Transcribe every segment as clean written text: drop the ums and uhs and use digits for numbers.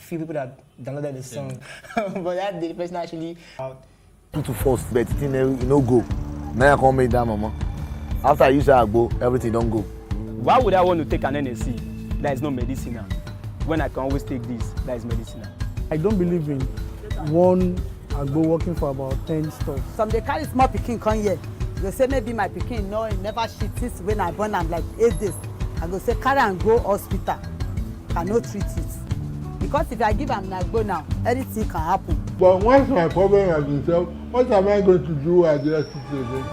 few people that downloaded the song. But that day, the person actually out. 2 to 4, but it no go. Now I come make that, mama. After you say I go, everything don't go. Why would I want to take an NSC that is not medicinal when I can always take this that is medicinal? I don't believe in one agbo working for about 10 stores. Some they carry small pikin come here. They say maybe my pikin no, he never shit this when I born am like 8 days. I go say carry and go hospital. Cannot treat it. Because if I give am agbo now, anything can happen. But once my problem has been solved, what am I going to do to address it again?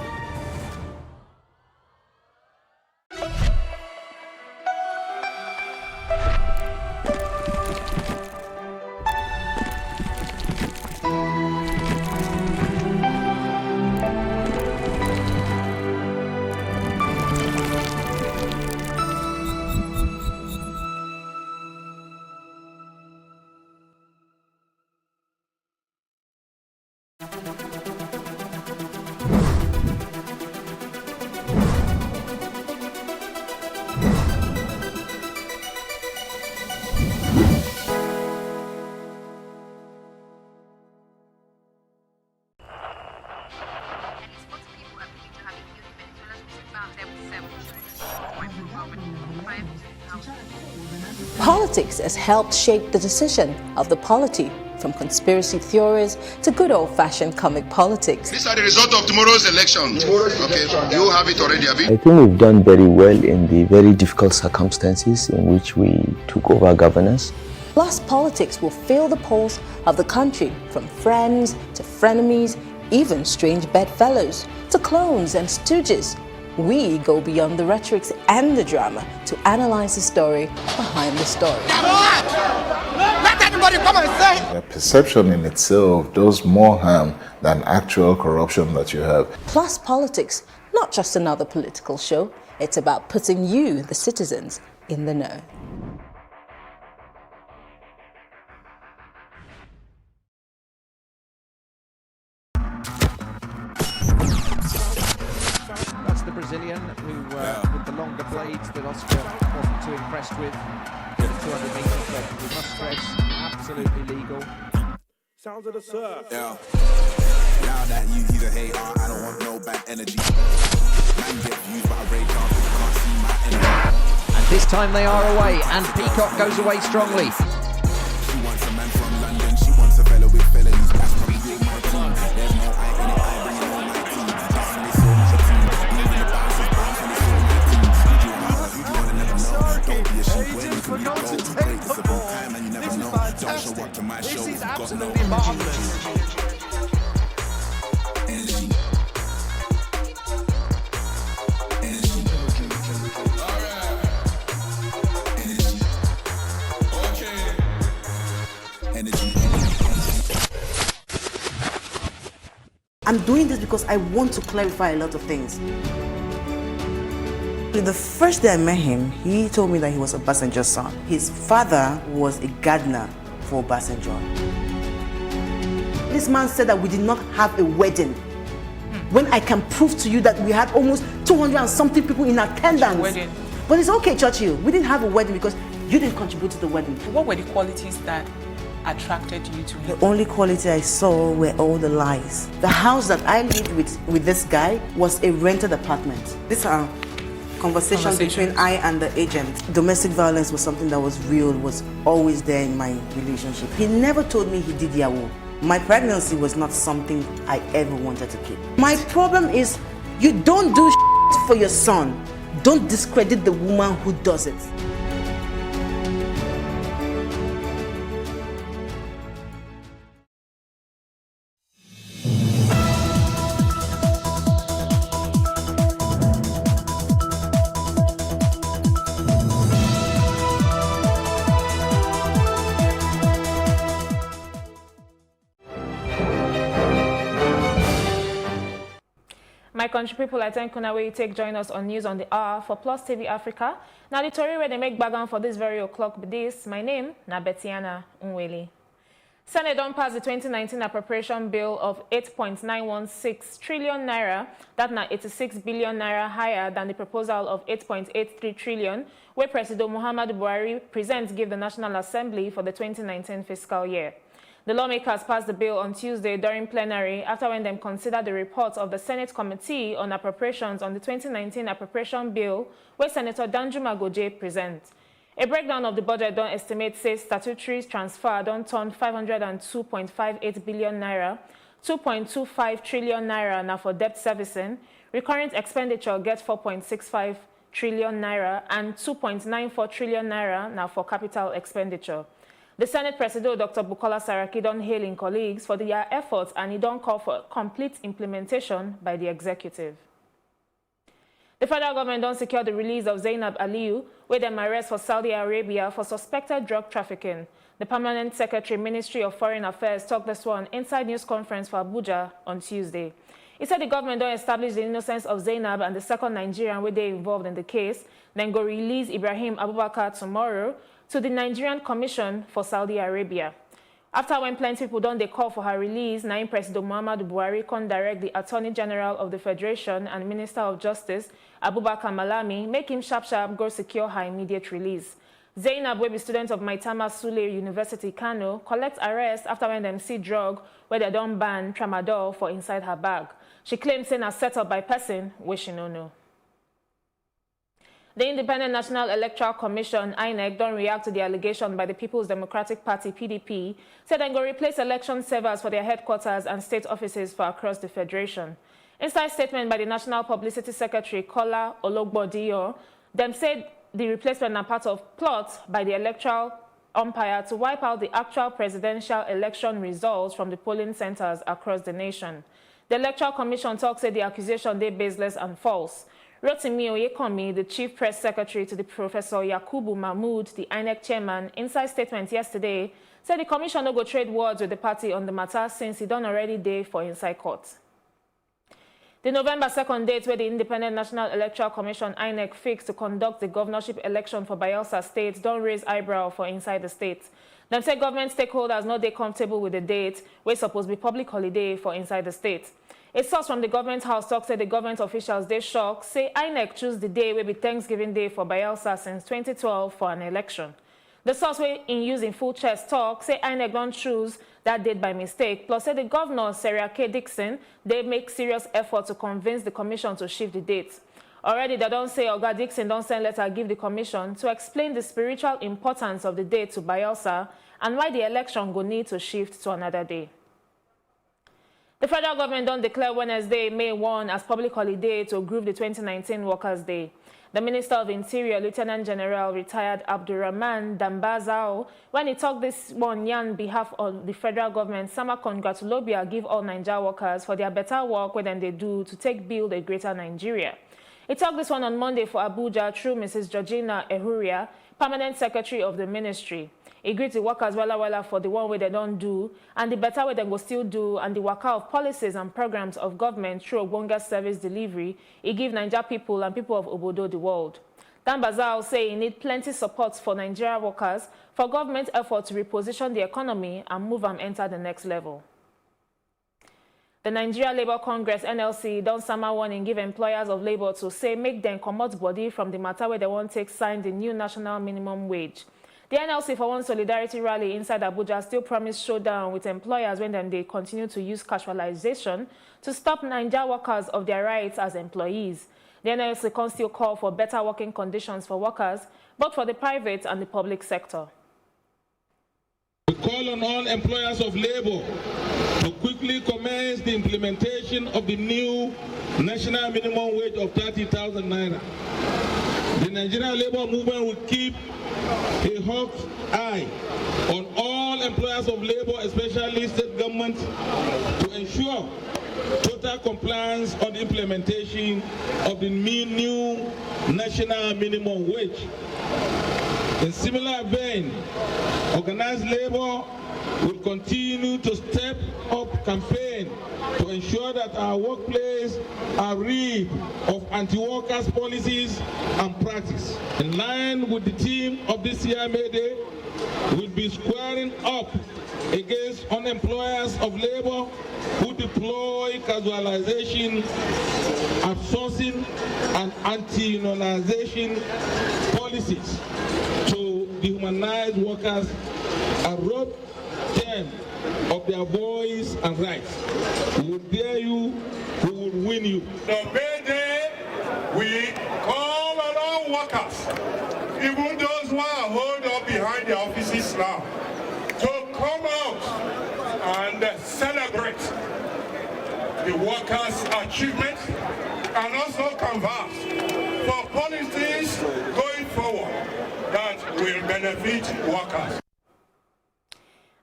Politics has helped shape the decision of the polity, from conspiracy theories to good old-fashioned comic politics. These are the results of tomorrow's election. Okay, you have it already, have you? I think we've done very well in the very difficult circumstances in which we took over governance. Plus, politics will fill the polls of the country, from friends to frenemies, even strange bedfellows, to clones and stooges. We go beyond the rhetorics and the drama to analyze the story behind the story. Let anybody come and say! The perception in itself does more harm than actual corruption that you have. Plus politics, not just another political show. It's about putting you, the citizens, in the know. The Brazilian who, with the longer blades that Oscar wasn't too impressed with, did a 200 metres, but we must stress, absolutely legal. Sounds of the surf. Yeah. Now that he's a hater, I don't want no bad energy. Man get used by radar, can't see my enemy. And this time they are away, and Peacock goes away strongly. She wants a man from London, she wants a fellow with felonies. That's probably doing my team. There's no I in it, I bring it on my team. That's when they saw my team. This is absolutely marvelous. I'm doing this because I want to clarify a lot of things. The first day I met him, he told me that he was Obasanjo's son. His father was a gardener for Obasanjo. This man said that we did not have a wedding. When I can prove to you that we had almost 200 and something people in attendance. Wedding. But it's okay, Churchill. We didn't have a wedding because you didn't contribute to the wedding. What were the qualities that attracted you to him? The only quality I saw were all the lies. The house that I lived with this guy was a rented apartment. These are conversations between I and the agent. Domestic violence was something that was real, was always there in my relationship. He never told me he did Yahoo. My pregnancy was not something I ever wanted to keep. My problem is, you don't do for your son. Don't discredit the woman who does it. My country people, I thank you where you take join us on News on the Hour for Plus TV Africa. Now the story where they make background for this very o'clock, but this, my name, na Betiana Unweli. Senate don't pass the 2019 appropriation bill of 8.916 trillion naira, that na 86 billion naira higher than the proposal of 8.83 trillion, where President Muhammadu Buhari presents give the National Assembly for the 2019 fiscal year. The lawmakers passed the bill on Tuesday during plenary after when them considered the report of the Senate Committee on Appropriations on the 2019 appropriation bill, where Senator Danjuma Goje presents. A breakdown of the budget don't estimate says statutory transfer don't turn 502.58 billion naira, 2.25 trillion naira now for debt servicing, recurrent expenditure gets 4.65 trillion naira and 2.94 trillion naira now for capital expenditure. The Senate President, Dr. Bukola Saraki, don't hail in colleagues for their efforts and he don't call for complete implementation by the executive. The federal government don't secure the release of Zainab Aliyu, where them arrest for Saudi Arabia for suspected drug trafficking. The Permanent Secretary, Ministry of Foreign Affairs, talked this one inside news conference for Abuja on Tuesday. He said the government don't establish the innocence of Zainab and the second Nigerian where they involved in the case, then go release Ibrahim Abubakar tomorrow to the Nigerian Commission for Saudi Arabia. After when plenty people don't they call for her release, Naim President Muhammadu Buhari can direct the Attorney General of the Federation and Minister of Justice, Abubakar Malami, make him sharp go secure her immediate release. Zainab, will be student of Maitama Sule University, Kano, collect arrest after when them see drug where they don't ban tramadol for inside her bag. She claims saying set up by person where she no know. The Independent National Electoral Commission, INEC, don't react to the allegation by the People's Democratic Party, PDP, said they go replace election servers for their headquarters and state offices for across the Federation. Inside statement by the National Publicity Secretary, Kola Ologbodiyo, them said the replacement are part of plot by the electoral umpire to wipe out the actual presidential election results from the polling centers across the nation. The Electoral Commission talks said the accusation they baseless and false. Rotimi Oyekomi, the Chief Press Secretary to the Professor Yakubu Mahmood, the INEC chairman, inside statement yesterday, said the commission no go trade words with the party on the matter since he done already day for inside court. The November 2nd date where the Independent National Electoral Commission, INEC, fixed to conduct the governorship election for Bayelsa State don't raise eyebrow for inside the state. Them say government stakeholders no they comfortable with the date, where supposed to be public holiday for inside the state. A source from the government house talk said the government officials they shocked, say INEC choose the day will be Thanksgiving Day for Bayelsa since 2012 for an election. The source way in using full chest talk say INEC don't choose that date by mistake, plus say the governor, Sarah K. Dixon, they make serious effort to convince the commission to shift the date. Already they don't say Oga Dixon don't send letter give the commission to explain the spiritual importance of the date to Bayelsa and why the election go need to shift to another day. The federal government don't declare Wednesday, May 1 as public holiday to groove the 2019 Workers' Day. The Minister of Interior, Lieutenant General retired Abdurrahman Dambazao, when he talked this one on behalf of the federal government, Sama Congratulobia give all Nigeria workers for their better work than they do to build a greater Nigeria. He talked this one on Monday for Abuja through Mrs. Georgina Ehuria, Permanent Secretary of the Ministry. He greets the workers well for the one way they don't do, and the better way they will still do, and the worker of policies and programs of government through Obonga service delivery. He give Nigeria people and people of Obodo the world. Dambazao say he need plenty support for Nigeria workers for government effort to reposition the economy and move them enter the next level. The Nigeria Labour Congress, NLC, don't summer warning give employers of labour to say make them commot body from the matter where they won't take sign the new national minimum wage. The NLC for one solidarity rally inside Abuja still promised showdown with employers when they continue to use casualization to stop Nigeria workers of their rights as employees. The NLC can still call for better working conditions for workers, both for the private and the public sector. We call on all employers of labor to quickly commence the implementation of the new national minimum wage of 30,000 naira. The Nigerian labor movement will keep a hawk's eye on all employers of labor, especially state governments, to ensure total compliance on the implementation of the new national minimum wage. In similar vein, organized labor will continue to step up campaign to ensure that our workplace are rid of anti-workers policies and practice. In line with the theme of this year May Day, we'll be squaring up against unemployers of labor who deploy casualization, outsourcing, and anti-unionization policies to dehumanize workers and rob them of their voice and rights. We will dare you, we will win you. The May Day, we call on all workers, even those who are holed up behind the offices now, to come out and celebrate the workers' achievements and also canvass for policies going forward that will benefit workers.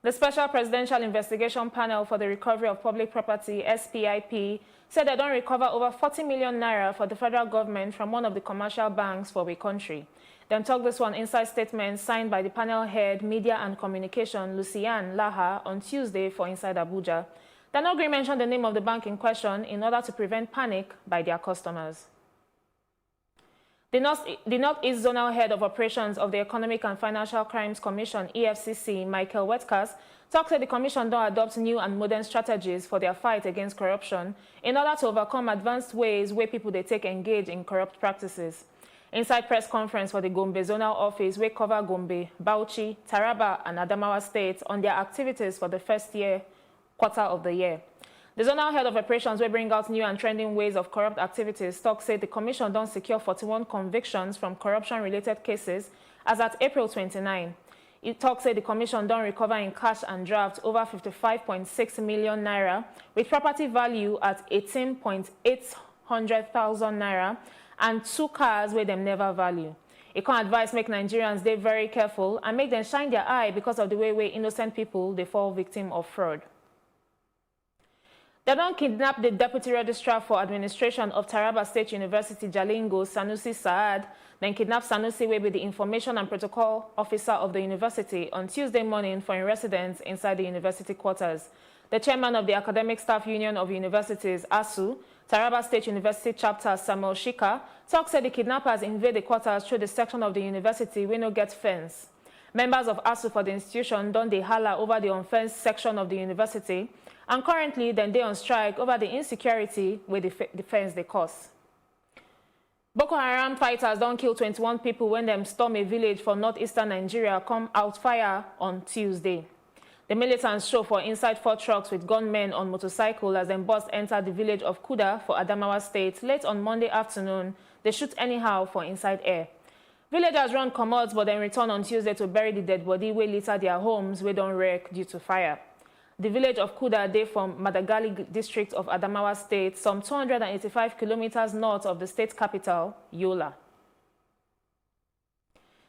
The Special Presidential Investigation Panel for the Recovery of Public Property, SPIP, said they don't recover over 40 million naira for the federal government from one of the commercial banks for the country. Them talk this one inside statement signed by the panel head, Media and Communication, Lucian Laha, on Tuesday for Inside Abuja. They no agree mention the name of the bank in question in order to prevent panic by their customers. The Northeast Zonal Head of Operations of the Economic and Financial Crimes Commission, EFCC, Michael Wetkas, talked that the Commission don't adopt new and modern strategies for their fight against corruption in order to overcome advanced ways where people they take engage in corrupt practices. Inside press conference for the Gombe Zonal Office, we cover Gombe, Bauchi, Taraba, and Adamawa states on their activities for the first quarter of the year. The Zonal Head of Operations will bring out new and trending ways of corrupt activities. Talk said the Commission don't secure 41 convictions from corruption-related cases as at April 29. It talks said the Commission don't recover in cash and draft over 55.6 million naira, with property value at 18,800,000 naira and 2 cars where them never value. It can advise make Nigerians they very careful and make them shine their eye because of the way innocent people they fall victim of fraud. They don't kidnap the Deputy Registrar for Administration of Taraba State University, Jalingo, Sanusi Saad, then kidnap Sanusi will be the Information and Protocol Officer of the university on Tuesday morning for residence inside the university quarters. The chairman of the Academic Staff Union of Universities, ASU, Taraba State University Chapter, Samuel Shika, talks said the kidnappers invade the quarters through the section of the university where no get fence. Members of ASU for the institution don't they holler over the unfenced section of the university, and currently then they on strike over the insecurity with the fence they cause. Boko Haram fighters don't kill 21 people when them storm a village for northeastern Nigeria come out fire on Tuesday. The militants show for inside 4 trucks with gunmen on motorcycle as them bus enter the village of Kuda for Adamawa State late on Monday afternoon. They shoot anyhow for inside air. Villagers run commodes but then return on Tuesday to bury the dead body where litter their homes where don't wreck due to fire. The village of Kuda, they from Madagali district of Adamawa State, some 285 kilometers north of the state capital, Yola.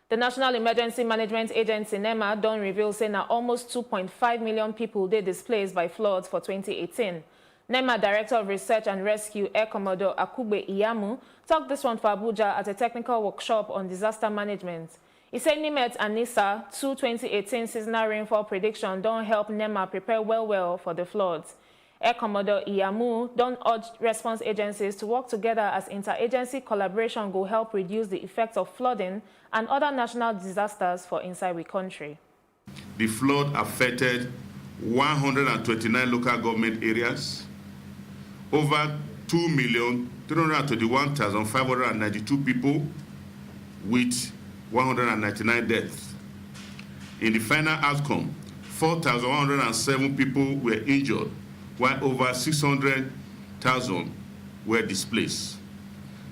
The National Emergency Management Agency, NEMA, don't reveal saying that almost 2.5 million people they displaced by floods for 2018. NEMA Director of Research and Rescue, Air Commodore Akube Iyamu, talked this one for Abuja at a technical workshop on disaster management. He said NIMET and NISA, 2018 seasonal rainfall prediction don't help NEMA prepare well for the floods. Air Commodore Iyamu don't urge response agencies to work together as interagency collaboration will help reduce the effects of flooding and other national disasters for inside the country. The flood affected 129 local government areas, over 2,321,592 people with 199 deaths. In the final outcome, 4,107 people were injured, while over 600,000 were displaced.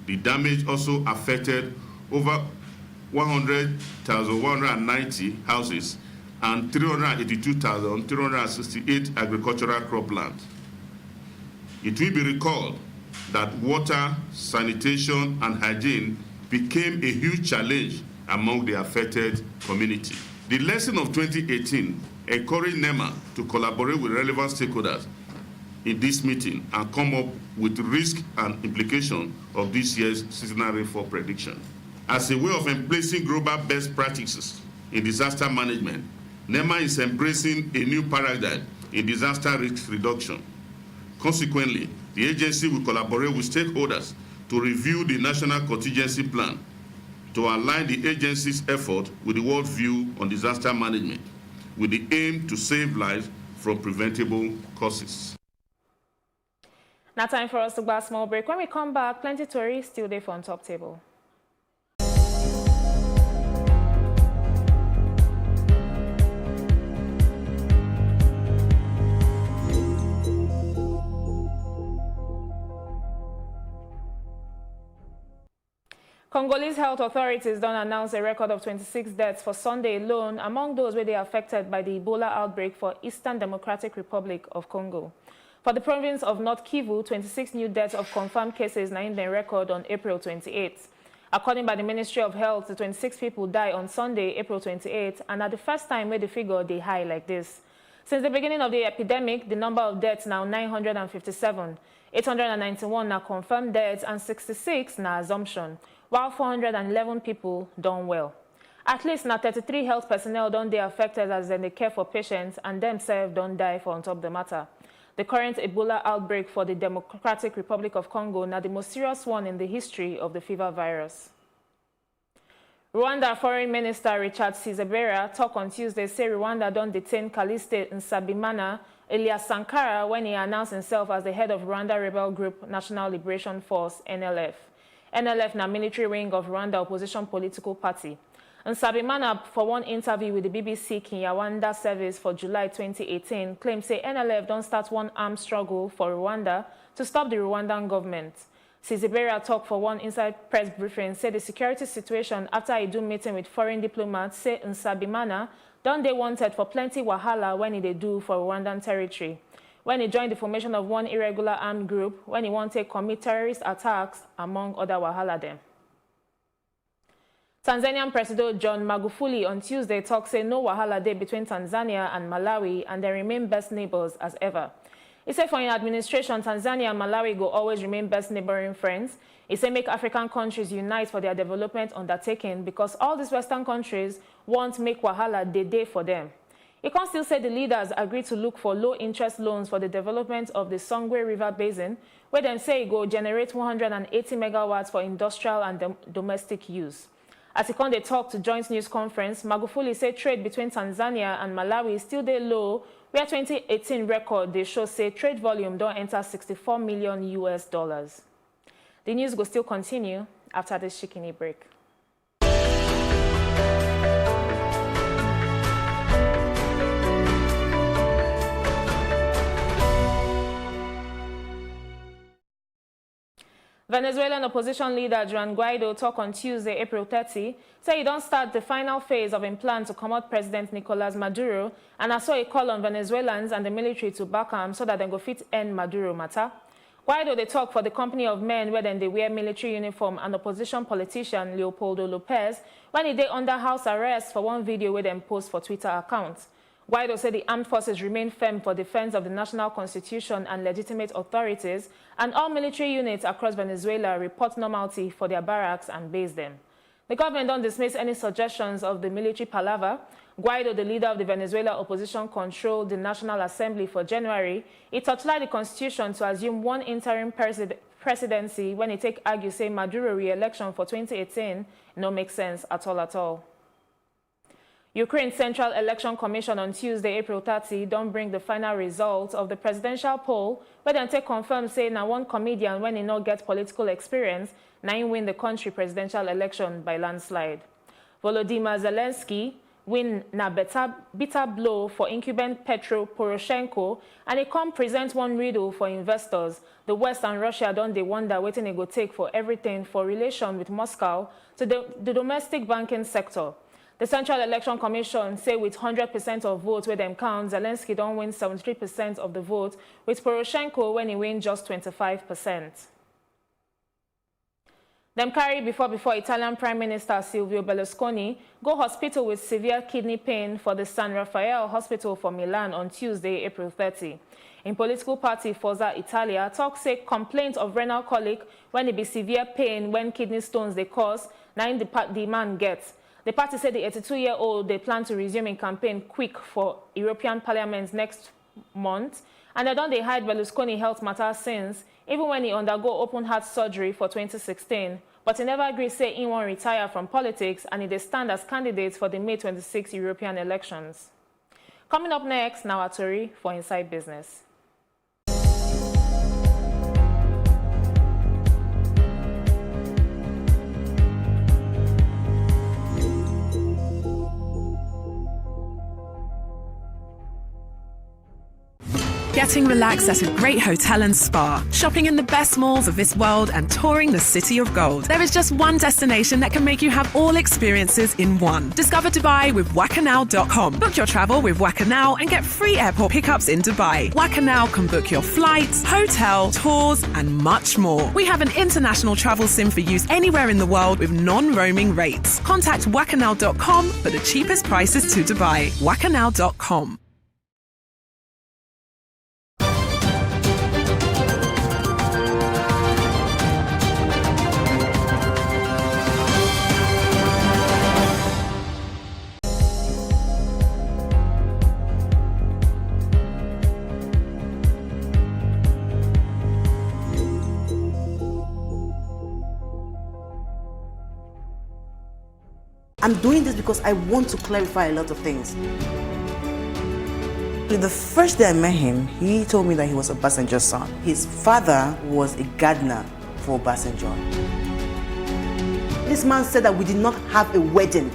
The damage also affected over 100,190 houses and 382,368 agricultural croplands. It will be recalled that water, sanitation, and hygiene became a huge challenge among the affected community. The lesson of 2018 encouraged NEMA to collaborate with relevant stakeholders in this meeting and come up with risk and implication of this year's seasonal rainfall prediction. As a way of emplacing global best practices in disaster management, NEMA is embracing a new paradigm in disaster risk reduction. Consequently, the agency will collaborate with stakeholders to review the national contingency plan to align the agency's effort with the world view on disaster management, with the aim to save lives from preventable causes. Now time for us to go a small break. When we come back, plenty stories still there for On Top Table. Congolese health authorities don't announce a record of 26 deaths for Sunday alone, among those where they are affected by the Ebola outbreak for Eastern Democratic Republic of Congo. For the province of North Kivu, 26 new deaths of confirmed cases now in the record on April 28th. According by the Ministry of Health, the 26 people died on Sunday, April 28th, and at the first time where the figure they high like this. Since the beginning of the epidemic, the number of deaths now 957. 891 now confirmed deaths and 66 now assumption, while 411 people done well. At least now 33 health personnel don't they affected as they care for patients and themselves don't die for on top the matter. The current Ebola outbreak for the Democratic Republic of Congo now the most serious one in the history of the fever virus. Rwanda Foreign Minister Richard Sezibera talk on Tuesday say Rwanda don't detain Calliste Nsabimana Elias Sankara when he announced himself as the head of Rwanda rebel group National Liberation Force, NLF. NLF na military wing of Rwanda opposition political party. Nsabimana, for one interview with the BBC Kinyarwanda service for July 2018, claimed say NLF don't start one armed struggle for Rwanda to stop the Rwandan government. Sezibera talk for one inside press briefing said the security situation after a do meeting with foreign diplomats say Nsabimana don't they wanted for plenty wahala when he they do for Rwandan territory. When he joined the formation of one irregular armed group, when he wanted to commit terrorist attacks, among other wahala them. Tanzanian President John Magufuli on Tuesday talk say no wahala day between Tanzania and Malawi and they remain best neighbors as ever. He said for his administration, Tanzania and Malawi will always remain best neighboring friends. He said make African countries unite for their development undertaking because all these Western countries want to make wahala day for them. He can still say the leaders agreed to look for low-interest loans for the development of the Songwe River Basin, where they say it will generate 180 megawatts for industrial and domestic use. As he can talk to joint news conference, Magufuli said trade between Tanzania and Malawi is still day low, where 2018 record they show say trade volume don't enter $64 million US. The news will still continue after this shikini break. Venezuelan opposition leader Juan Guaido talk on Tuesday, April 30, say he don't start the final phase of his plan to come out President Nicolas Maduro, and I saw a call on Venezuelans and the military to back him so that they go fit end Maduro matter. Guaido they talk for the company of men where then they wear military uniform and opposition politician Leopoldo Lopez when he dey under house arrest for one video where them post for Twitter accounts. Guaido said the armed forces remain firm for defense of the national constitution and legitimate authorities, and all military units across Venezuela report normality for their barracks and base them. The government don't dismiss any suggestions of the military palaver. Guaido, the leader of the Venezuela opposition, controlled the National Assembly for January. He torchlighted the constitution to assume one interim presidency when he argue say Maduro re-election for 2018 no make sense at all. Ukraine's Central Election Commission on Tuesday, April 30, don't bring the final results of the presidential poll, where they confirm say now one comedian when he not get political experience, now he win the country presidential election by landslide. Volodymyr Zelensky win na bitter blow for incumbent Petro Poroshenko, and he come present one riddle for investors. The West and Russia don't they wonder what they go take for everything for relation with Moscow to the domestic banking sector. The Central Election Commission say with 100% of votes where them count, Zelensky don't win 73% of the vote, with Poroshenko when he win just 25%. Them carry before Italian Prime Minister Silvio Berlusconi go hospital with severe kidney pain for the San Raffaele Hospital for Milan on Tuesday, April 30. In political party Forza Italia, talk say complaint of renal colic when it be severe pain when kidney stones they cause, now the man gets. The party said the 82-year-old, they plan to resume in campaign quick for European Parliament next month, and they don't hide Berlusconi health matters since, even when he undergo open heart surgery for 2016. But he never agreed say he won't retire from politics, and he stand as candidates for the May 26 European elections. Coming up next, now Atori for Inside Business. Getting relaxed at a great hotel and spa, shopping in the best malls of this world, and touring the City of Gold. There is just one destination that can make you have all experiences in one. Discover Dubai with Wakanow.com. Book your travel with Wakanow and get free airport pickups in Dubai. Wakanow can book your flights, hotel, tours, and much more. We have an international travel sim for use anywhere in the world with non-roaming rates. Contact Wakanow.com for the cheapest prices to Dubai. Wakanow.com. I'm doing this because I want to clarify a lot of things. The first day I met him, he told me that he was Obasanjo's son. His father was a gardener for Obasanjo. This man said that we did not have a wedding.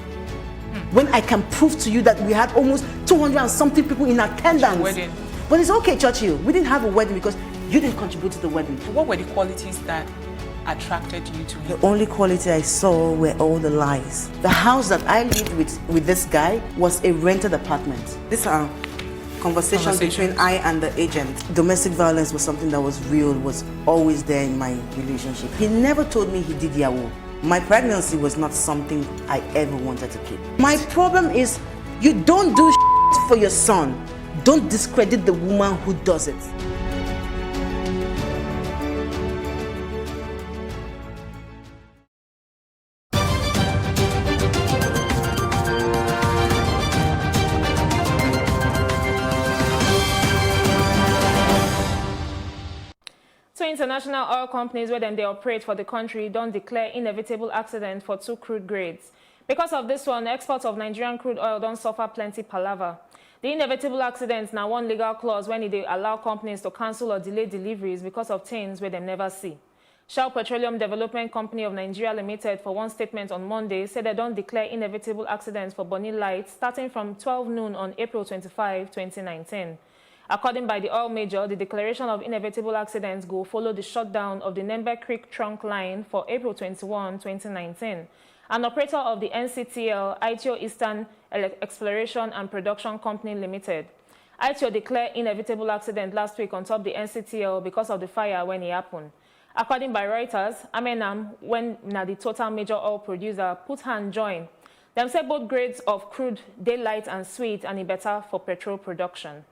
When I can prove to you that we had almost 200 and something people in attendance. Wedding. But it's okay, Churchill. We didn't have a wedding because you didn't contribute to the wedding. What were the qualities that attracted you to him? The only quality I saw were all the lies. The house that I lived with this guy was a rented apartment. These are conversations between I and the agent. Domestic violence was something that was real, was always there in my relationship. He never told me he did Yahoo. My pregnancy was not something I ever wanted to keep. My problem is, you don't do for your son. Don't discredit the woman who does it. International oil companies where they operate for the country don't declare inevitable accident for 2 crude grades. Because of this one, exports of Nigerian crude oil don't suffer plenty palaver. The inevitable accidents now one legal clause when they allow companies to cancel or delay deliveries because of things where they never see. Shell Petroleum Development Company of Nigeria Limited, for one statement on Monday, said they don't declare inevitable accidents for Bonny Light starting from 12 noon on April 25, 2019. According by the oil major, the declaration of inevitable accidents will follow the shutdown of the Nembe Creek trunk line for April 21, 2019. An operator of the NCTL, ITO Eastern Exploration and Production Company Limited. ITO declared inevitable accident last week on top the NCTL because of the fire when it happened. According by Reuters, Amenam, when the total major oil producer, put hand join. Them say both grades of crude, daylight and sweet, and it better for petrol production.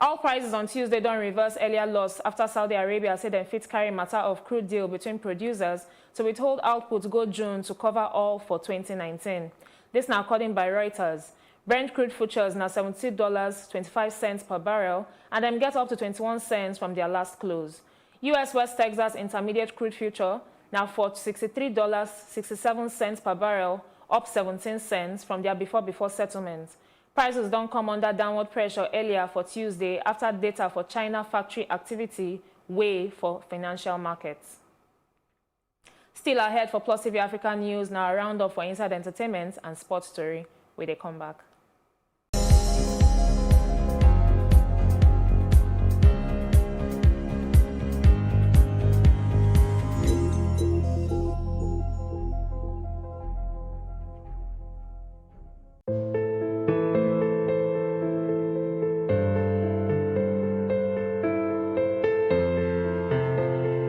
Oil prices on Tuesday don't reverse earlier loss after Saudi Arabia said they fit carry matter of crude deal between producers to withhold output go June to cover oil for 2019. This now according by Reuters. Brent crude futures now $70.25 per barrel, and them get up to 21 cents from their last close. U.S. West Texas Intermediate crude future now for $63.67 per barrel, up 17 cents from their before settlement. Prices don't come under downward pressure earlier for Tuesday after data for China factory activity weigh for financial markets. Still ahead for Plus TV Africa News, now a roundup for Inside Entertainment and Sports Story. Where they come back.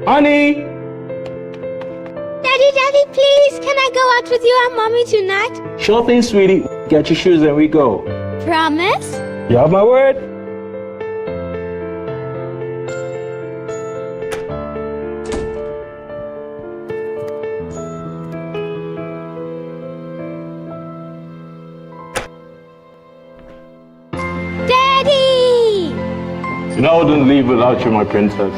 Honey! Daddy, please, can I go out with you and Mommy tonight? Sure thing, sweetie. Get your shoes and we go. Promise? You have my word? You know I wouldn't leave without you, my princess.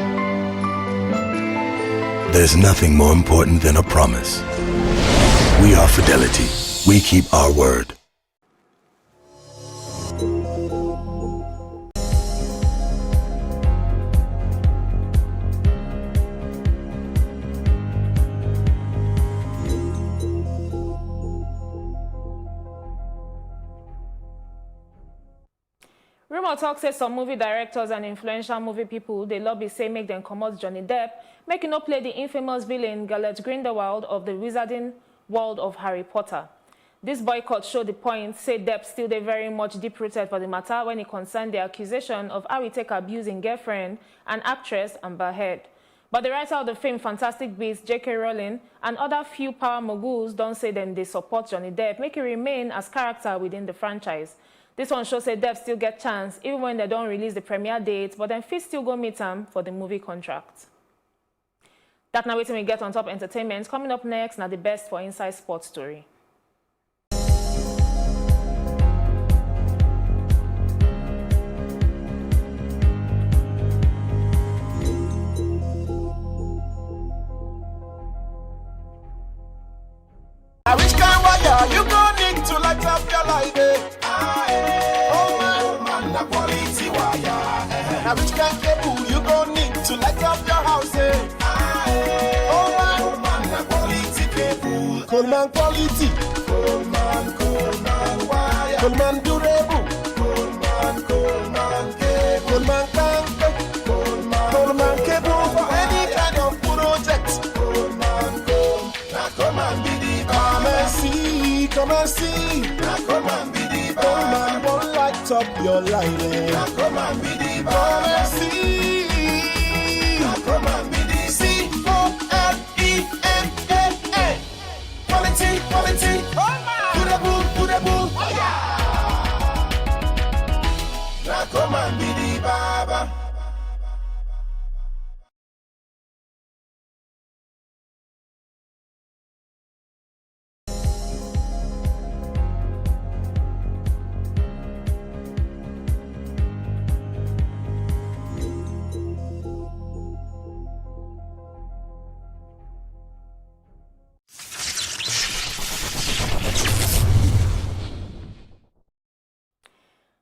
There's nothing more important than a promise. We are Fidelity. We keep our word. Rumor talk says some movie directors and influential movie people, they lobby say make them come out Johnny Depp, make him not play the infamous villain Gellert Grindelwald of the wizarding world of Harry Potter. This boycott showed the point, say Depp still they very much deep-rooted for the matter when it concerned the accusation of how he take abusing girlfriend and actress Amber Heard. But the writer of the film Fantastic Beasts, J.K. Rowling, and other few power moguls don't say them they support Johnny Depp, make him remain as character within the franchise. This one shows that Depp still get chance even when they don't release the premiere date, but then fit still go meet him for the movie contract. That now waiting we get on top entertainment. Coming up next, now the best for Inside Sports Story. Now which kind wire you gon' need to light up your light, eh? Oh man, the quality wire. Now which kind cable you gon' need to light up your house, eh? Oh man, the quality cable. Coleman quality. Coleman wire. Coleman durable. Coleman cable. Coleman tank. Coleman cable for any kind of project. Coleman be the come and see. Come and be the Coleman won't light up your light. Come and be the come and see. Come and be the COLEMAN. Quality. Durable. Now come and be the Baba.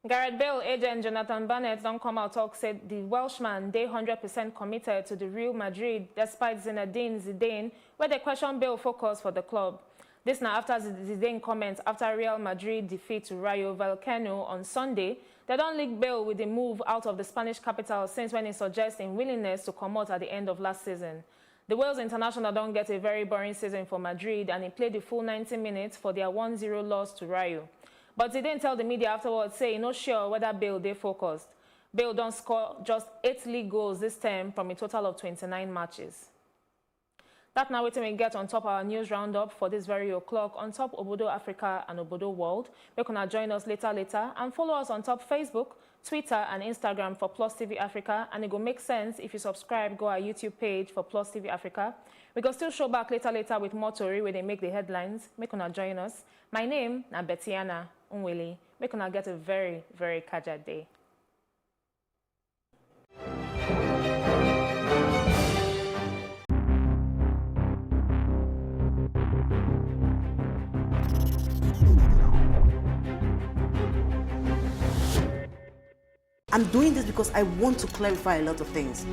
Gareth Bale agent Jonathan Barnett don't come out talk said the Welshman they 100% committed to the Real Madrid despite Zinedine Zidane, where they question Bale focus for the club. This now after Zidane comments after Real Madrid defeat to Rayo Vallecano on Sunday. They don't link Bale with the move out of the Spanish capital since when he suggested willingness to come out at the end of last season. The Wales international don't get a very boring season for Madrid and he played the full 90 minutes for their 1-0 loss to Rayo. But he didn't tell the media afterwards, say he's not sure whether Bale they focused. Bale don't score just 8 league goals this term from a total of 29 matches. That now waiting we get on top our news roundup for this very o'clock on top Obodo Africa and Obodo World. You can join us later and follow us on top Facebook, Twitter and Instagram for Plus TV Africa, and it will make sense if you subscribe, go our YouTube page for Plus TV Africa. We can still show back later with more story where they make the headlines. Make una join us. My name is Betiana Unwili. Make una get a very, very kaja day. I'm doing this because I want to clarify a lot of things.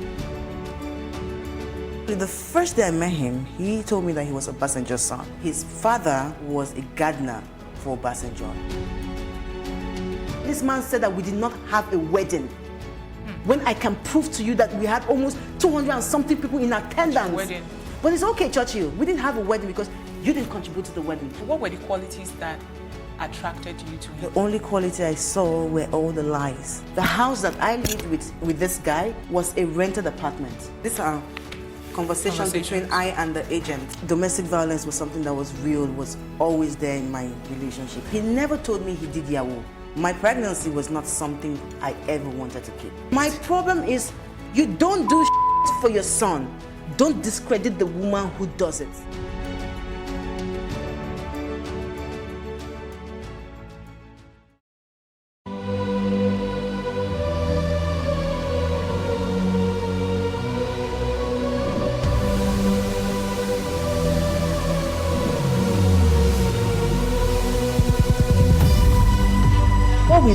The first day I met him, he told me that he was a Obasanjo's son. His father was a gardener for Obasanjo. This man said that we did not have a wedding. When I can prove to you that we had almost 200 and something people in attendance. Wedding. But it's okay, Churchill. We didn't have a wedding because you didn't contribute to the wedding. What were the qualities that attracted you to him? The only quality I saw were all the lies. The house that I lived with this guy was a rented apartment. These are conversations between I and the agent. Domestic violence was something that was real, was always there in my relationship. He never told me he did Yahoo. My pregnancy was not something I ever wanted to keep. My problem is you don't do for your son. Don't discredit the woman who does it.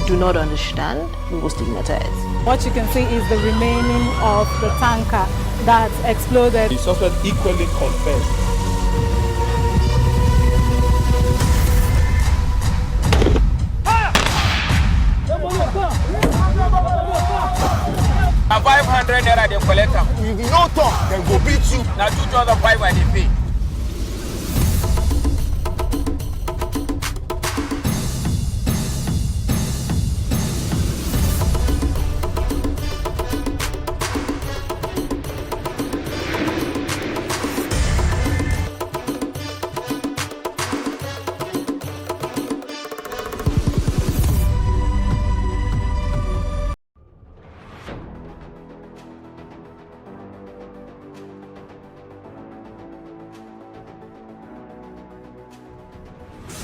do not understand, we will stigmatize. What you can see is the remaining of the tanker that exploded. The suspect equally confessed. And 500 naira they collect them. If you no talk, then go beat you. Now 2,500 and they pay.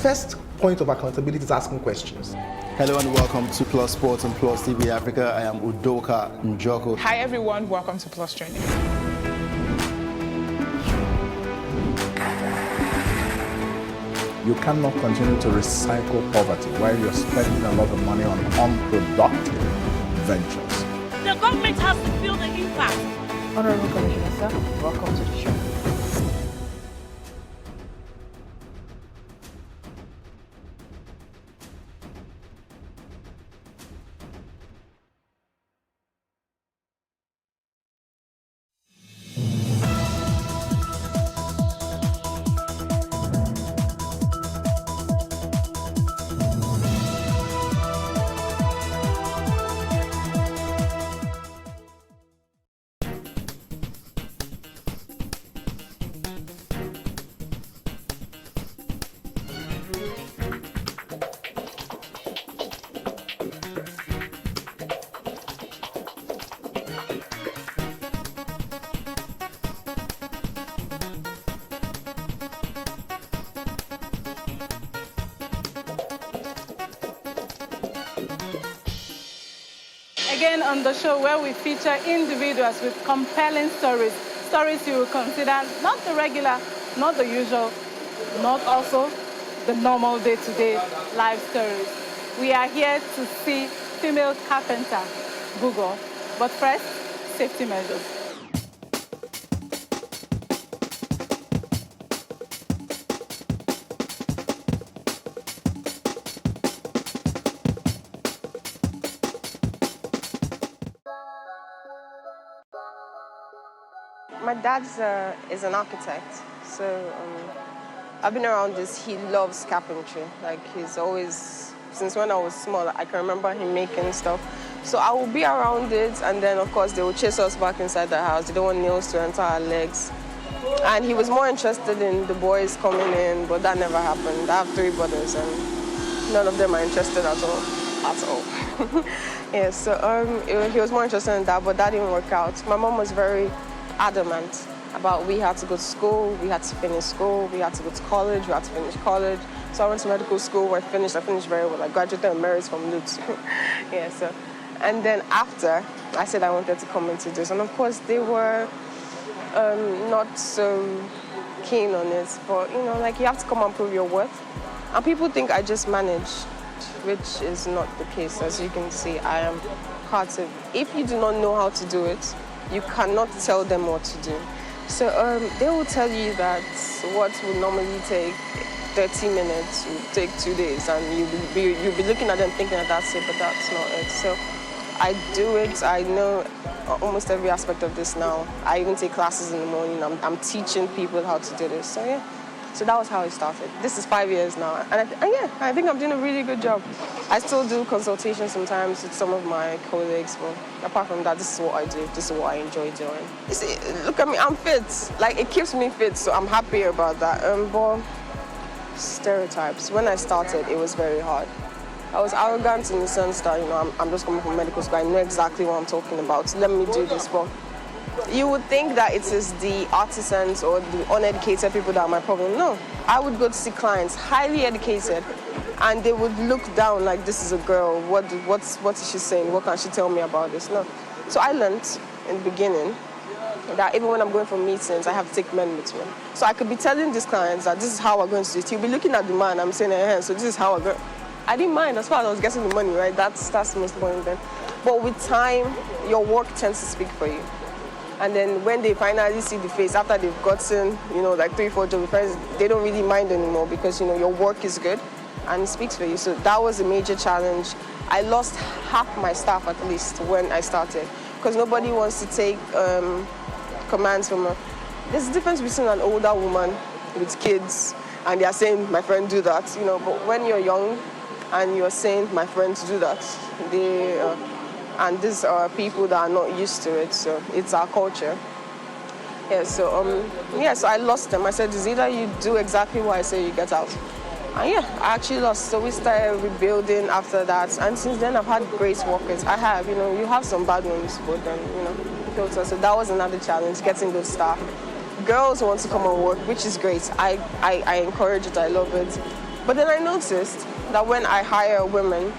First point of accountability is asking questions. Hello and welcome to Plus Sports and Plus TV Africa. I am Udoka Njoko. Hi everyone, welcome to Plus Training. You cannot continue to recycle poverty while you're spending a lot of money on unproductive ventures. The government has to feel the impact. Honorable Commissioner, sir, welcome to the show. Again on the show where we feature individuals with compelling stories. Stories you will consider not the regular, not the usual, not also the normal day-to-day life stories. We are here to see female carpenter, Google. But first, safety measures. My dad is an architect, so I've been around this. He loves carpentry. Like, he's always, since when I was small, I can remember him making stuff. So I will be around it, and then, of course, they will chase us back inside the house. They don't want nails to enter our legs. And he was more interested in the boys coming in, but that never happened. I have 3 brothers, and none of them are interested at all. Yeah, so he was more interested in that, but that didn't work out. My mom was very adamant about we had to go to school, we had to finish school, we had to go to college, we had to finish college. So I went to medical school, I finished very well. I graduated and married from Lutz. Yeah, so. And then after, I said I wanted to come into this. And of course, they were not so keen on it. But, you know, like, you have to come and prove your worth. And people think I just manage, which is not the case. As you can see, I am creative. If you do not know how to do it, you cannot tell them what to do. So they will tell you that what would normally take 30 minutes will take 2 days, and you'll be looking at them thinking that that's it, but that's not it. So I do it. I know almost every aspect of this now. I even take classes in the morning. I'm teaching people how to do this. So yeah. So that was how it started. This is 5 years now. And I think I'm doing a really good job. I still do consultations sometimes with some of my colleagues, but apart from that, this is what I do. This is what I enjoy doing. You see, look at me, I'm fit. Like, it keeps me fit, so I'm happy about that. But stereotypes. When I started, it was very hard. I was arrogant in the sense that, you know, I'm just coming from medical school. I know exactly what I'm talking about. Let me do this. But you would think that it is the artisans or the uneducated people that are my problem. No. I would go to see clients, highly educated, and they would look down like, this is a girl. What is she saying? What can she tell me about this? No. So I learned in the beginning that even when I'm going for meetings, I have to take men with me. So I could be telling these clients that this is how we're going to do it. He'll be looking at the man, I'm saying, so this is how we're going. I didn't mind as far as I was getting the money, right? That's the most important thing. But with time, your work tends to speak for you. And then when they finally see the face, after they've gotten, like 3-4 job friends, they don't really mind anymore because, your work is good and it speaks for you. So that was a major challenge. I lost half my staff at least when I started because nobody wants to take commands from her. There's a difference between an older woman with kids and they are saying, my friend, do that, but when you're young and you're saying, my friends, do that, and these are people that are not used to it, so it's our culture. Yeah, so I lost them. I said, it's either you do exactly what I say, you get out. And yeah, I actually lost. So we started rebuilding after that. And since then, I've had great workers. I have, you have some bad ones, but then, filter. So that was another challenge, getting good staff. Girls want to come and work, which is great. I encourage it, I love it. But then I noticed that when I hire women,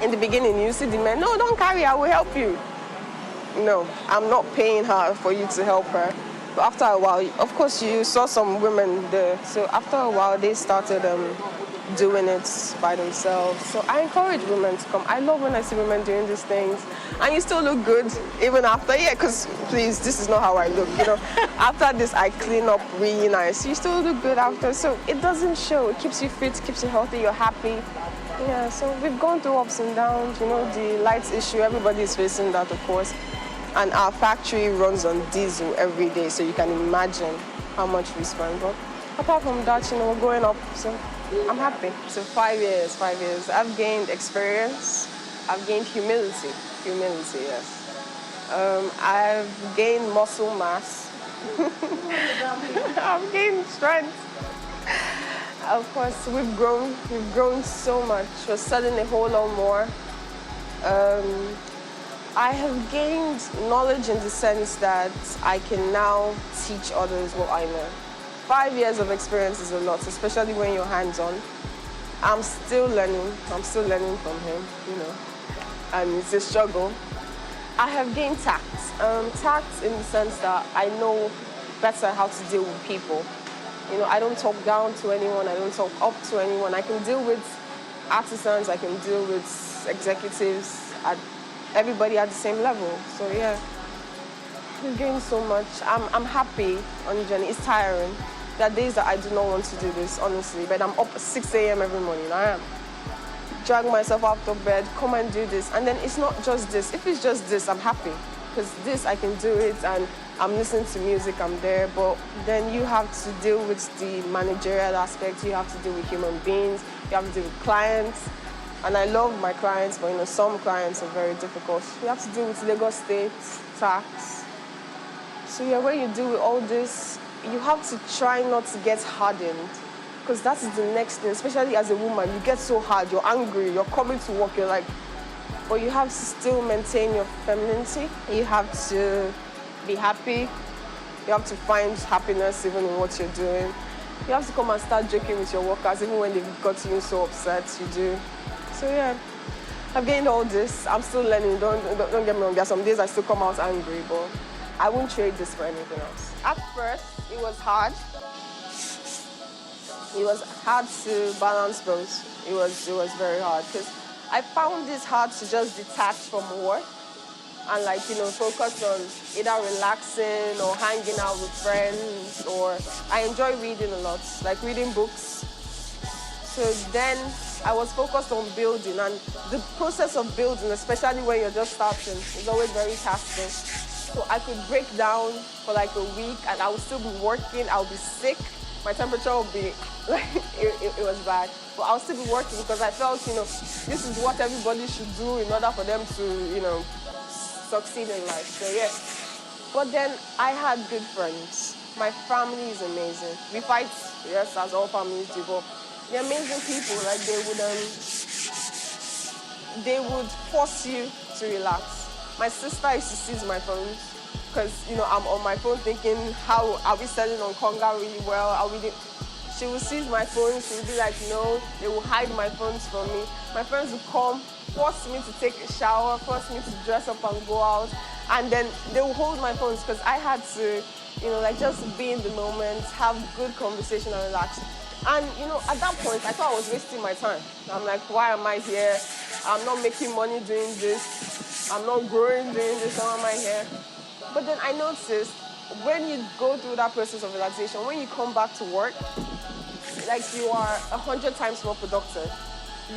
in the beginning, you see the men, no, don't carry, I will help you. No, I'm not paying her for you to help her. But after a while, of course, you saw some women there. So after a while, they started doing it by themselves. So I encourage women to come. I love when I see women doing these things. And you still look good even after, because please, this is not how I look, After this, I clean up really nice. You still look good after. So it doesn't show. It keeps you fit, keeps you healthy, you're happy. Yeah, so we've gone through ups and downs, the lights issue, everybody is facing that, of course. And our factory runs on diesel every day, so you can imagine how much we spend. But apart from that, we're going up, so I'm happy. So 5 years. I've gained experience, I've gained humility, yes. I've gained muscle mass, I've gained strength. Of course, we've grown so much. We're selling a whole lot more. I have gained knowledge in the sense that I can now teach others what I know. 5 years of experience is a lot, especially when you're hands-on. I'm still learning from him, and it's a struggle. I have gained tact. Tact in the sense that I know better how to deal with people. I don't talk down to anyone, I don't talk up to anyone. I can deal with artisans, I can deal with executives, everybody at the same level. So yeah, we've gained so much. I'm happy on the journey. It's tiring. There are days that I do not want to do this, honestly, but I'm up at 6 a.m. every morning. I am. Drag myself out of bed, come and do this. And then it's not just this. If it's just this, I'm happy. Because this, I can do it, and I'm listening to music, I'm there. But then you have to deal with the managerial aspect. You have to deal with human beings. You have to deal with clients. And I love my clients, but some clients are very difficult. You have to deal with Lagos State, tax. So yeah, when you deal with all this, you have to try not to get hardened. Because that is the next thing, especially as a woman. You get so hard, you're angry, you're coming to work, you're like, but you have to still maintain your femininity. You have to be happy. You have to find happiness even in what you're doing. You have to come and start joking with your workers, even when they've got you so upset, you do. So yeah, I've gained all this. I'm still learning, don't get me wrong. There are some days I still come out angry, but I won't trade this for anything else. At first, it was hard. It was hard to balance both. It was very hard because I found this hard to just detach from work and focus on either relaxing or hanging out with friends, or I enjoy reading a lot, like reading books. So then I was focused on building, and the process of building, especially when you're just starting, is always very taxing. So I could break down for like a week and I would still be working, I'll be sick. My temperature would be, it was bad. But I'll still be working because I felt, this is what everybody should do in order for them to, succeed in life. So yes. But then I had good friends. My family is amazing. We fight, yes, as all families do, but they're amazing people. Like they would force you to relax. My sister used to seize my phone because, I'm on my phone thinking, how are we selling on Konga really well? She would seize my phone. She would be like, no. They will hide my phones from me. My friends would come, force me to take a shower, force me to dress up and go out. And then they would hold my phones because I had to, just be in the moment, have good conversation and relax. And, you know, at that point, I thought I was wasting my time. I'm like, why am I here? I'm not making money doing this. I'm not growing doing this. Why am I here? But then I noticed when you go through that process of relaxation, when you come back to work, like you are 100 times more productive.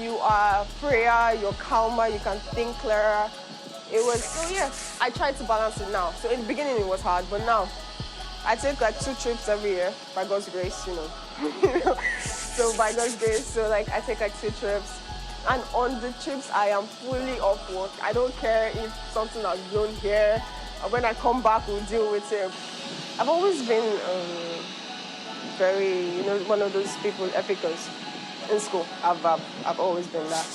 You are freer, you're calmer, you can think clearer. It was, so yeah, I try to balance it now. So in the beginning it was hard, but now I take like 2 trips every year, by God's grace, you know. So by God's grace, so like I take like 2 trips. And on the trips, I am fully off work. I don't care if something has grown here. When I come back, we'll deal with it. I've always been very, you know, one of those people, epicals in school. I've always been that.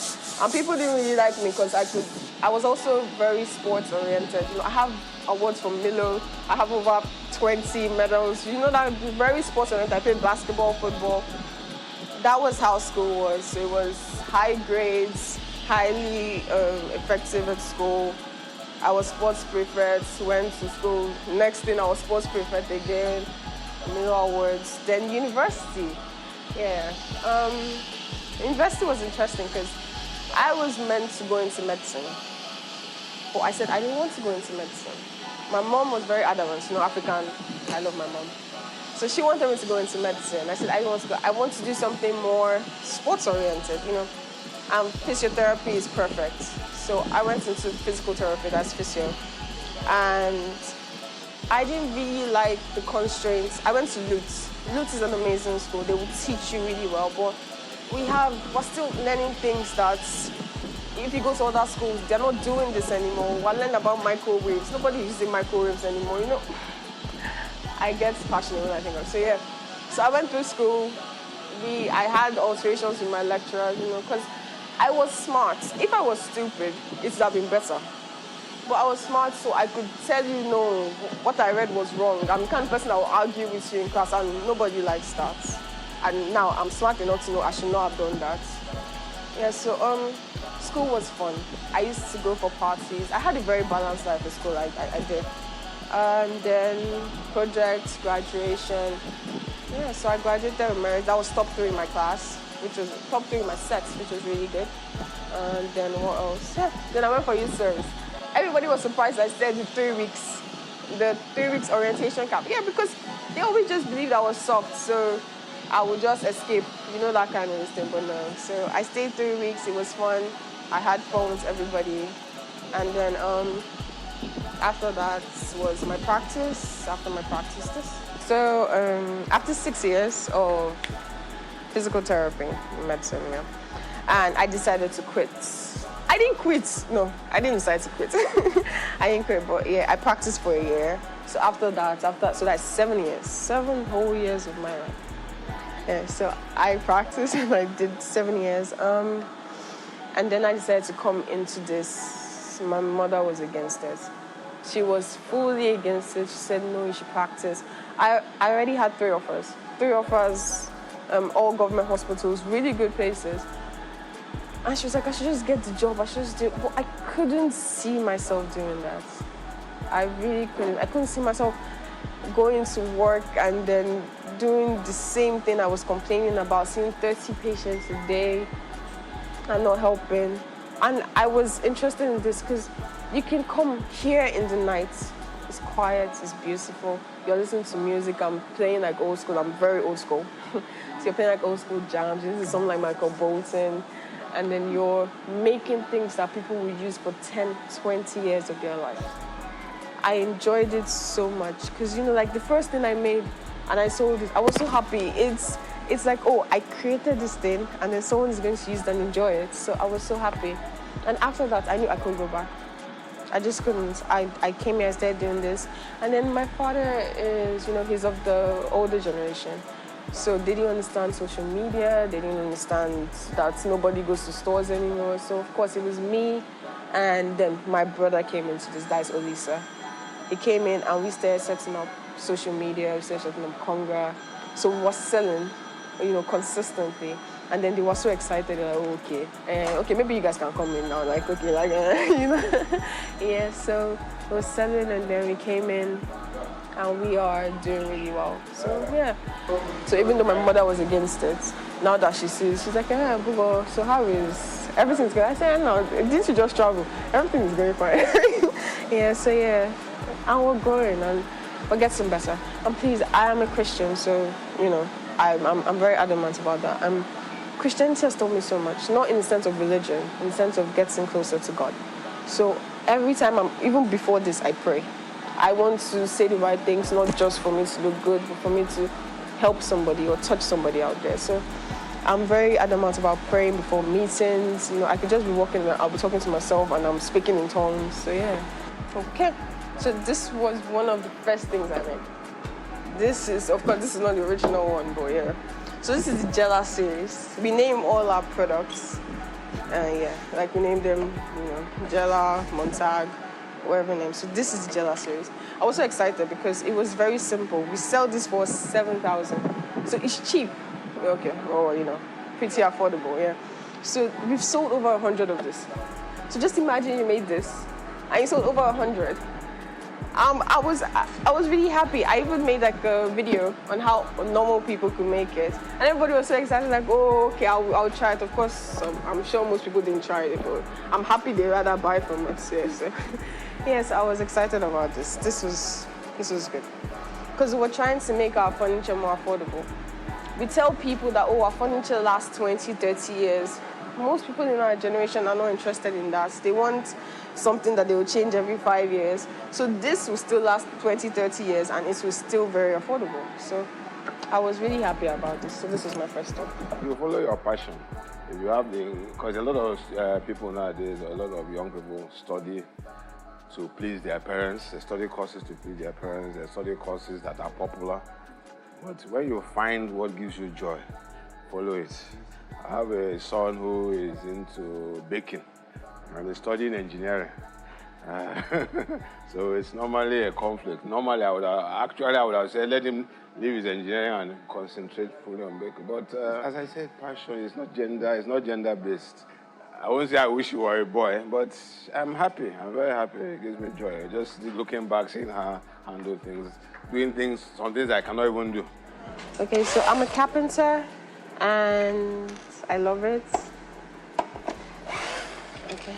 And people didn't really like me because I was also very sports oriented. You know, I have awards from Milo. I have over 20 medals. You know, that very sports oriented. I played basketball, football. That was how school was. It was high grades, highly effective at school. I was sports prefect, went to school. Next thing, I was sports prefect again, Milo Awards. Then university, yeah. University was interesting because I was meant to go into medicine. But I said I didn't want to go into medicine. My mom was very adamant, you know, African, I love my mom. So she wanted me to go into medicine. I said, I don't want to go. I want to do something more sports-oriented, you know. And physiotherapy is perfect. So I went into physical therapy, that's physio. And I didn't really like the constraints. I went to Lutz. Lutz is an amazing school. They will teach you really well, but we're still learning things that if you go to other schools, they're not doing this anymore. We're learning about microwaves. Nobody's using microwaves anymore, you know. I get passionate when I think of it. So yeah, so I went through school. I had alterations with my lecturers, you know, because I was smart. If I was stupid, it would have been better. But I was smart, so I could tell you, no, what I read was wrong. I'm the kind of person that will argue with you in class, and nobody likes that. And now I'm smart enough to know I should not have done that. Yeah, so school was fun. I used to go for parties. I had a very balanced life at school, I did. And then projects, graduation. Yeah, so I graduated with merit. That was top 3 in my class, which was top 3 in my set, which was really good. And then what else? Yeah, then I went for youth service. Everybody was surprised I stayed the 3 weeks, the 3 weeks orientation camp. Yeah, because they always just believed I was soft, so I would just escape, you know, that kind of thing, but no. So I stayed 3 weeks, it was fun. I had fun with everybody. And then after that was my practice, after my practice this. So after 6 years of physical therapy, medicine, yeah, and I decided to quit. I didn't quit, no, I didn't decide to quit. I didn't quit, but yeah, I practiced for a year. So after that, so that's 7 years, 7 whole years of my life. Yeah, so I practiced and I did 7 years. And then I decided to come into this. My mother was against it. She was fully against it. She said, no, you should practice. I already had 3 offers. 3 offers, all government hospitals, really good places. And she was like, I should just get the job. I should just do it. But I couldn't see myself doing that. I really couldn't. I couldn't see myself going to work and then doing the same thing I was complaining about, seeing 30 patients a day and not helping. And I was interested in this because you can come here in the night. It's quiet, it's beautiful. You're listening to music. I'm playing like old school. I'm very old school. So you're playing like old school jams. This is something like Michael Bolton. And then you're making things that people will use for 10, 20 years of their life. I enjoyed it so much because, you know, like the first thing I made and I sold it, I was so happy. It's like, oh, I created this thing and then someone is going to use it and enjoy it. So I was so happy. And after that, I knew I couldn't go back. I just couldn't. I came here, I started doing this. And then my father is, you know, he's of the older generation. So they didn't understand social media. They didn't understand that nobody goes to stores anymore. So, of course, it was me. And then my brother came into this, that is Olisa. He came in and we started setting up social media. We started setting up Congra. So we were selling, you know, consistently. And then they were so excited. Like, oh, okay. Okay, maybe you guys can come in now. Like, okay, like, you know. Yeah, so we were selling and then we came in. and we are doing really well. So yeah. So even though my mother was against it, now that she sees, she's like, yeah, Google, so how is everything's good? I said, no, didn't you just travel? Everything is going fine. Yeah, so yeah, and we're growing and we're getting better. And please, I am a Christian, so you know, I'm very adamant about that. Christianity has taught me so much, not in the sense of religion, in the sense of getting closer to God. So every time even before this, I pray. I want to say the right things, not just for me to look good, but for me to help somebody or touch somebody out there. So I'm very adamant about praying before meetings. You know, I could just be walking and I'll be talking to myself and I'm speaking in tongues. So yeah. Okay. So this was one of the first things I made. This is, of course, this is not the original one, but yeah. So this is the Jella series. We name all our products. Yeah, like we named them, you know, Jella, Montag, whatever name. So this is the Jella series. I was so excited because it was very simple. We sell this for 7,000. So it's cheap. Okay, or you know, pretty affordable, yeah. So we've sold over 100 of this. So just imagine you made this and you sold over 100. I was really happy. I even made like a video on how normal people could make it, and everybody was so excited. Like, oh, okay, I'll try it. Of course, I'm sure most people didn't try it, but I'm happy they rather buy from us. Yeah, so yes, I was excited about this. This was good because we're trying to make our furniture more affordable. We tell people that, oh, our furniture lasts 20, 30 years. Most people in our generation are not interested in that. They want something that they will change every 5 years. So this will still last 20, 30 years, and it was still very affordable. So I was really happy about this. So this is my first one. You follow your passion. If you have because a lot of people nowadays, a lot of young people study to please their parents. They study courses to please their parents. They study courses that are popular. But when you find what gives you joy, follow it. I have a son who is into baking and he's studying engineering. So it's normally a conflict. Normally, I would have said, let him leave his engineering and concentrate fully on baking. But as I said, passion is not gender-based. I won't say I wish you were a boy, but I'm happy. I'm very happy. It gives me joy. Just looking back, seeing her handle things, doing things, some things I cannot even do. Okay, so I'm a carpenter, and I love it. Okay.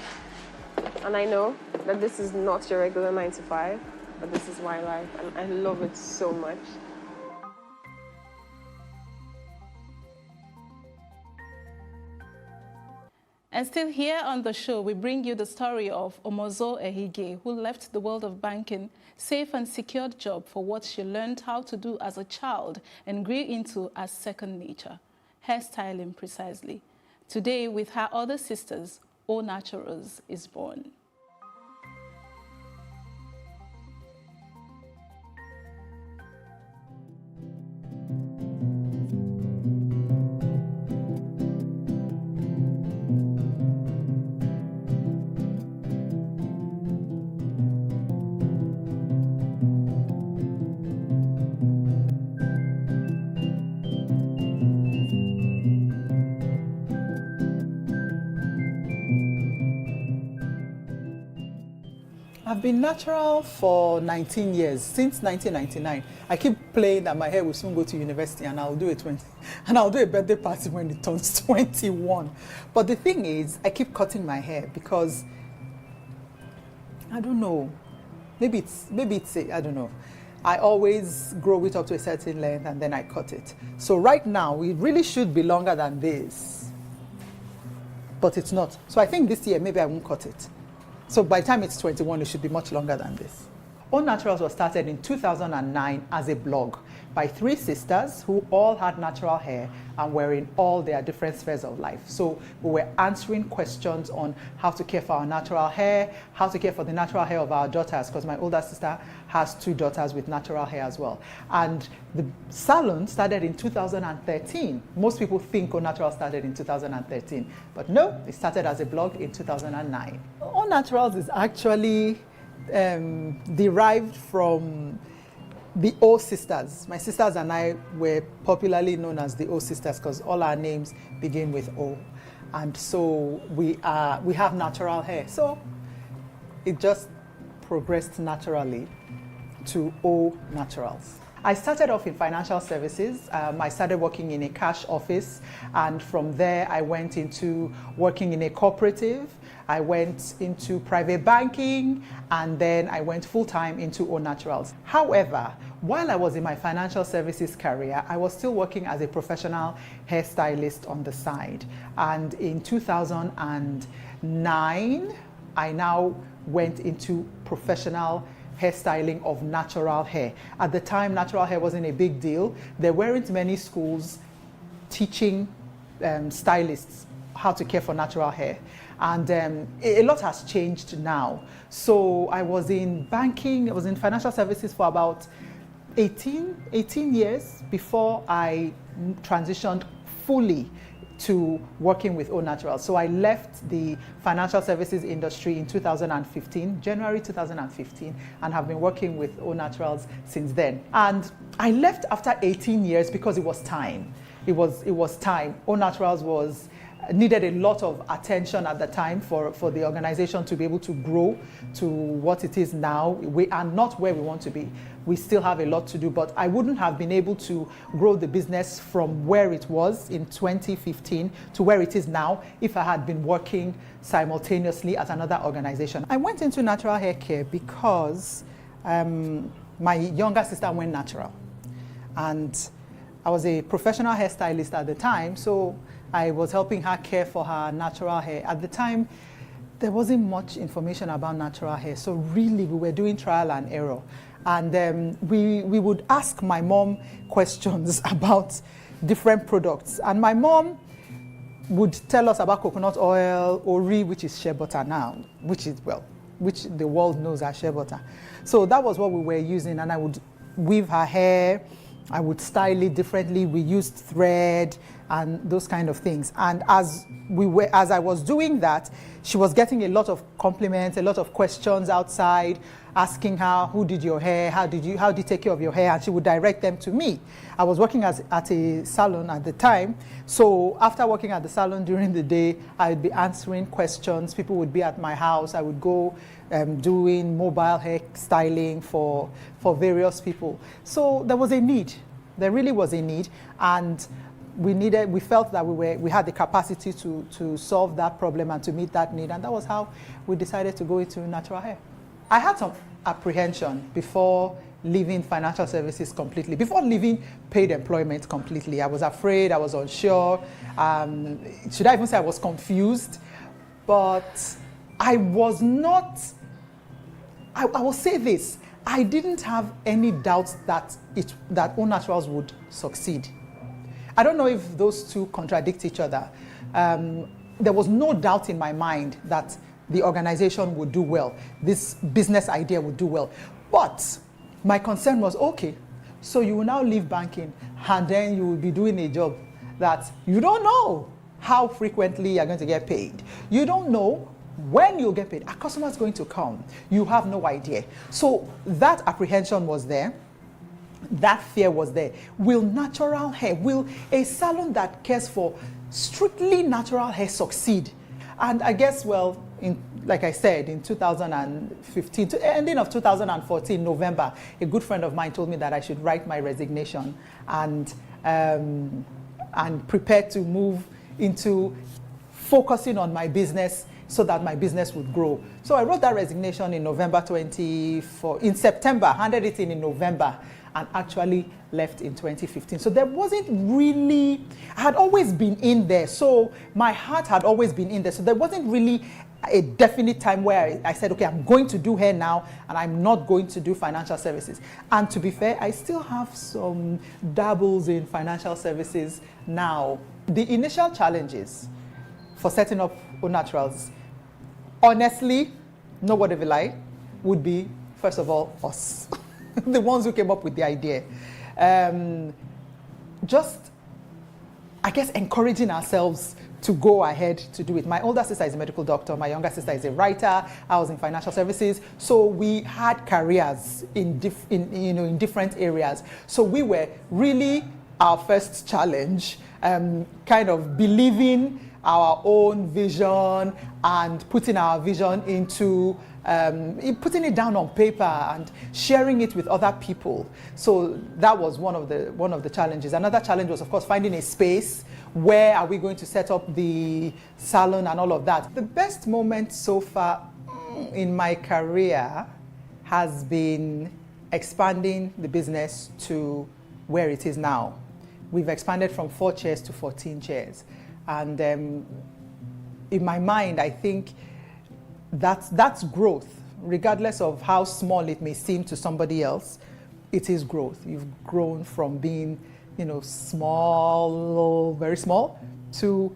And I know that this is not your regular 9 to 5, but this is my life, and I love it so much. And still here on the show, we bring you the story of Omozo Ehige, who left the world of banking, safe and secured job for what she learned how to do as a child and grew into as second nature, hairstyling precisely. Today, with her other sisters, Au Naturals is born. I've been natural for 19 years, since 1999. I keep playing that my hair will soon go to university and I'll do a birthday party when it turns 21. But the thing is, I keep cutting my hair because, I don't know, maybe it's I don't know. I always grow it up to a certain length and then I cut it. So right now, it really should be longer than this, but it's not. So I think this year, maybe I won't cut it. So by the time it's 21, it should be much longer than this. Au Naturals was started in 2009 as a blog by 3 sisters who all had natural hair and were in all their different spheres of life. So we were answering questions on how to care for our natural hair, how to care for the natural hair of our daughters, because my older sister has 2 daughters with natural hair as well. And the salon started in 2013. Most people think Au Naturals started in 2013, but no, it started as a blog in 2009. Au Naturals is actually derived from the O sisters. My sisters and I were popularly known as the O sisters because all our names begin with O. And so we have natural hair. So it just progressed naturally to O Naturals. I started off in financial services. I started working in a cash office, and from there I went into working in a cooperative. I went into private banking, and then I went full-time into O Naturals. However, while I was in my financial services career, I was still working as a professional hairstylist on the side. And in 2009, I now went into professional hairstyling of natural hair. At the time, natural hair wasn't a big deal. There weren't many schools teaching stylists how to care for natural hair. And a lot has changed now. So I was in banking, I was in financial services for about 18 years before I transitioned fully to working with O Naturals. So I left the financial services industry in 2015, January 2015, and have been working with O Naturals since then. And I left after 18 years because it was time. It was time. O Naturals needed a lot of attention at the time for the organization to be able to grow to what it is now. We are not where we want to be. We still have a lot to do, but I wouldn't have been able to grow the business from where it was in 2015 to where it is now if I had been working simultaneously at another organization. I went into natural hair care because my younger sister went natural, and I was a professional hairstylist at the time, so I was helping her care for her natural hair. At the time, there wasn't much information about natural hair, so really we were doing trial and error. And we would ask my mom questions about different products. And my mom would tell us about coconut oil, ori, which is shea butter now, which the world knows as shea butter. So that was what we were using, and I would weave her hair, I would style it differently. We used thread and those kind of things. And as I was doing that, she was getting a lot of compliments, a lot of questions outside, asking her, who did your hair? How did you take care of your hair? And she would direct them to me. I was working at a salon at the time. So after working at the salon during the day, I would be answering questions. People would be at my house. I would go doing mobile hair styling for various people. So there was a need. There really was a need. And we felt that we had the capacity to solve that problem and to meet that need. And that was how we decided to go into natural hair. I had some apprehension before leaving financial services completely, before leaving paid employment completely. I was afraid, I was unsure. Should I even say I was confused? But I was not, I will say this, I didn't have any doubts that O Naturals would succeed. I don't know if those two contradict each other. There was no doubt in my mind that the organization would do well. This business idea would do well. But my concern was, okay, so you will now leave banking and then you will be doing a job that you don't know how frequently you're going to get paid. You don't know when you'll get paid. A customer is going to come. You have no idea. So that apprehension was there. That fear was there. Will natural hair, will a salon that cares for strictly natural hair succeed? And I guess, well, like I said, in 2015, ending of 2014, November, a good friend of mine told me that I should write my resignation and prepare to move into focusing on my business so that my business would grow. So I wrote that resignation in in September, handed it in November, and actually left in 2015. So there wasn't really, I had always been in there. So my heart had always been in there. So there wasn't really a definite time where I said, okay, I'm going to do hair now and I'm not going to do financial services. And to be fair, I still have some dabbles in financial services now. The initial challenges for setting up O Naturals, honestly, no word of a lie, would be, first of all, us. The ones who came up with the idea. Just, I guess, encouraging ourselves to go ahead to do it. My older sister is a medical doctor. My younger sister is a writer. I was in financial services. So we had careers in different areas. So we were really our first challenge, kind of believing our own vision and putting our vision into putting it down on paper and sharing it with other people. So that was one of the challenges. Another challenge was, of course, finding a space. Where are we going to set up the salon and all of that? The best moment so far in my career has been expanding the business to where it is now. We've expanded from 4 chairs to 14 chairs. And in my mind, I think that's growth. Regardless of how small it may seem to somebody else, it is growth. You've grown from being, small, very small, to,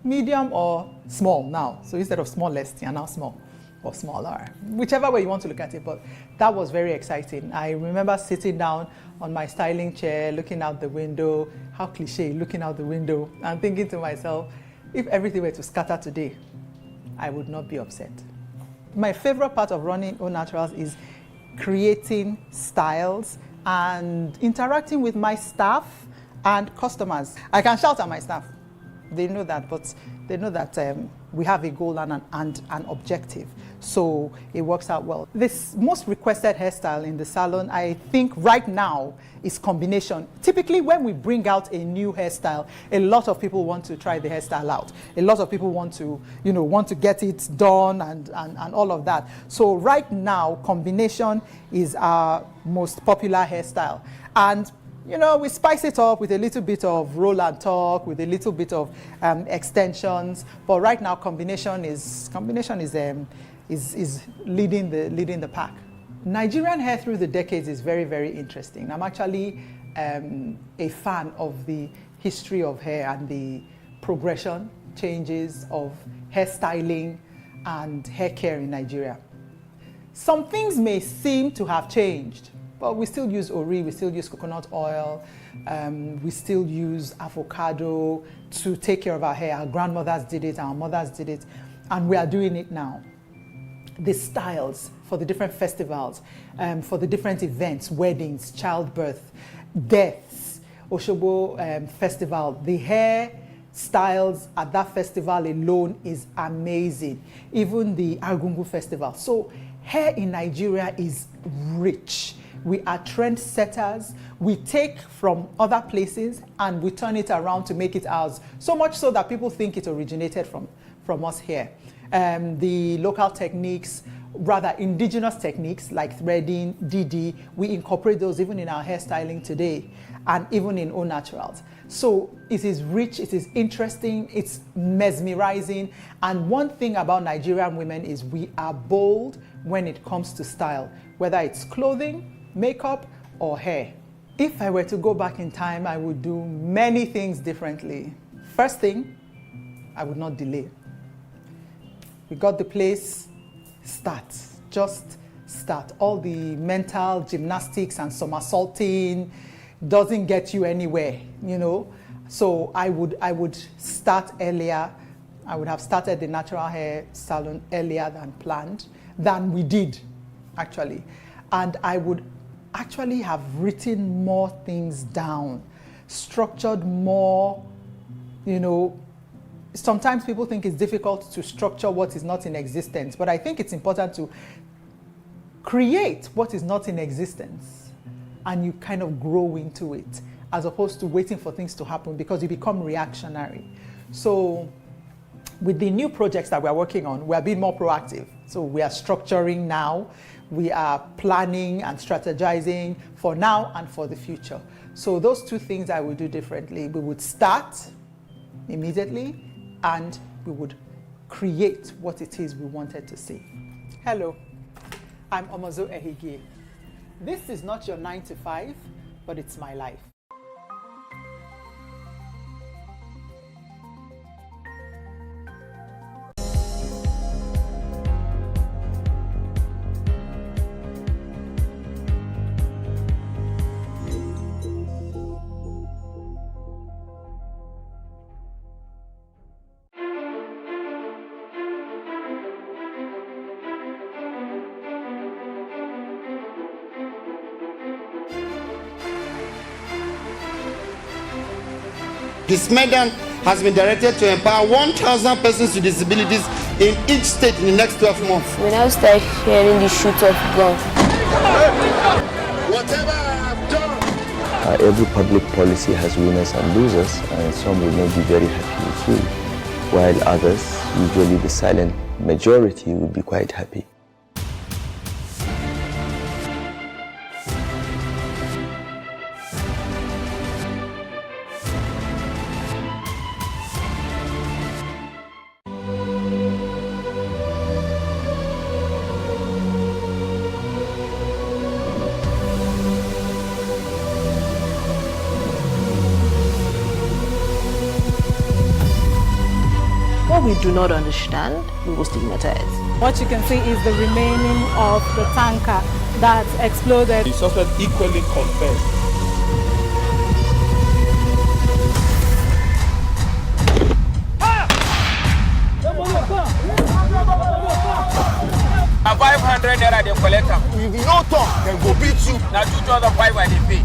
medium or small now. So instead of smallest, you're now small or smaller, whichever way you want to look at it. But that was very exciting. I remember sitting down on my styling chair, looking out the window, how cliche, looking out the window, and thinking to myself, if everything were to scatter today, I would not be upset. My favorite part of running Au Naturals is creating styles and interacting with my staff and customers. I can shout at my staff. They know that, but they know that we have a goal and an objective. So it works out well. This most requested hairstyle in the salon, I think right now, is combination. Typically, when we bring out a new hairstyle, a lot of people want to try the hairstyle out. A lot of people want to get it done and all of that. So right now, combination is our most popular hairstyle. And we spice it up with a little bit of roll and talk, with a little bit of extensions. But right now, combination is leading the pack. Nigerian hair through the decades is very, very interesting. I'm actually a fan of the history of hair and the progression, changes of hairstyling and hair care in Nigeria. Some things may seem to have changed, but we still use ori, we still use coconut oil, we still use avocado to take care of our hair. Our grandmothers did it, our mothers did it, and we are doing it now. The styles for the different festivals, for the different events, weddings, childbirth, deaths, Oshobo festival, the hair styles at that festival alone is amazing. Even the Argungu festival. So hair in Nigeria is rich. We are trendsetters. We take from other places and we turn it around to make it ours. So much so that people think it originated from us here. The local techniques, rather indigenous techniques like threading, DD, we incorporate those even in our hairstyling today and even in Au Naturals. So it is rich, it is interesting, it's mesmerizing. And one thing about Nigerian women is we are bold when it comes to style, whether it's clothing, makeup, or hair. If I were to go back in time, I would do many things differently. First thing, I would not delay. We got the place, start. Just start. All the mental gymnastics and somersaulting doesn't get you anywhere, So I would start earlier. I would have started the natural hair salon earlier than we did, actually. And I would actually have written more things down, structured more, Sometimes people think it's difficult to structure what is not in existence, but I think it's important to create what is not in existence and you kind of grow into it as opposed to waiting for things to happen because you become reactionary. So with the new projects that we're working on, we're being more proactive. So we are structuring now, we are planning and strategizing for now and for the future. So those two things I would do differently. We would start immediately and we would create what it is we wanted to see. Hello, I'm Omozo Ehige. This is not your 9 to 5, but it's my life. This madam has been directed to empower 1,000 persons with disabilities in each state in the next 12 months. When I start hearing the shoot of gun. Whatever I've done. Every public policy has winners and losers, and some will not be very happy with you, while others, usually the silent majority, will be quite happy. What we do not understand, we will stigmatize. What you can see is the remaining of the tanker that exploded. The suspect equally confessed. A 500 naira they collect am. If you no talk, then go beat you. Now 2,500 they pay.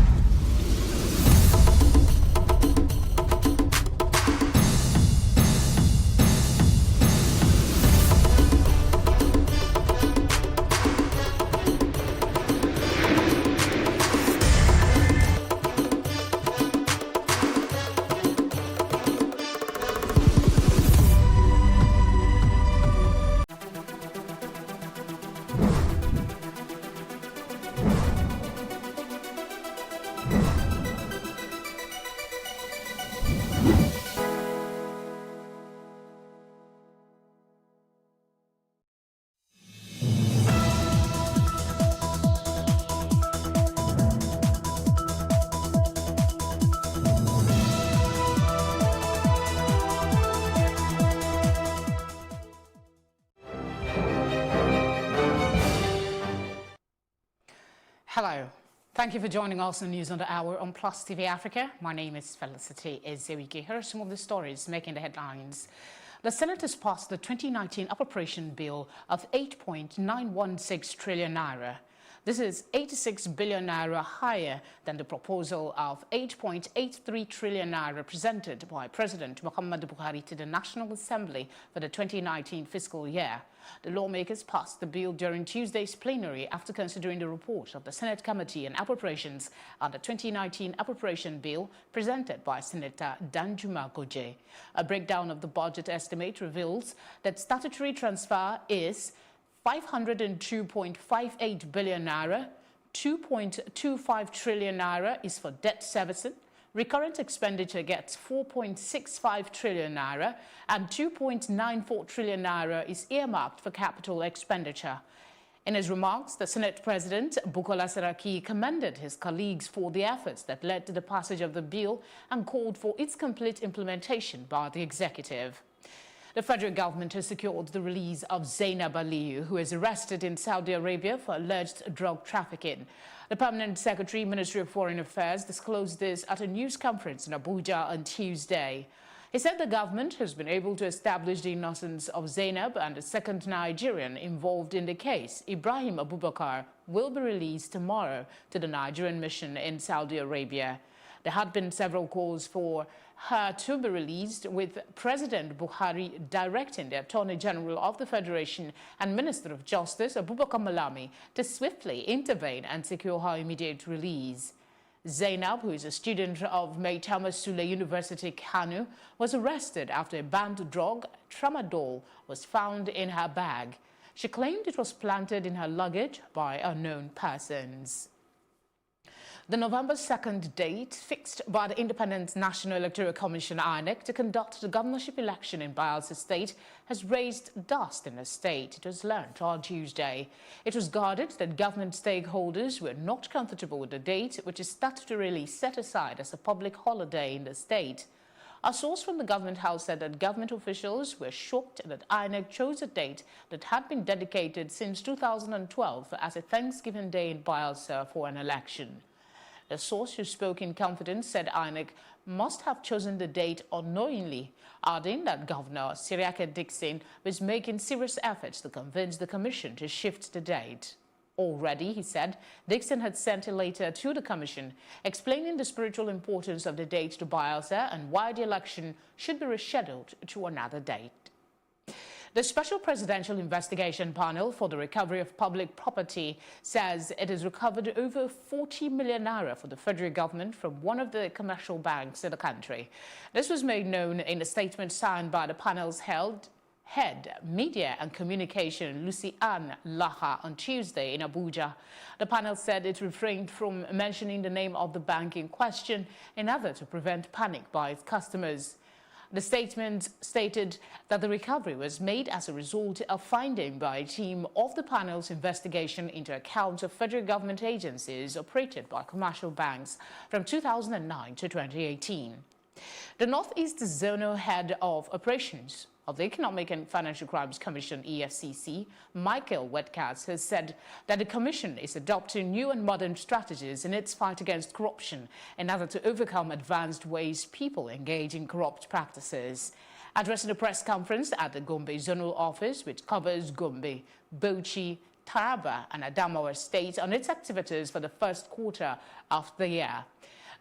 Hello. Thank you for joining us on News on the Hour on Plus TV Africa. My name is Felicity Ezewike. Here are some of the stories making the headlines. The Senate has passed the 2019 appropriation bill of 8.916 trillion naira. This is 86 billion naira higher than the proposal of 8.83 trillion naira presented by President Muhammadu Buhari to the National Assembly for the 2019 fiscal year. The lawmakers passed the bill during Tuesday's plenary after considering the report of the Senate Committee on Appropriations on the 2019 appropriation bill presented by Senator Danjuma Goje. A breakdown of the budget estimate reveals that statutory transfer is 502.58 billion naira, 2.25 trillion naira is for debt servicing, recurrent expenditure gets 4.65 trillion naira, and 2.94 trillion naira is earmarked for capital expenditure. In his remarks, the Senate President, Bukola Saraki, commended his colleagues for the efforts that led to the passage of the bill and called for its complete implementation by the executive. The federal government has secured the release of Zainab Aliyu, who is arrested in Saudi Arabia for alleged drug trafficking. The Permanent Secretary, Ministry of Foreign Affairs, disclosed this at a news conference in Abuja on Tuesday. He said the government has been able to establish the innocence of Zainab, and a second Nigerian involved in the case, Ibrahim Abubakar, will be released tomorrow to the Nigerian mission in Saudi Arabia. There had been several calls for her to be released, with President Buhari directing the Attorney General of the Federation and Minister of Justice, Abubakar Malami, to swiftly intervene and secure her immediate release. Zainab, who is a student of Maitama Sule University, Kano, was arrested after a banned drug, tramadol, was found in her bag. She claimed it was planted in her luggage by unknown persons. The November 2nd date fixed by the Independent National Electoral Commission INEC to conduct the governorship election in Bayelsa State has raised dust in the state, it was learned on Tuesday. It was guarded that government stakeholders were not comfortable with the date, which is statutorily set aside as a public holiday in the state. A source from the government house said that government officials were shocked that INEC chose a date that had been dedicated since 2012 as a Thanksgiving Day in Bayelsa for an election. A source who spoke in confidence said INEC must have chosen the date unknowingly, adding that Governor Siriake Dixon was making serious efforts to convince the commission to shift the date. Already, he said, Dixon had sent a letter to the commission explaining the spiritual importance of the date to Bielsa and why the election should be rescheduled to another date. The Special Presidential Investigation Panel for the Recovery of Public Property says it has recovered over 40 million naira for the federal government from one of the commercial banks in the country. This was made known in a statement signed by the panel's head Media and Communication, Lucy Ann Laha, on Tuesday in Abuja. The panel said it refrained from mentioning the name of the bank in question in order to prevent panic by its customers. The statement stated that the recovery was made as a result of finding by a team of the panel's investigation into accounts of federal government agencies operated by commercial banks from 2009 to 2018. The Northeast Zonal Head of Operations of the Economic and Financial Crimes Commission, EFCC, Michael Wetcats, has said that the Commission is adopting new and modern strategies in its fight against corruption in order to overcome advanced ways people engage in corrupt practices. Addressing a press conference at the Gombe Zonal Office, which covers Gombe, Bauchi, Taraba and Adamawa states on its activities for the first quarter of the year,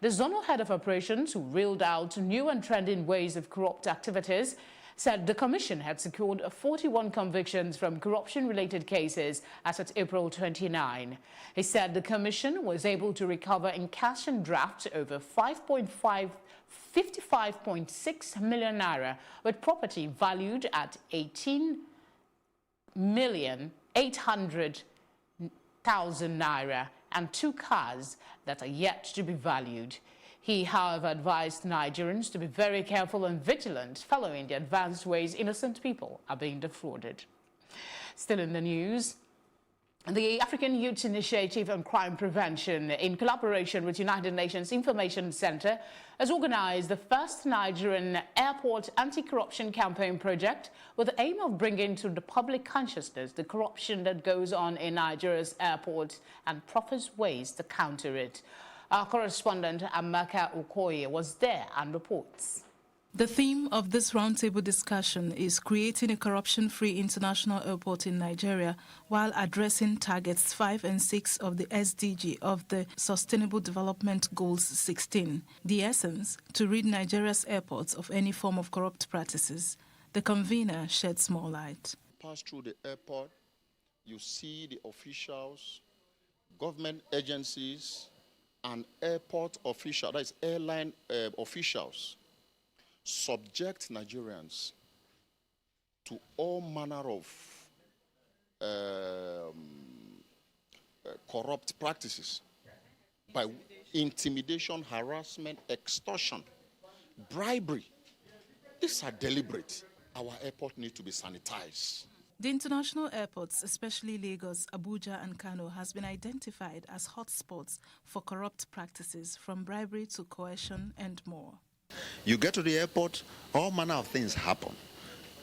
the Zonal Head of Operations, who reeled out new and trending ways of corrupt activities, said the Commission had secured 41 convictions from corruption-related cases as of April 29. He said the Commission was able to recover in cash and drafts over 55.6 million naira, with property valued at 18,800,000 naira and 2 cars that are yet to be valued. He, however, advised Nigerians to be very careful and vigilant following the advanced ways innocent people are being defrauded. Still in the news, the African Youth Initiative on Crime Prevention, in collaboration with United Nations Information Center, has organized the first Nigerian airport anti-corruption campaign project with the aim of bringing to the public consciousness the corruption that goes on in Nigeria's airports and proffers ways to counter it. Our correspondent Amaka Okoye was there and reports. The theme of this roundtable discussion is creating a corruption-free international airport in Nigeria while addressing targets 5 and 6 of the SDG of the Sustainable Development Goals 16. The essence, to rid Nigeria's airports of any form of corrupt practices. The convener sheds more light. Pass through the airport, you see the officials, government agencies, and airport officials, that is airline officials, subject Nigerians to all manner of corrupt practices by intimidation, harassment, extortion, bribery. These are deliberate. Our airport needs to be sanitized. The international airports, especially Lagos, Abuja and Kano, has been identified as hotspots for corrupt practices, from bribery to coercion and more. You get to the airport, all manner of things happen.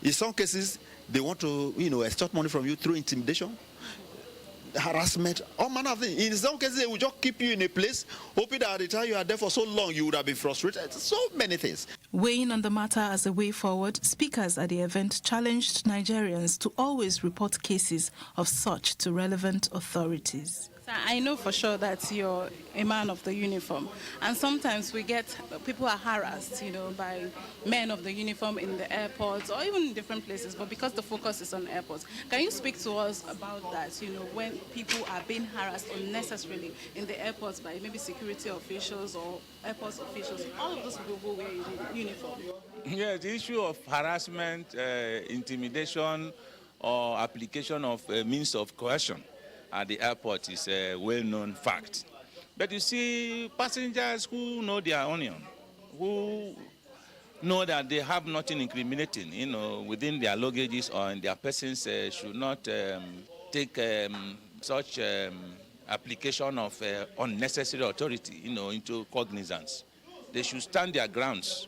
In some cases, they want to, extort money from you through intimidation, harassment, all manner of things. In some cases, they will just keep you in a place, hoping that at the time you are there for so long, you would have been frustrated. So many things. Weighing on the matter as a way forward, speakers at the event challenged Nigerians to always report cases of such to relevant authorities. I know for sure that you're a man of the uniform, and sometimes we get people are harassed, by men of the uniform in the airports or even in different places, but because the focus is on airports. Can you speak to us about that, when people are being harassed unnecessarily in the airports by maybe security officials or airport officials, all of those people who wear uniform? Yes, the issue of harassment, intimidation, or application of means of coercion at the airport is a well-known fact. But you see, passengers who know their onion, who know that they have nothing incriminating, within their luggages or in their persons, should not take such application of unnecessary authority, into cognizance. They should stand their grounds,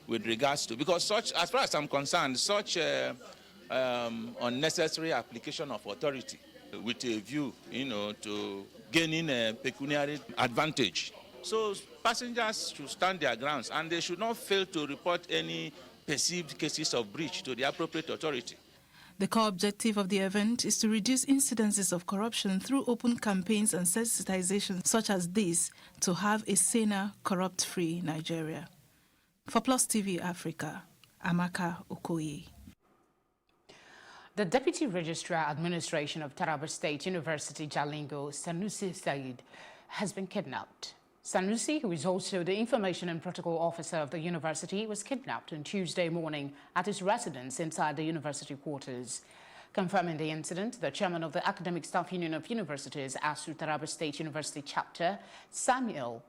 with regards to, because such, as far as I'm concerned, such unnecessary application of authority with a view, to gaining a pecuniary advantage. So passengers should stand their grounds, and they should not fail to report any perceived cases of breach to the appropriate authority. The core objective of the event is to reduce incidences of corruption through open campaigns and sensitization such as this to have a saner, corrupt-free Nigeria. For Plus TV Africa, Amaka Okoye. The Deputy Registrar Administration of Taraba State University, Jalingo, Sanusi Said, has been kidnapped. Sanusi, who is also the Information and Protocol Officer of the university, was kidnapped on Tuesday morning at his residence inside the university quarters. Confirming the incident, the chairman of the Academic Staff Union of Universities, ASU Taraba State University Chapter, Samuel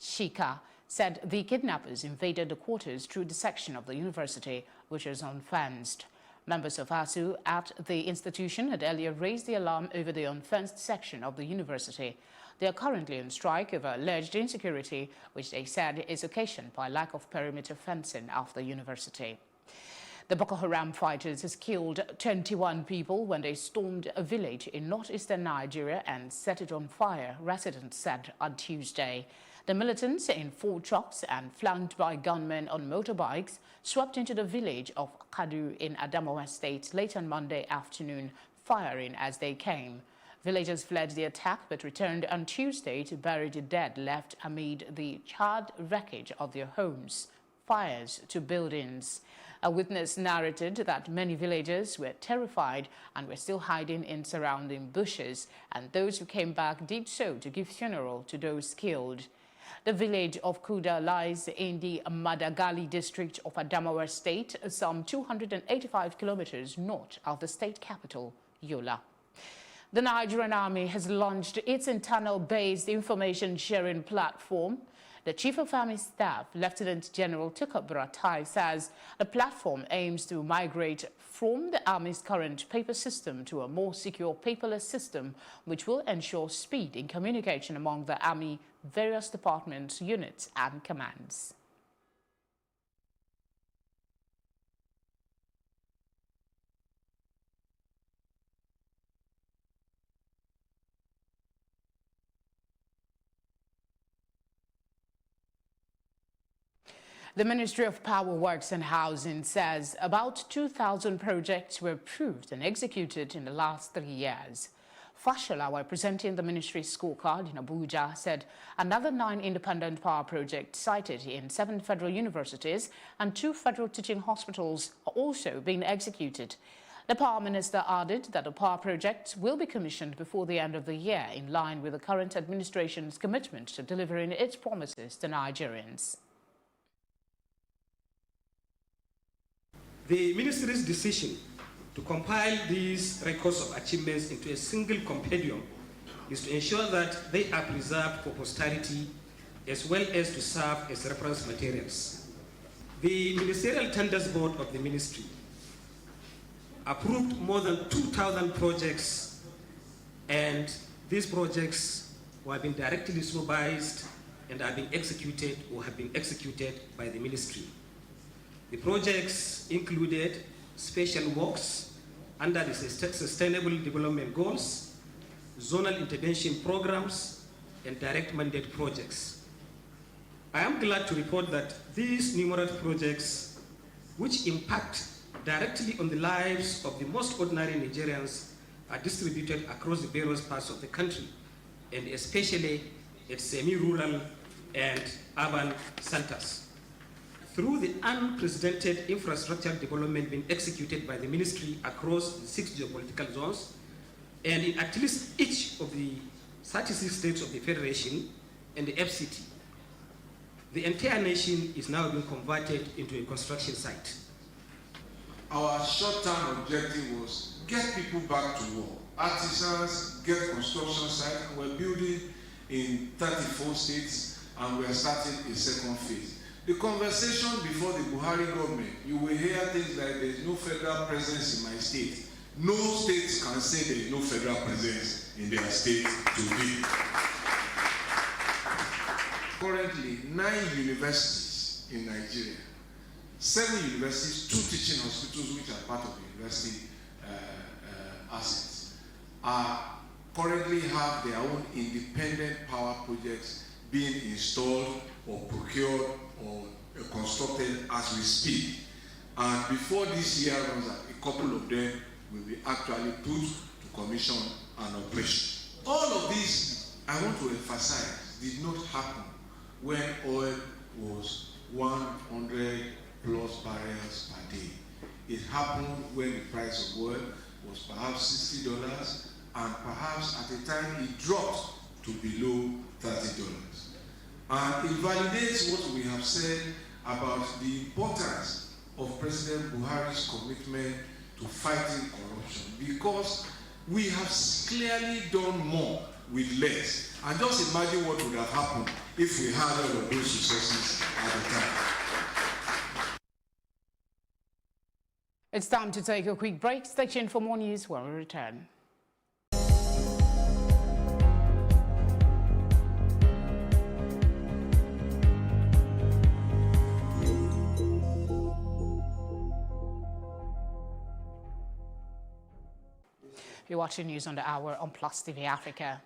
Shika, said the kidnappers invaded the quarters through the section of the university, which is unfenced. Members of ASU at the institution had earlier raised the alarm over the unfenced section of the university. They are currently on strike over alleged insecurity, which they said is occasioned by lack of perimeter fencing of the university. The Boko Haram fighters has killed 21 people when they stormed a village in northeastern Nigeria and set it on fire, residents said on Tuesday. The militants in 4 trucks and flanked by gunmen on motorbikes swept into the village of Kadu in Adamawa State late on Monday afternoon, firing as they came. Villagers fled the attack but returned on Tuesday to bury the dead left amid the charred wreckage of their homes, fires to buildings. A witness narrated that many villagers were terrified and were still hiding in surrounding bushes, and those who came back did so to give funeral to those killed. The village of Kuda lies in the Madagali district of Adamawa State, some 285 kilometers north of the state capital, Yola. The Nigerian Army has launched its internal-based information-sharing platform. The Chief of Army Staff, Lieutenant General Tukur Buratai, says the platform aims to migrate from the Army's current paper system to a more secure paperless system, which will ensure speed in communication among the Army various departments, units, and commands. The Ministry of Power, Works and Housing says about 2,000 projects were approved and executed in the last 3 years. Fashola, while presenting the ministry's scorecard in Abuja, said another 9 independent power projects cited in 7 federal universities and 2 federal teaching hospitals are also being executed. The power minister added that the power projects will be commissioned before the end of the year, in line with the current administration's commitment to delivering its promises to Nigerians. The ministry's decision to compile these records of achievements into a single compendium is to ensure that they are preserved for posterity as well as to serve as reference materials. The Ministerial Tenders Board of the ministry approved more than 2,000 projects, and these projects were being directly supervised and are being executed or have been executed by the ministry. The projects included special works under the Sustainable Development Goals, zonal intervention programs, and direct mandate projects. I am glad to report that these numerous projects, which impact directly on the lives of the most ordinary Nigerians, are distributed across the various parts of the country, and especially at semi-rural and urban centers. Through the unprecedented infrastructure development being executed by the ministry across the 6 geopolitical zones, and in at least each of the 36 states of the Federation and the FCT, the entire nation is now being converted into a construction site. Our short-term objective was get people back to work. Artisans get construction site, and we're building in 34 states, and we're starting a second phase. The conversation before the Buhari government, you will hear things like there is no federal presence in my state. No states can say there is no federal presence in their state today. Currently, 9 universities in Nigeria, 7 universities, 2 teaching hospitals, which are part of the university assets, currently have their own independent power projects being installed or procured or constructed as we speak. And before this year runs out, a couple of them will be actually put to commission and operation. All of this, I want to emphasize, did not happen when oil was 100 plus barrels per day. It happened when the price of oil was perhaps $60, and perhaps at the time it dropped to below $30. And it validates what we have said about the importance of President Buhari's commitment to fighting corruption, because we have clearly done more with less. And just imagine what would have happened if we had all of those resources at the time. It's time to take a quick break. Stay tuned for more news when we return. You're watching News on the Hour on Plus TV Africa.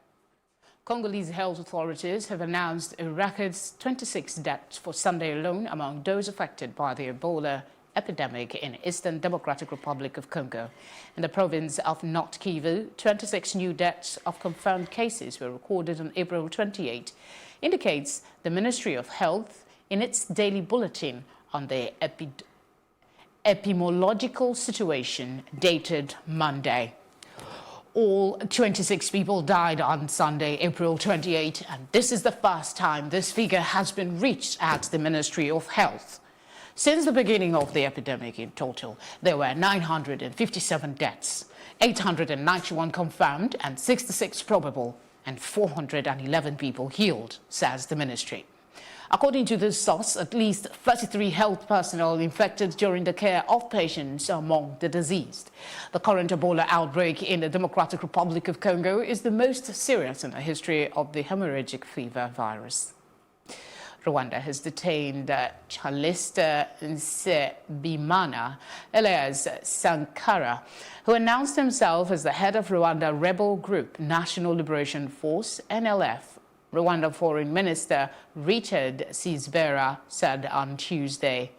Congolese health authorities have announced a record 26 deaths for Sunday alone among those affected by the Ebola epidemic in Eastern Democratic Republic of Congo. In the province of North Kivu, 26 new deaths of confirmed cases were recorded on April 28, indicates the Ministry of Health in its daily bulletin on the epidemiological situation dated Monday. All 26 people died on Sunday, April 28, and this is the first time this figure has been reached at the Ministry of Health. Since the beginning of the epidemic in total, there were 957 deaths, 891 confirmed and 66 probable, and 411 people healed, says the ministry. According to this source, at least 33 health personnel infected during the care of patients among the deceased. The current Ebola outbreak in the Democratic Republic of Congo is the most serious in the history of the hemorrhagic fever virus. Rwanda has detained Chalista Nsebimana, alias Sankara, who announced himself as the head of Rwanda rebel group National Liberation Force, NLF. Rwanda Foreign Minister Richard Sisbera said on Tuesday.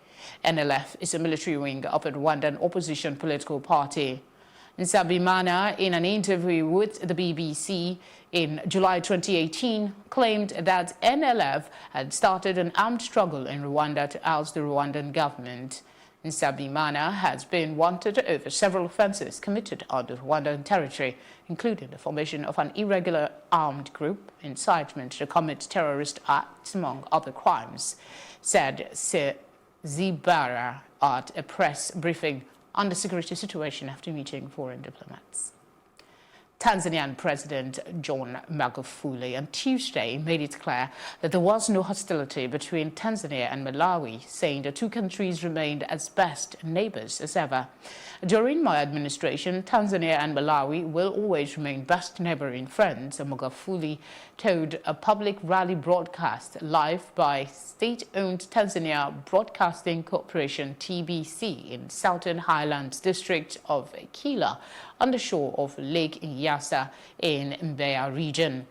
NLF is a military wing of a Rwandan opposition political party. Nsabimana, in an interview with the BBC in July 2018, claimed that NLF had started an armed struggle in Rwanda to oust the Rwandan government. Nsabimana has been wanted over several offences committed on the Rwandan territory, including the formation of an irregular armed group, incitement to commit terrorist acts, among other crimes, said Zibara at a press briefing on the security situation after meeting foreign diplomats. Tanzanian President John Magufuli on Tuesday made it clear that there was no hostility between Tanzania and Malawi, saying the two countries remained as best neighbors as ever. During my administration, Tanzania and Malawi will always remain best neighboring friends, Magufuli told a public rally broadcast live by state-owned Tanzania Broadcasting Corporation TBC in Southern Highlands district of Kila, on the shore of Lake Nyasa in Mbeya region.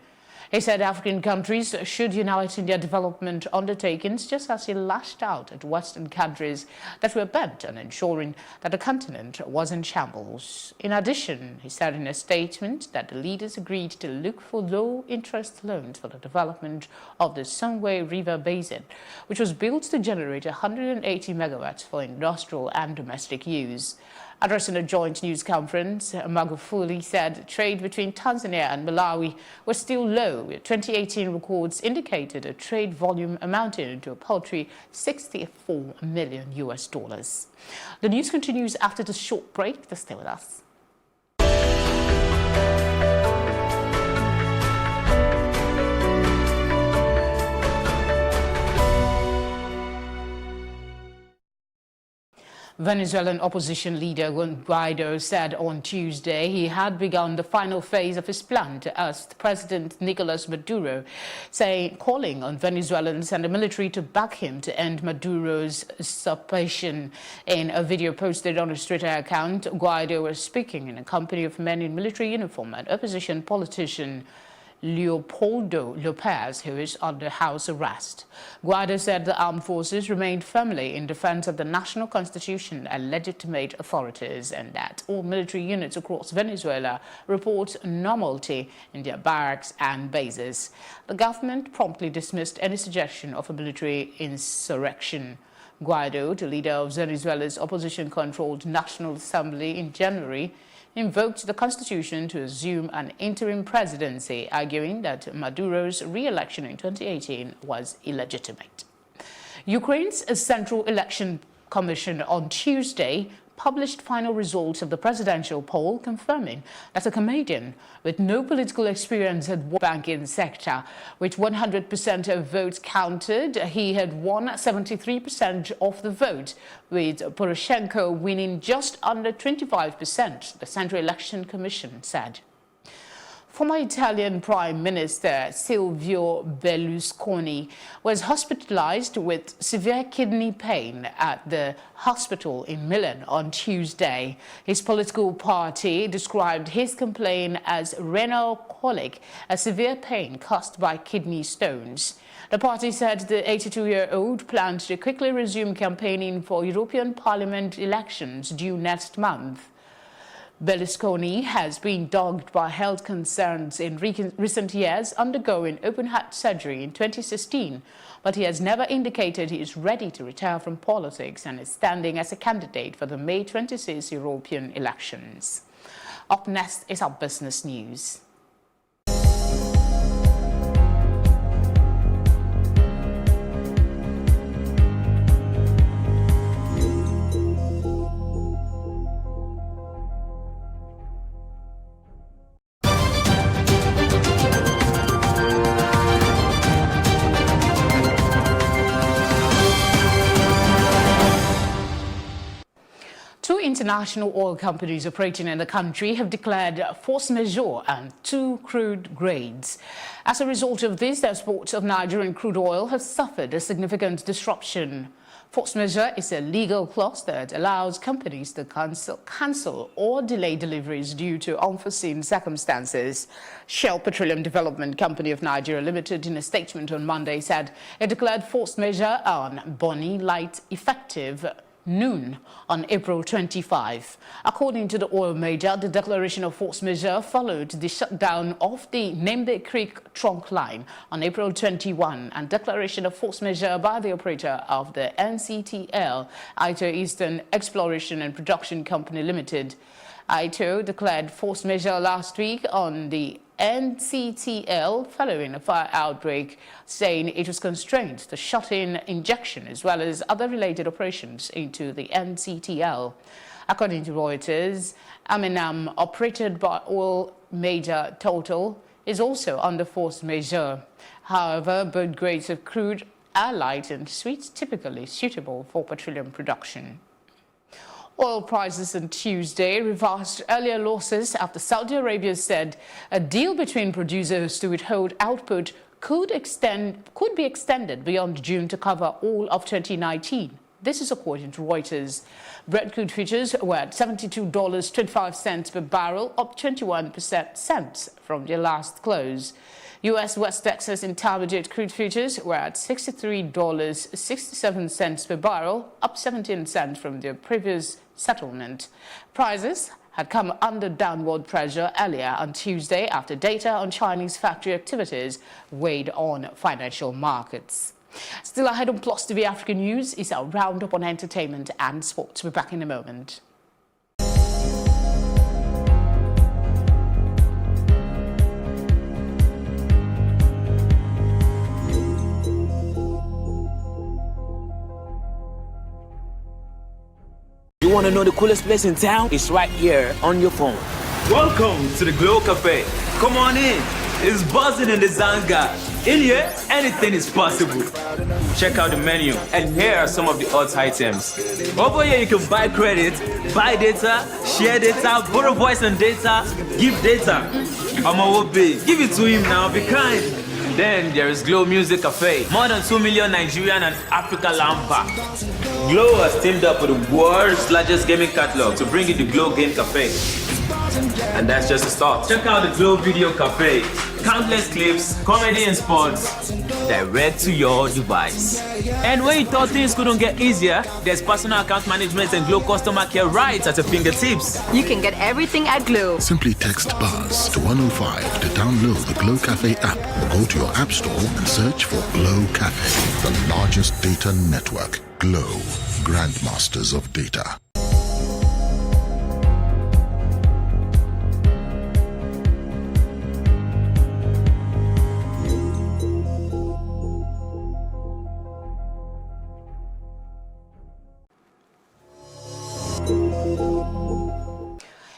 He said African countries should unite in their development undertakings, just as he lashed out at Western countries that were bent on ensuring that the continent was in shambles. In addition, he said in a statement that the leaders agreed to look for low-interest loans for the development of the Songwe River Basin, which was built to generate 180 megawatts for industrial and domestic use. Addressing a joint news conference, Magufuli said trade between Tanzania and Malawi was still low. 2018 records indicated a trade volume amounting to a paltry $64 million. The news continues after this short break. Stay with us. Venezuelan opposition leader Juan Guaido said on Tuesday he had begun the final phase of his plan to oust President Nicolas Maduro, calling on Venezuelans and the military to back him to end Maduro's usurpation. In a video posted on his Twitter account, Guaido was speaking in a company of men in military uniform and opposition politician Leopoldo Lopez, who is under house arrest. Guaido said the armed forces remained firmly in defense of the national constitution and legitimate authorities, and that all military units across Venezuela report normality in their barracks and bases. The government promptly dismissed any suggestion of a military insurrection. Guaido, the leader of Venezuela's opposition-controlled National Assembly in January, invoked the constitution to assume an interim presidency, arguing that Maduro's re-election in 2018 was illegitimate. Ukraine's Central Election Commission on Tuesday published final results of the presidential poll, confirming that a Canadian with no political experience had won the banking sector. With 100% of votes counted, he had won 73% of the vote, with Poroshenko winning just under 25%, the Central Election Commission said. Former Italian Prime Minister Silvio Berlusconi was hospitalized with severe kidney pain at the hospital in Milan on Tuesday. His political party described his complaint as renal colic, a severe pain caused by kidney stones. The party said the 82-year-old plans to quickly resume campaigning for European Parliament elections due next month. Berlusconi has been dogged by health concerns in recent years, undergoing open-heart surgery in 2016, but he has never indicated he is ready to retire from politics and is standing as a candidate for the May 26 European elections. Up next is our business news. Two international oil companies operating in the country have declared force majeure on 2 crude grades. As a result of this, the exports of Nigerian crude oil have suffered a significant disruption. Force majeure is a legal clause that allows companies to cancel or delay deliveries due to unforeseen circumstances. Shell Petroleum Development Company of Nigeria Limited, in a statement on Monday, said it declared force majeure on Bonny Light effective noon on April 25. According to the oil major, the declaration of force majeure followed the shutdown of the Nembe Creek trunk line on April 21 and declaration of force majeure by the operator of the NCTL, Ito Eastern Exploration and Production Company Limited. Ito declared force majeure last week on the NCTL following a fire outbreak, saying it was constrained to shut-in injection as well as other related operations into the NCTL. According to Reuters, Aminam, operated by oil major Total, is also under force majeure. However, both grades of crude are light and sweet, typically suitable for petroleum production. Oil prices on Tuesday reversed earlier losses after Saudi Arabia said a deal between producers to withhold output could be extended beyond June to cover all of 2019. This is according to Reuters. Brent crude futures were at $72.25 per barrel, up 21% from their last close. U.S. West Texas Intermediate crude futures were at $63.67 per barrel, up 17 cents from their previous settlement. Prices had come under downward pressure earlier on Tuesday after data on Chinese factory activities weighed on financial markets. Still ahead on Plus TV Africa News is our roundup on entertainment and sports. We're back in a moment. You want to know the coolest place in town? It's right here on your phone. Welcome to the Glow Cafe. Come on in. It's buzzing in the Zanga. In here, anything is possible. Check out the menu, and here are some of the hot items. Over here, you can buy credit, buy data, share data, borrow voice and data, give data. Amawobi, give it to him now, be kind. Then there is Glow Music Cafe. More than 2 million Nigerian and Africa Lampa. Glow has teamed up with the world's largest gaming catalog to bring you the Glow Game Cafe. And that's just the start. Check out the Glow Video Cafe. Countless clips, comedy and sports, direct to your device. And when you thought things couldn't get easier, there's personal account management and Glow customer care right at your fingertips. You can get everything at Glow. Simply text BUZZ to 105 to download the Glow Cafe app or go to your app store and search for Glow Cafe, the largest data network. Glow, grandmasters of data.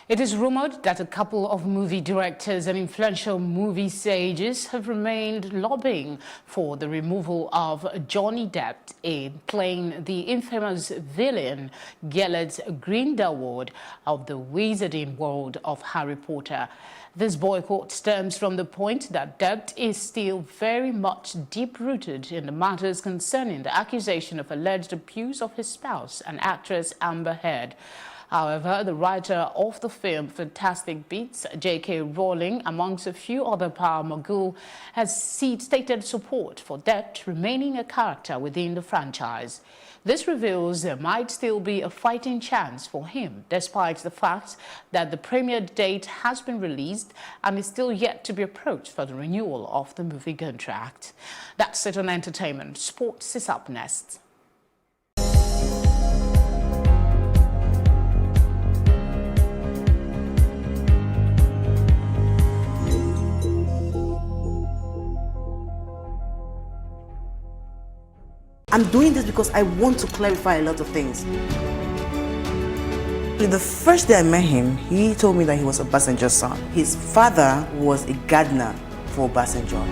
It is rumored that a couple of movie directors and influential movie sages have remained lobbying for the removal of Johnny Depp in playing the infamous villain Gellert Grindelwald of the wizarding world of Harry Potter. This boycott stems from the point that Depp is still very much deep-rooted in the matters concerning the accusation of alleged abuse of his spouse and actress Amber Heard. However, the writer of the film Fantastic Beasts, J.K. Rowling, amongst a few other power mogul, has stated support for Depp remaining a character within the franchise. This reveals there might still be a fighting chance for him, despite the fact that the premiere date has been released and is still yet to be approached for the renewal of the movie contract. That's it on entertainment. Sports is up next. I'm doing this because I want to clarify a lot of things. The first day I met him, he told me that he was Obasanjo's son. His father was a gardener for Obasanjo.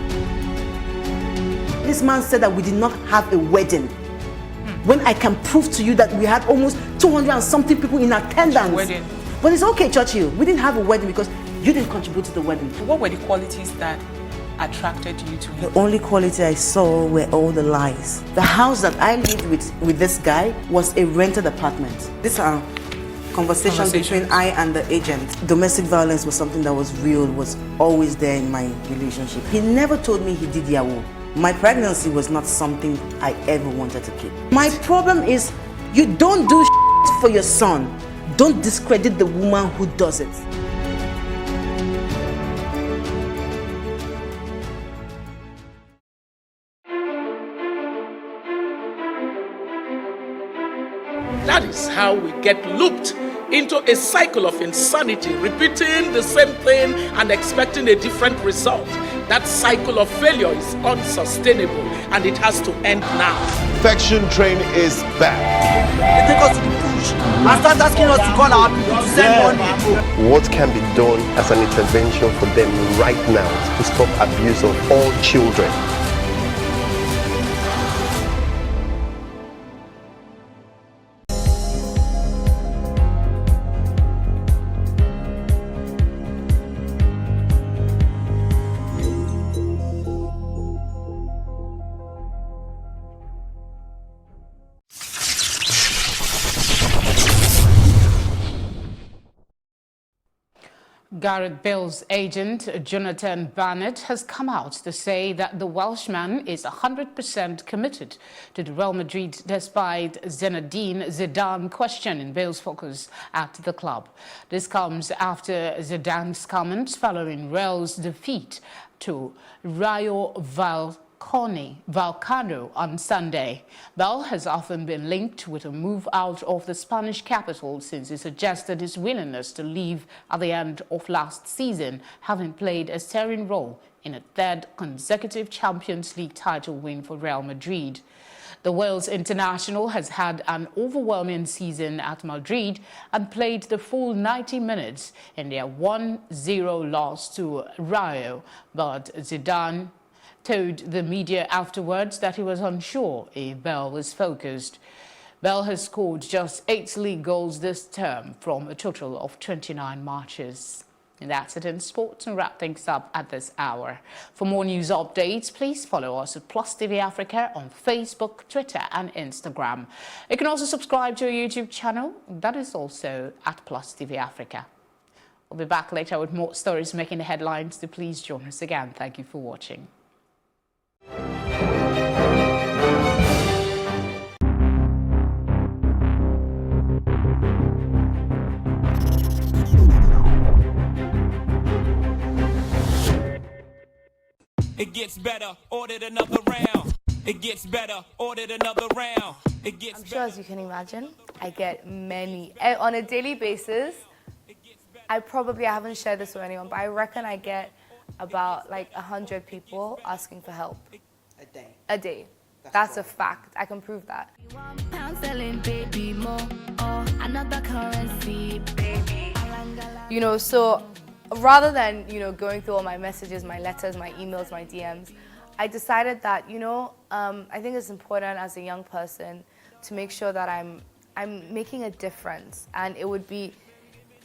This man said that we did not have a wedding. When I can prove to you that we had almost 200 and something people in attendance. Wedding. But it's okay, Churchill. We didn't have a wedding because you didn't contribute to the wedding. What were the qualities that attracted you to him? The only quality I saw were all the lies. The house that I lived with this guy was a rented apartment. These are conversations between I and the agent. Domestic violence was something that was real, was always there in my relationship. He never told me he did Yahoo. My pregnancy was not something I ever wanted to keep. My problem is, you don't do for your son. Don't discredit the woman who does it. That is how we get looped into a cycle of insanity, repeating the same thing and expecting a different result. That cycle of failure is unsustainable and it has to end now. Perfection Train is back. They take us to the bush and start asking us to call our people to send money. What can be done as an intervention for them right now to stop abuse of all children? Gareth Bale's agent, Jonathan Barnett, has come out to say that the Welshman is 100% committed to the Real Madrid despite Zinedine Zidane questioning Bale's focus at the club. This comes after Zidane's comments following Real's defeat to Rayo Vallecano on Sunday. Bale has often been linked with a move out of the Spanish capital since he suggested his willingness to leave at the end of last season, having played a steering role in a third consecutive Champions League title win for Real Madrid. The Wales international has had an overwhelming season at Madrid and played the full 90 minutes in their 1-0 loss to Rayo, but Zidane told the media afterwards that he was unsure if Bale was focused. Bale has scored just 8 league goals this term from a total of 29 matches. And that's it in sports, and wrap things up at this hour. For more news updates, please follow us at Plus TV Africa on Facebook, Twitter and Instagram. You can also subscribe to our YouTube channel. That is also at Plus TV Africa. We'll be back later with more stories making the headlines. So please join us again. Thank you for watching. It gets better, ordered another round. It gets better, ordered another round. It gets I'm sure, as you can imagine, I get many. On a daily basis, I haven't shared this with anyone, but I reckon I get about like 100 people asking for help. A day? A day. That's a fact. I can prove that. You know, so rather than, you know, going through all my messages, my letters, my emails, my DMs, I decided that, you know, I think it's important as a young person to make sure that I'm making a difference. And it would be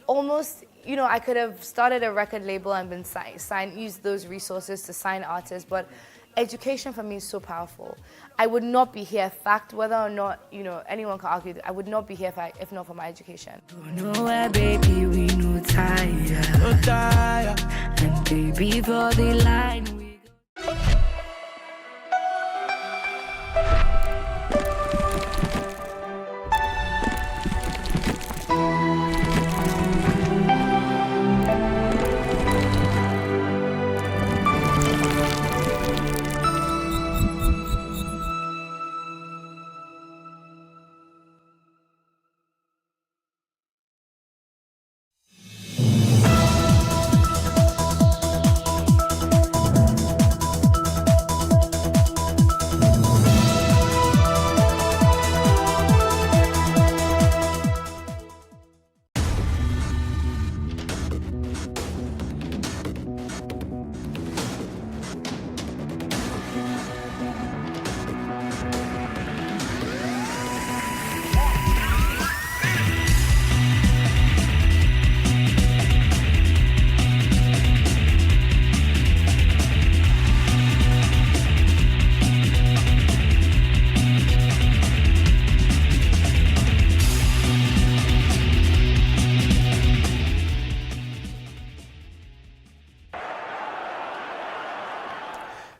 almost, you know, I could have started a record label and been used those resources to sign artists, but education for me is so powerful. I would not be here, fact, whether or not, you know, anyone can argue that I would not be here if not for my education. Nowhere, baby, we no tire. And baby, for the line we go.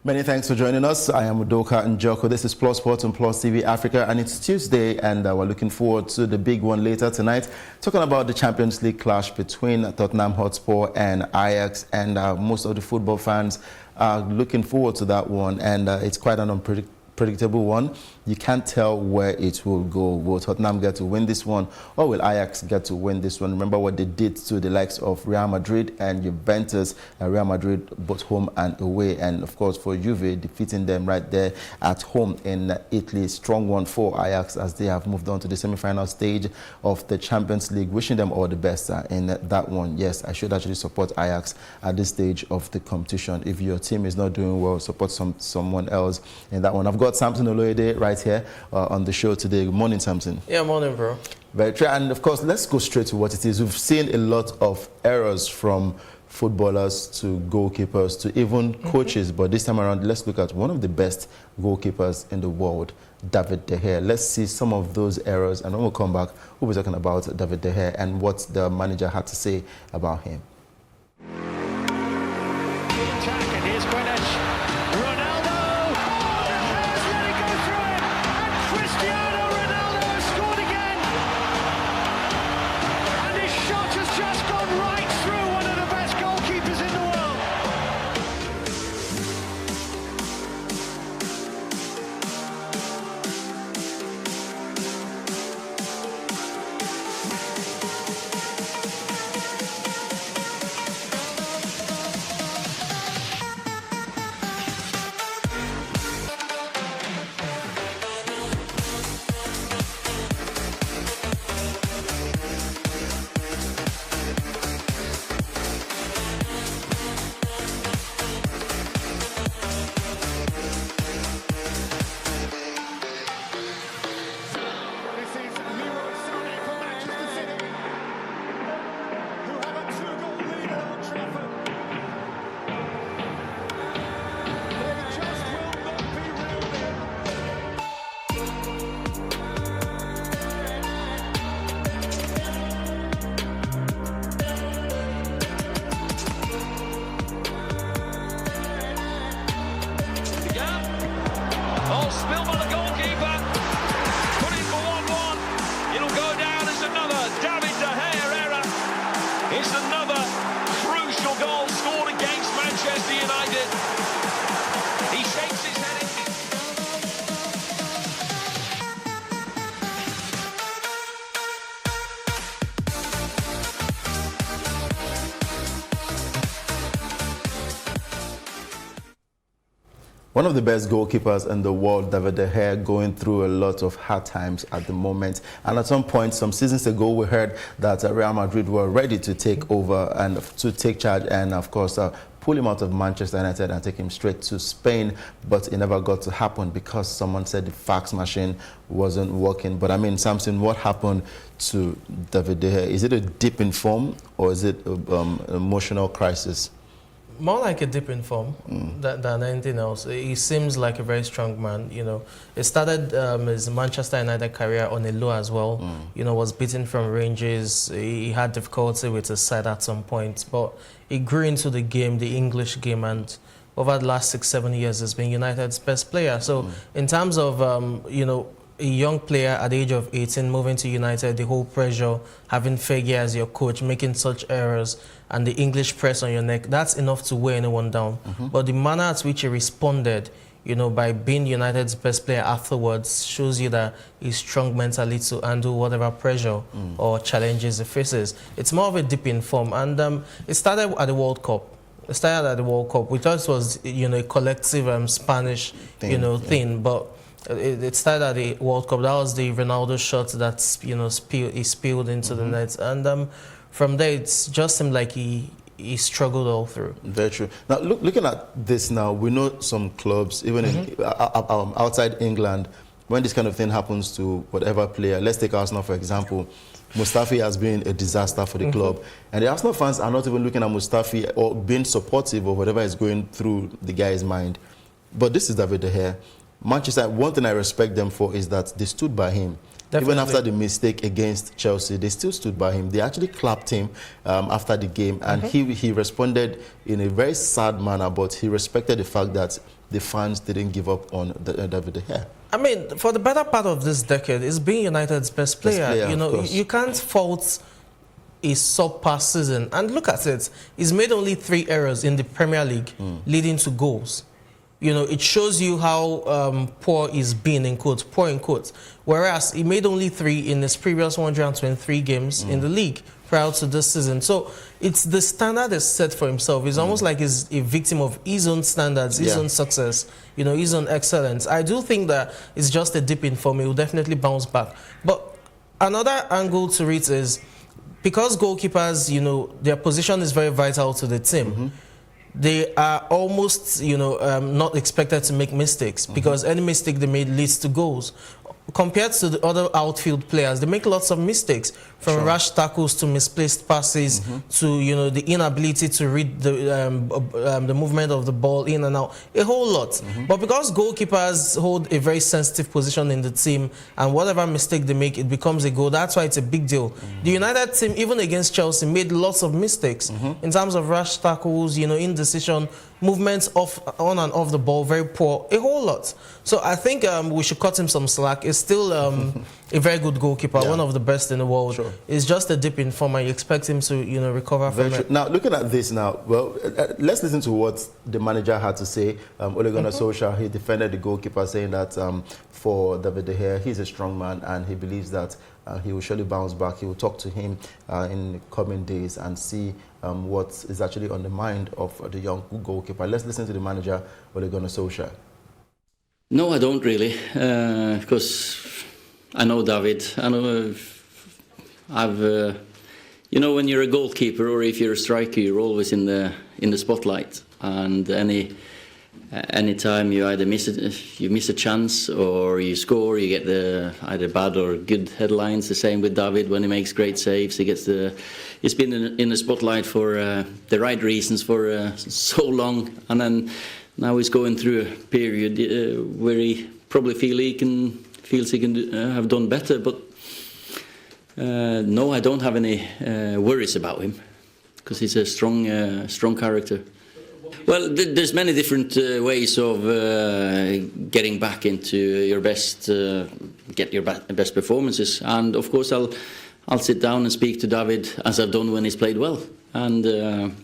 Many thanks for joining us. I am Udoka Njoko. This is Plus Sports on Plus TV Africa, and it's Tuesday, and we're looking forward to the big one later tonight, talking about the Champions League clash between Tottenham Hotspur and Ajax, and most of the football fans are looking forward to that one, and it's quite an unpredictable one. You can't tell where it will go. Will Tottenham get to win this one, or will Ajax get to win this one? Remember what they did to the likes of Real Madrid and Juventus. Real Madrid both home and away, and of course for Juve, defeating them right there at home in Italy. Strong one for Ajax as they have moved on to the semi-final stage of the Champions League. Wishing them all the best in that one. Yes, I should actually support Ajax at this stage of the competition. If your team is not doing well, support someone else in that one. I've got Samson Oloyede right here on the show today. Good morning, Samson. Yeah, morning, bro. Very true. And of course, let's go straight to what it is. We've seen a lot of errors from footballers to goalkeepers to even coaches. But this time around, let's look at one of the best goalkeepers in the world, David De Gea. Let's see some of those errors. And when we come back, we'll be talking about David De Gea and what the manager had to say about him. Manchester United. He shakes his head. One of the best goalkeepers in the world, David De Gea, going through a lot of hard times at the moment. And at some point, some seasons ago, we heard that Real Madrid were ready to take over and to take charge and, of course, pull him out of Manchester United and take him straight to Spain. But it never got to happen because someone said the fax machine wasn't working. But I mean, Samson, what happened to David De Gea? Is it a dip in form or is it an emotional crisis? More like a dip in form than anything else. He seems like a very strong man. You know, it started his Manchester United career on a low as well. You know, was beaten from Rangers. He had difficulty with his side at some point, but he grew into the game, the English game, and over the last 6-7 years has been United's best player. So in terms of you know, a young player at the age of 18 moving to United, the whole pressure, having Fergie as your coach, making such errors, and the English press on your neck, that's enough to weigh anyone down. But the manner at which he responded, you know, by being United's best player afterwards, shows you that he's strong mentally to handle whatever pressure or challenges he faces. It's more of a dip in form, and it started at the World Cup. It started at the World Cup. We thought it was, you know, a collective Spanish, thing, but it started at the World Cup. That was the Ronaldo shot that, you know, he spilled into the net, and from there it just seemed like he struggled all through. Very true. Now, looking at this now, we know some clubs, even in, outside England, when this kind of thing happens to whatever player, let's take Arsenal for example, Mustafi has been a disaster for the club. And the Arsenal fans are not even looking at Mustafi or being supportive of whatever is going through the guy's mind. But this is David De Gea. Manchester, one thing I respect them for is that they stood by him. Definitely. Even after the mistake against Chelsea, they still stood by him. They actually clapped him after the game, and he responded in a very sad manner, but he respected the fact that the fans didn't give up on David De Gea. I mean, for the better part of this decade, he's been United's best player. You know, you can't fault his subpar season. And look at it. He's made only 3 errors in the Premier League, leading to goals. You know, it shows you how poor he's been, in quotes, poor in quotes. Whereas he made only 3 in his previous 123 games in the league prior to this season. So it's the standard is set for himself. It's almost like he's a victim of his own standards, his own success, you know, his own excellence. I do think that it's just a dip in form. He will definitely bounce back. But another angle to it is because goalkeepers, you know, their position is very vital to the team. They are almost, you know, not expected to make mistakes because any mistake they made leads to goals. Compared to the other outfield players, they make lots of mistakes, from rash tackles to misplaced passes to, you know, the inability to read the movement of the ball in and out, a whole lot. But because goalkeepers hold a very sensitive position in the team, and whatever mistake they make, it becomes a goal. That's why it's a big deal. The United team, even against Chelsea, made lots of mistakes in terms of rash tackles, you know, indecision, movements on and off the ball, very poor, a whole lot. So I think we should cut him some slack. He's still a very good goalkeeper, one of the best in the world. It's just a dip in form, and you expect him to, you know, recover from it. Now, looking at this now, well, let's listen to what the manager had to say. Ole Gunnar Solskjaer, he defended the goalkeeper, saying that for David De Gea, he's a strong man, and he believes that he will surely bounce back. He will talk to him in the coming days and see what is actually on the mind of the young goalkeeper. Let's listen to the manager, Ole Gunnar Solskjaer. No, I don't really, because I know David. I know you know, when you're a goalkeeper or if you're a striker, you're always in the spotlight, and any time you either miss a chance or you score, you get the either bad or good headlines. The same with David when he makes great saves. He's been in the spotlight for the right reasons for so long, and then now he's going through a period where he probably feels he can have done better. But no, I don't have any worries about him because he's a strong character. Well, there's many different ways of getting back into your best, get your best performances, and of course I'll sit down and speak to David as I've done when he's played well, and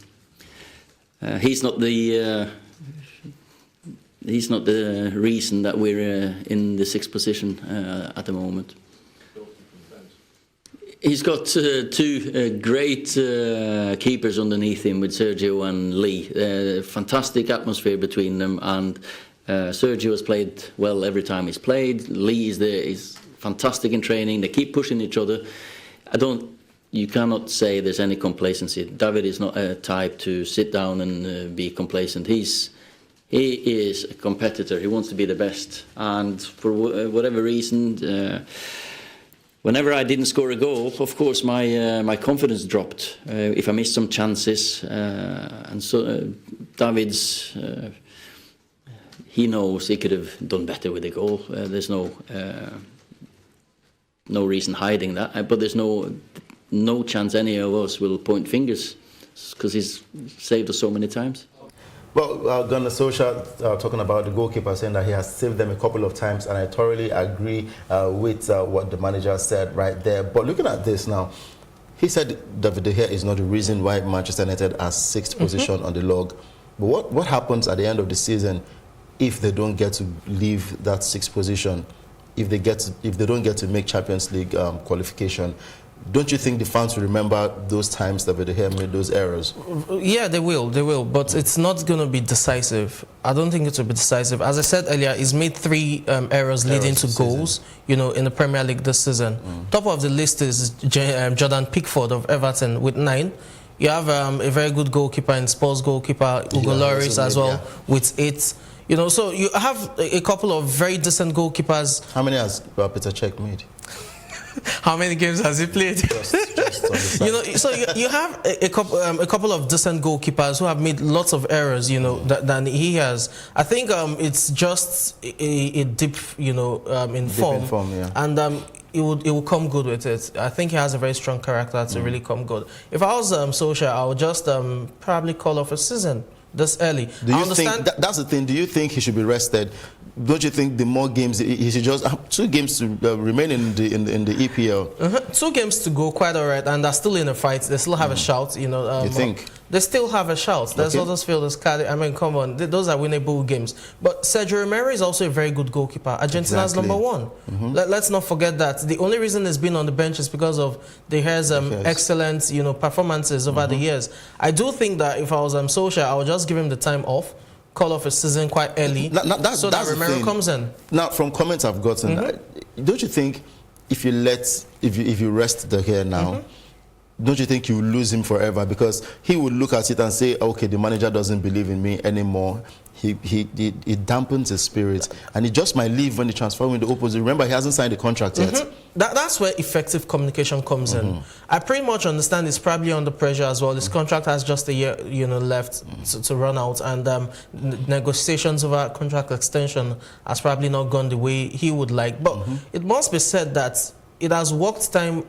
he's not the reason that we're in the 6th position at the moment. He's got two great keepers underneath him with Sergio and Lee. Fantastic atmosphere between them, and Sergio has played well every time he's played. Lee is fantastic in training. They keep pushing each other. You cannot say there's any complacency. David is not a type to sit down and be complacent. He is a competitor. He wants to be the best, and for whatever reason. Whenever I didn't score a goal, of course, my confidence dropped. If I missed some chances, and so David's, he knows he could have done better with the goal. There's no reason hiding that. But there's no chance any of us will point fingers because he's saved us so many times. Well, Gunnar Solskjaer talking about the goalkeeper, saying that he has saved them a couple of times, and I thoroughly agree with what the manager said right there. But looking at this now, he said David De Gea is not the reason why Manchester United are 6th position on the log. But what happens at the end of the season if they don't get to leave that 6th position? If they don't get to make Champions League qualification? Don't you think the fans will remember those times that De Gea made those errors? Yeah, they will, but it's not going to be decisive. I don't think it will be decisive. As I said earlier, he's made 3 errors leading to goals, in the Premier League this season. Top of the list is Jordan Pickford of Everton with 9. You have a very good goalkeeper in Spurs goalkeeper, Hugo Lloris as well, with 8. So you have a couple of very decent goalkeepers. How many has Peter Cech made? How many games has he played? So you have a couple of decent goalkeepers who have made lots of errors, than he has. I think it's just a dip, in form, yeah. And it will come good with it. I think he has a very strong character to really come good. If I was Solskjaer, I would just probably call off a season this early. Do you think that's the thing? Do you think he should be rested? Don't you think the more games he should just have 2 games to remain in the EPL? 2 games to go, quite all right, and they're still in a fight. They still have a shout. You think? They still have a shout. There's others feel this card. I mean, come on, those are winnable games. But Sergio Romero is also a very good goalkeeper. Argentina's #1. Let's not forget that. The only reason he's been on the bench is because of De Gea's excellent, performances over the years. I do think that if I was Solskjaer, I would just give him the time off. Call off a season quite early, so that Romero comes in. Now, from comments I've gotten, don't you think if you rest De Gea now, don't you think you lose him forever? Because he would look at it and say, okay, the manager doesn't believe in me anymore. He dampens his spirit, and he just might leave when the transfer window opens. Remember, he hasn't signed the contract yet. That's where effective communication comes in. I pretty much understand he's probably under pressure as well. His contract has just a year, left to run out, and negotiations over contract extension has probably not gone the way he would like. But it must be said that it has worked time.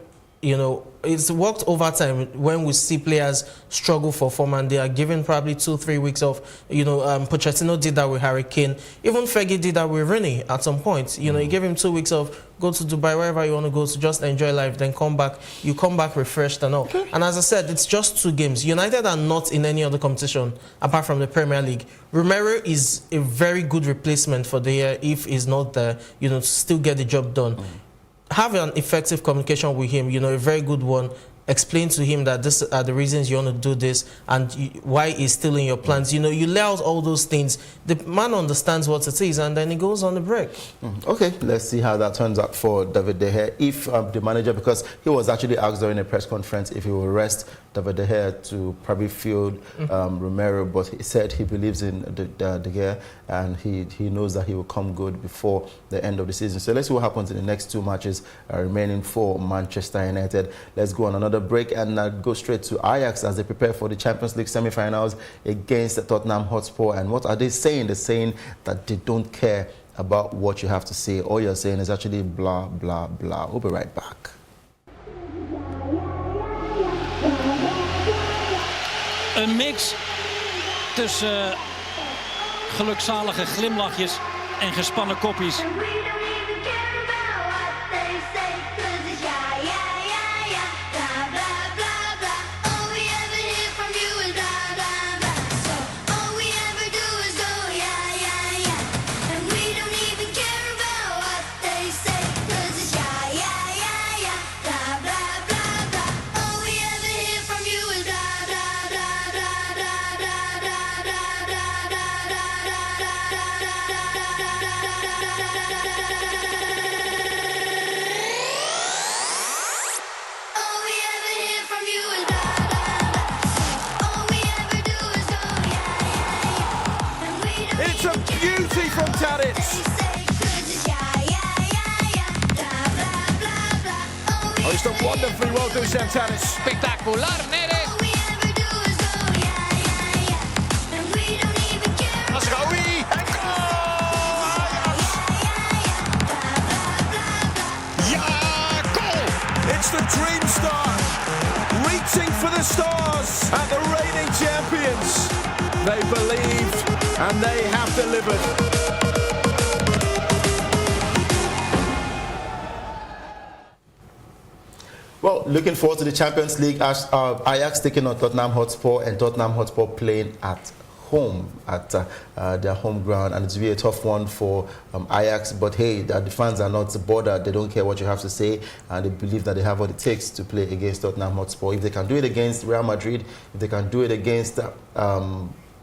It's worked overtime when we see players struggle for form and they are given probably 2-3 weeks off. Pochettino did that with Harry Kane. Even Fergie did that with Rooney at some point. He gave him 2 weeks off, go to Dubai, wherever you want to go to just enjoy life, then come back. You come back refreshed and all. And as I said, it's just 2 games. United are not in any other competition apart from the Premier League. Romero is a very good replacement for the year if he's not there, to still get the job done. Have an effective communication with him, a very good one. Explain to him that this are the reasons you want to do this and why he's still in your plans. You lay out all those things. The man understands what it is, and then he goes on the break. Okay, let's see how that turns out for David De Gea. If the manager, because he was actually asked during a press conference if he will rest David De Gea to probably field Romero, but he said he believes in De Gea and he knows that he will come good before the end of the season. So let's see what happens in the next 2 matches remaining for Manchester United. Let's go on another break and go straight to Ajax as they prepare for the Champions League semi-finals against Tottenham Hotspur. And what are they saying? They're saying that they don't care about what you have to say. All you're saying is actually blah, blah, blah. We'll be right back. Een mix tussen gelukzalige glimlachjes en gespannen kopjes. It's a beauty from Tadic. Oh, he's done wonderfully well, Dusan Tadic. Espectacular, Neres. Masraoui and goal! Yeah, goal! It's the Dream Star reaching for the stars at the reigning champions. They believed and they have delivered. Well, looking forward to the Champions League. Ajax taking on Tottenham Hotspur, and Tottenham Hotspur playing at home at their home ground, and it's really a tough one for Ajax. But hey, the fans are not bothered. They don't care what you have to say, and they believe that they have what it takes to play against Tottenham Hotspur. If they can do it against Real Madrid, if they can do it against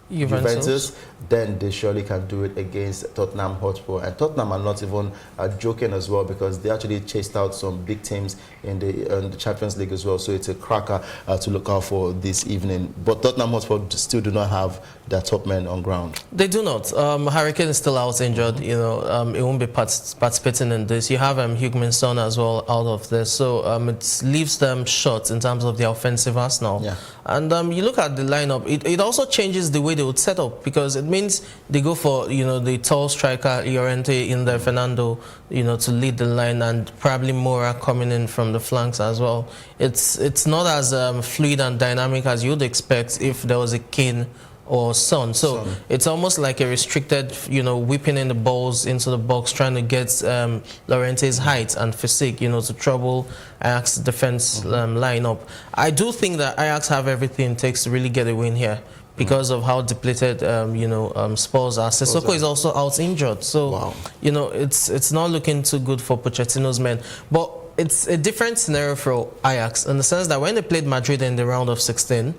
Juventus, then they surely can do it against Tottenham Hotspur. And Tottenham are not even joking as well, because they actually chased out some big teams in the Champions League as well. So it's a cracker to look out for this evening. But Tottenham Hotspur still do not have their top men on ground. They do not. Harry Kane is still out injured. You know, he won't be participating in this. You have Heung-min Son as well out of this. So it leaves them short in terms of the offensive arsenal. Yeah. And you look at the lineup, it also changes the way they would set up, because it means they go for, you know, the tall striker Llorente in there, Fernando, you know, to lead the line, and probably Mora coming in from the flanks as well. It's not as fluid and dynamic as you'd expect if there was a Kane or Son. So it's almost like a restricted, you know, whipping in the balls into the box, trying to get Llorente's height and physique, you know, to trouble Ajax defense lineup. I do think that Ajax have everything it takes to really get a win here, because of how depleted, you know, Spurs are. Sissoko is also out injured, so you know, it's not looking too good for Pochettino's men. But it's a different scenario for Ajax in the sense that when they played Madrid in the round of 16,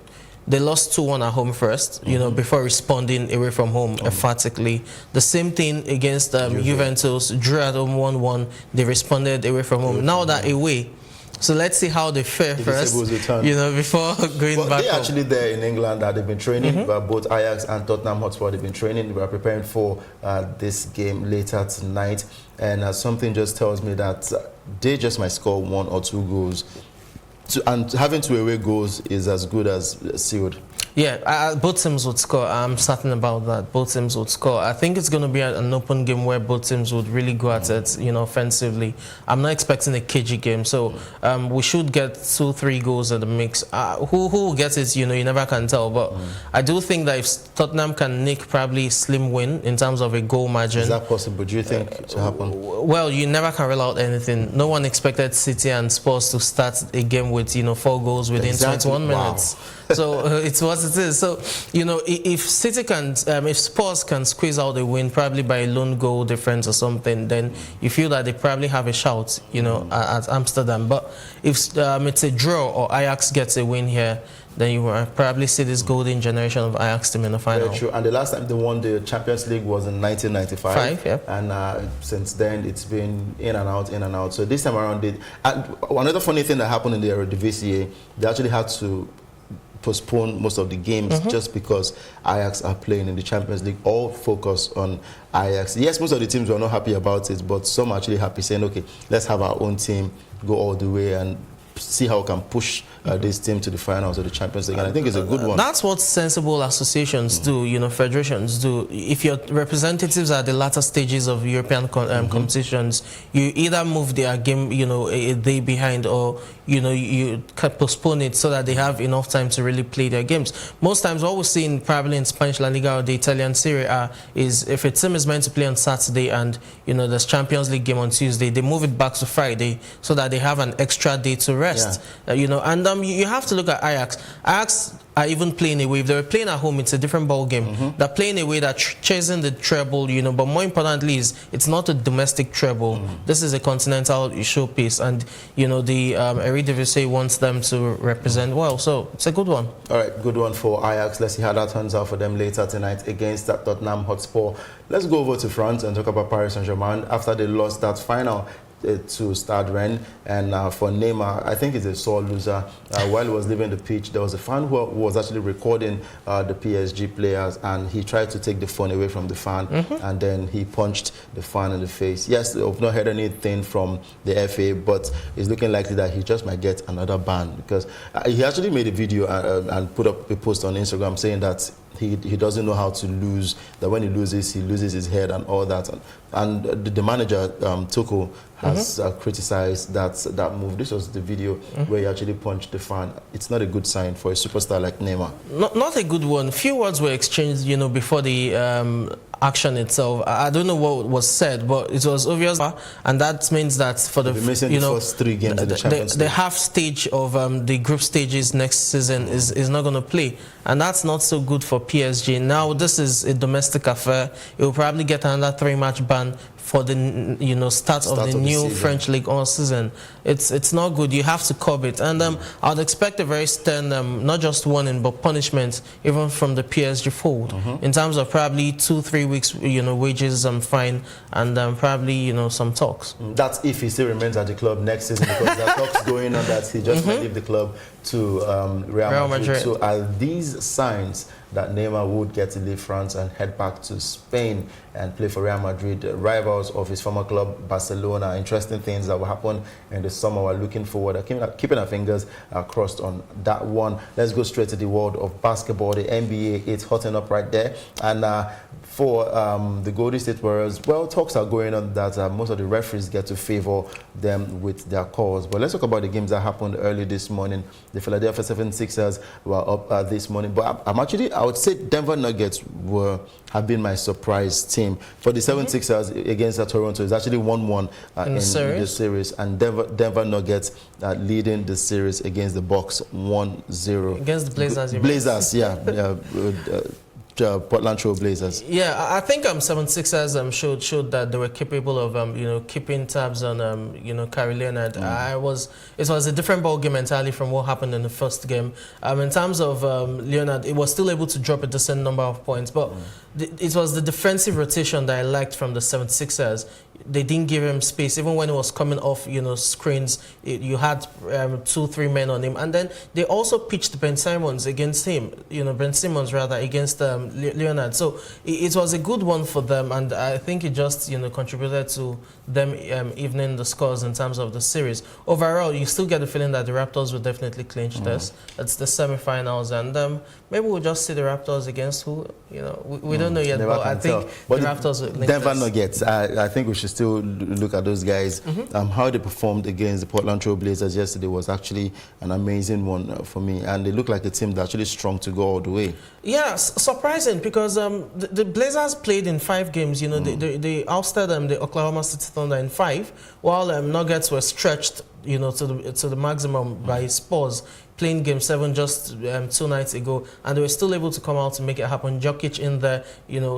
they lost 2-1 at home first, you know, before responding away from home emphatically. The same thing against Juventus, drew at home 1-1. They responded away from home. Now that away. So let's see how they fare first, you know, before going back. They're actually there in England. They've been training. Both Ajax and Tottenham Hotspur, they've been training. We are preparing for this game later tonight. And something just tells me that they just might score 1 or 2 goals. And having 2 away goals is as good as sealed. Yeah, both teams would score. I'm certain about that. Both teams would score. I think it's going to be an open game where both teams would really go at it, you know, offensively. I'm not expecting a cagey game, so we should get 2-3 goals in the mix. Who will get it, you know, you never can tell. But I do think that if Tottenham can nick probably a slim win in terms of a goal margin. Is that possible? Do you think to happen? Well, you never can rule out anything. No one expected City and Spurs to start a game with, you know, 4 goals within 21 minutes. So it's what it is. So, you know, if City can, if Spurs can squeeze out a win, probably by a lone goal difference or something, then you feel that they probably have a shout, you know, at Amsterdam. But if it's a draw or Ajax gets a win here, then you will probably see this golden generation of Ajax team in the final. Very true. And the last time they won the Champions League was in 1995. And since then, it's been in and out, in and out. So this time around, another funny thing that happened in the Eredivisie, they actually had to postpone most of the games just because Ajax are playing in the Champions League. All focus on Ajax. Yes, most of the teams were not happy about it, but some are actually happy, saying, okay, let's have our own team go all the way and see how we can push this team to the finals of the Champions League. And I think it's a good one. That's what sensible associations do, you know, federations do. If your representatives are at the latter stages of European competitions, you either move their game, you know, a day behind, or, you know, you can postpone it so that they have enough time to really play their games. Most times what we're seeing probably in Spanish La Liga or the Italian Serie A is if a team is meant to play on Saturday and, you know, there's Champions League game on Tuesday, they move it back to Friday so that they have an extra day to rest. You know, and you have to look at Ajax. Ajax are even playing away. If they were playing at home, it's a different ball game. They're playing away, they're chasing the treble, you know, but more importantly is it's not a domestic treble. This is a continental showpiece, and, you know, the Eredivisie wants them to represent well, so it's a good one. All right, good one for Ajax. Let's see how that turns out for them later tonight against Tottenham Hotspur. Let's go over to France and talk about Paris Saint-Germain after they lost that final to start Rennes. And for Neymar, I think he's a sore loser. While he was leaving the pitch, there was a fan who was actually recording the PSG players, and he tried to take the phone away from the fan, and then he punched the fan in the face. Yes, I've not heard anything from the FA, but it's looking likely that he just might get another ban, because he actually made a video and put up a post on Instagram saying that he doesn't know how to lose, that when he loses his head and all that. And the manager, Tuchel, has criticized that move. This was the video where he actually punched the fan. It's not a good sign for a superstar like Neymar. Not a good one. Few words were exchanged, you know, before the action itself. I don't know what was said, but it was obvious, and that means that for the first 3 games in the Champions League, the half stage of the group stages next season is not going to play, and that's not so good for PSG. Now this is a domestic affair. It will probably get another 3-match ban for the start of the new French League all season. It's not good. You have to curb it, and I'd expect a very stern, not just warning but punishment, even from the PSG fold, in terms of probably 2-3 weeks, wages, fine, and probably some talks. That's if he still remains at the club next season, because there are talks going on that he just might leave the club to Real Madrid. So are these signs that Neymar would get to leave France and head back to Spain and play for Real Madrid, rivals of his former club Barcelona? Interesting things that will happen in the summer. We're looking forward, keeping our fingers crossed on that one. Let's go straight to the world of basketball. The NBA, it's hotting up right there. And for the Golden State Warriors, well, talks are going on that most of the referees get to favor them with their calls. But let's talk about the games that happened early this morning. The Philadelphia 76ers were up this morning, but I would say Denver Nuggets have been my surprise team. For the 76ers against Toronto, it's actually 1-1 in the series, and Denver Nuggets leading the series against the Bucks 1-0. Against the Blazers, Blazers, yeah. Portland Trail Blazers. Yeah, I think 76ers showed that they were capable of keeping tabs on Kawhi Leonard. It was a different ball game entirely from what happened in the first game. In terms of Leonard, it was still able to drop a decent number of points, but it was the defensive rotation that I liked from the 76ers. They didn't give him space, even when he was coming off, screens. You had 2-3 men on him, and then they also pitched Ben Simmons against him. Against Leonard. So it was a good one for them, and I think it just contributed to them evening the scores in terms of the series. Overall, you still get the feeling that the Raptors will definitely clinch this. It's the semifinals, and maybe we'll just see the Raptors against who. We don't know yet, but I think the Raptors will clinch Denver Nuggets. I think we should still look at those guys. How they performed against the Portland Trail Blazers yesterday was actually an amazing one for me, and they look like a team that's actually strong to go all the way. Yeah, surprising, because the Blazers played in 5 games. They ousted the Oklahoma City Thunder in 5, while Nuggets were stretched to the maximum by Spurs, playing Game 7 just 2 nights ago, and they were still able to come out to make it happen. Jokic in there,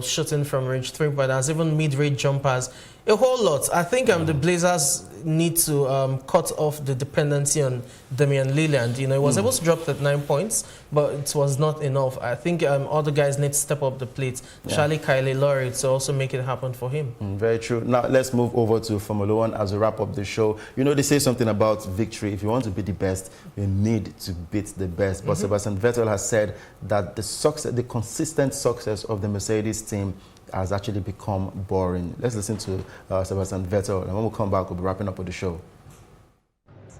shooting from range, 3-pointers, even mid-range jumpers, a whole lot. I think the Blazers need to cut off the dependency on Damian Lillard. He was able to drop 39 points, but it was not enough. I think other guys need to step up the plate. Charlie Kyle Lowry to also make it happen for him. Very true. Now let's move over to Formula 1 as we wrap up the show. They say something about victory. If you want to be the best, you need to beat the best. But Sebastian Vettel has said that the consistent success of the Mercedes team has actually become boring. Let's listen to Sebastian Vettel, and when we come back, we'll be wrapping up with the show.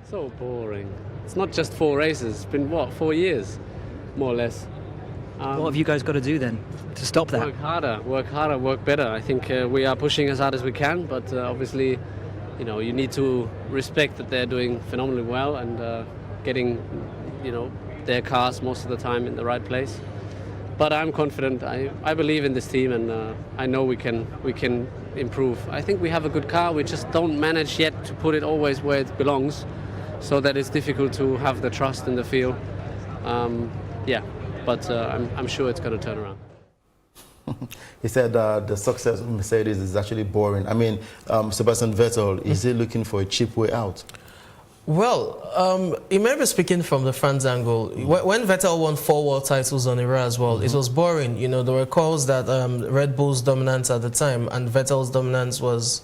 So boring. It's not just 4 races. It's been, 4 years, more or less. What have you guys got to do then to stop that? Work harder, work better. I think we are pushing as hard as we can, but obviously, you need to respect that they're doing phenomenally well and getting, their cars most of the time in the right place. But I'm confident. I believe in this team, and I know we can improve. I think we have a good car. We just don't manage yet to put it always where it belongs, so that it's difficult to have the trust in the field. But I'm sure it's going to turn around. He said the success of Mercedes is actually boring. I mean, Sebastian Vettel, is he looking for a cheap way out? Well, you may be speaking from the fans' angle. When Vettel won 4 world titles on a row as well, it was boring. There were calls that Red Bull's dominance at the time and Vettel's dominance was,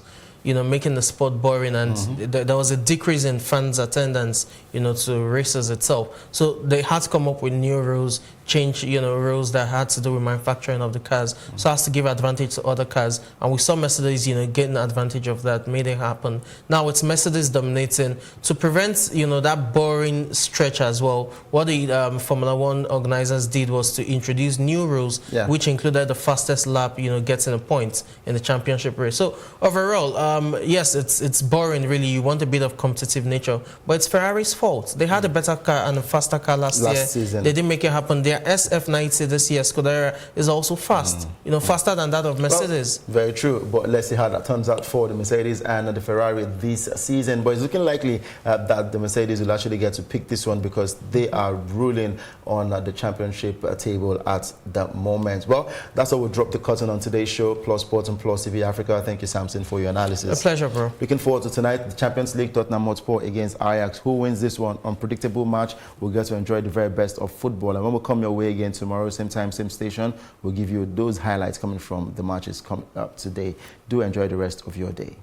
making the sport boring, and there was a decrease in fans' attendance, to races itself. So they had to come up with new rules, change, rules that had to do with manufacturing of the cars, so as to give advantage to other cars. And we saw Mercedes, getting advantage of that, made it happen. Now it's Mercedes dominating to prevent, that boring stretch as well. What the Formula One organizers did was to introduce new rules, which included the fastest lap, getting a point in the championship race. So overall, yes, it's boring, really. You want a bit of competitive nature, but it's Ferrari's fault. They had a better car and a faster car last year. Season. They didn't make it happen. Their SF90 this year, Scuderia, is also fast, faster than that of Mercedes. Well, very true, but let's see how that turns out for the Mercedes and the Ferrari this season. But it's looking likely that the Mercedes will actually get to pick this one because they are ruling on the championship table at the moment. Well, that's how we'll drop the curtain on today's show, Plus Sports and Plus TV Africa. Thank you, Samson, for your analysis. A pleasure, bro. Looking forward to tonight, the Champions League, Tottenham Hotspur against Ajax. Who wins this one? Unpredictable match. We'll get to enjoy the very best of football. And when we come your way again tomorrow, same time, same station, we'll give you those highlights coming from the matches coming up today. Do enjoy the rest of your day.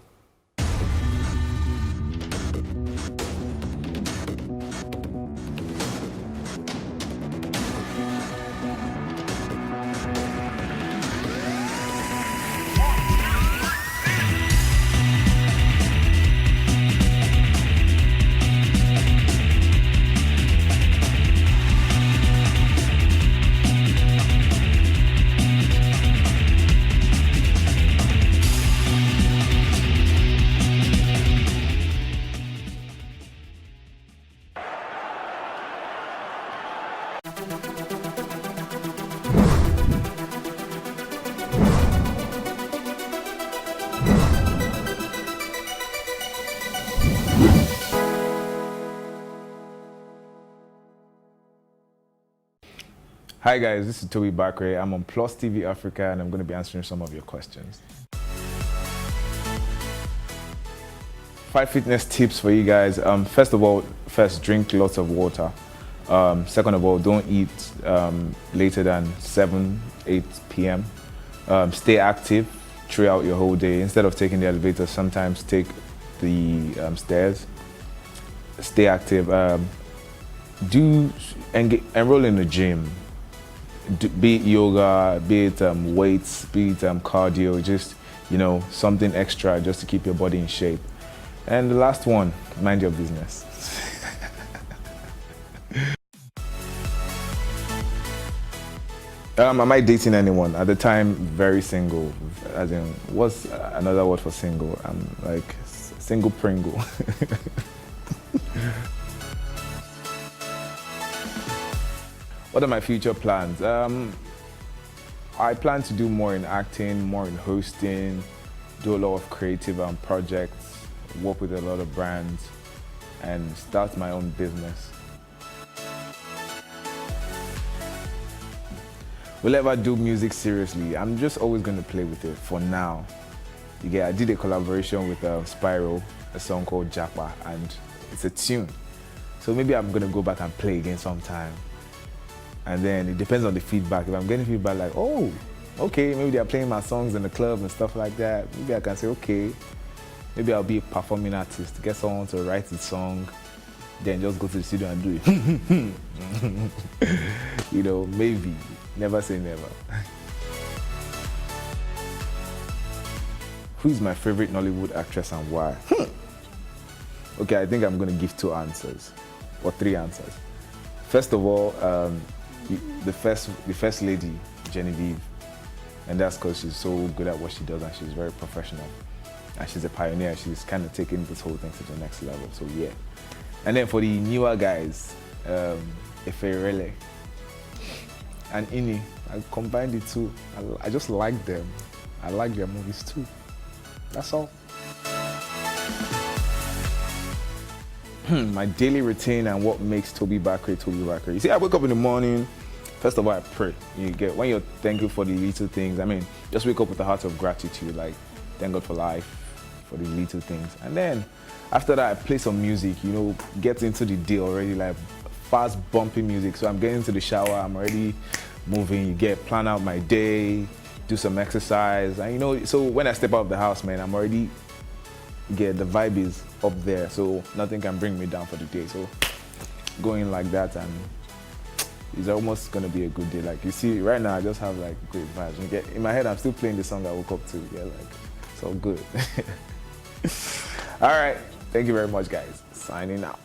Hi guys, this is Toby Bakre. I'm on Plus TV Africa and I'm going to be answering some of your questions. 5 fitness tips for you guys. First of all, drink lots of water. Second of all, don't eat later than 7, 8 p.m. Stay active throughout your whole day. Instead of taking the elevator, sometimes take the stairs. Stay active. Enroll in the gym. Be it yoga, be it weights, be it cardio, just, something extra just to keep your body in shape. And the last one, mind your business. Am I dating anyone? At the time, very single. As in, what's another word for single? I'm like single Pringle. What are my future plans? I plan to do more in acting, more in hosting, do a lot of creative projects, work with a lot of brands, and start my own business. Will I ever do music seriously? I'm just always going to play with it for now. I did a collaboration with Spyro, a song called Japa, and it's a tune. So maybe I'm going to go back and play again sometime. And then it depends on the feedback. If I'm getting feedback like, oh, okay, maybe they're playing my songs in the club and stuff like that, maybe I can say, okay, maybe I'll be a performing artist, get someone to write the song, then just go to the studio and do it. Maybe. Never say never. Who is my favorite Nollywood actress and why? Okay, I think I'm going to give 2 answers, or 3 answers. First of all, the first lady, Genevieve, and that's because she's so good at what she does and she's very professional. And she's a pioneer, she's kind of taking this whole thing to the next level, so yeah. And then for the newer guys, Eferele and Ini, I combined the 2. I just like them. I like their movies too. That's all. My daily routine and what makes Toby Bakre Toby Bakre. You see, I wake up in the morning. First of all, I pray. When you're thankful for the little things, just wake up with a heart of gratitude, like thank God for life, for the little things. And then after that, I play some music, get into the day already, like fast bumping music. So I'm getting into the shower, I'm already moving, plan out my day, do some exercise. And so when I step out of the house, man, I'm already the vibe is up there, so nothing can bring me down for the day. So going like that, and it's almost gonna be a good day. Like you see, right now I just have like great vibes. You get in my head, I'm still playing the song I woke up to. Yeah, like it's all good. All right, thank you very much, guys. Signing out.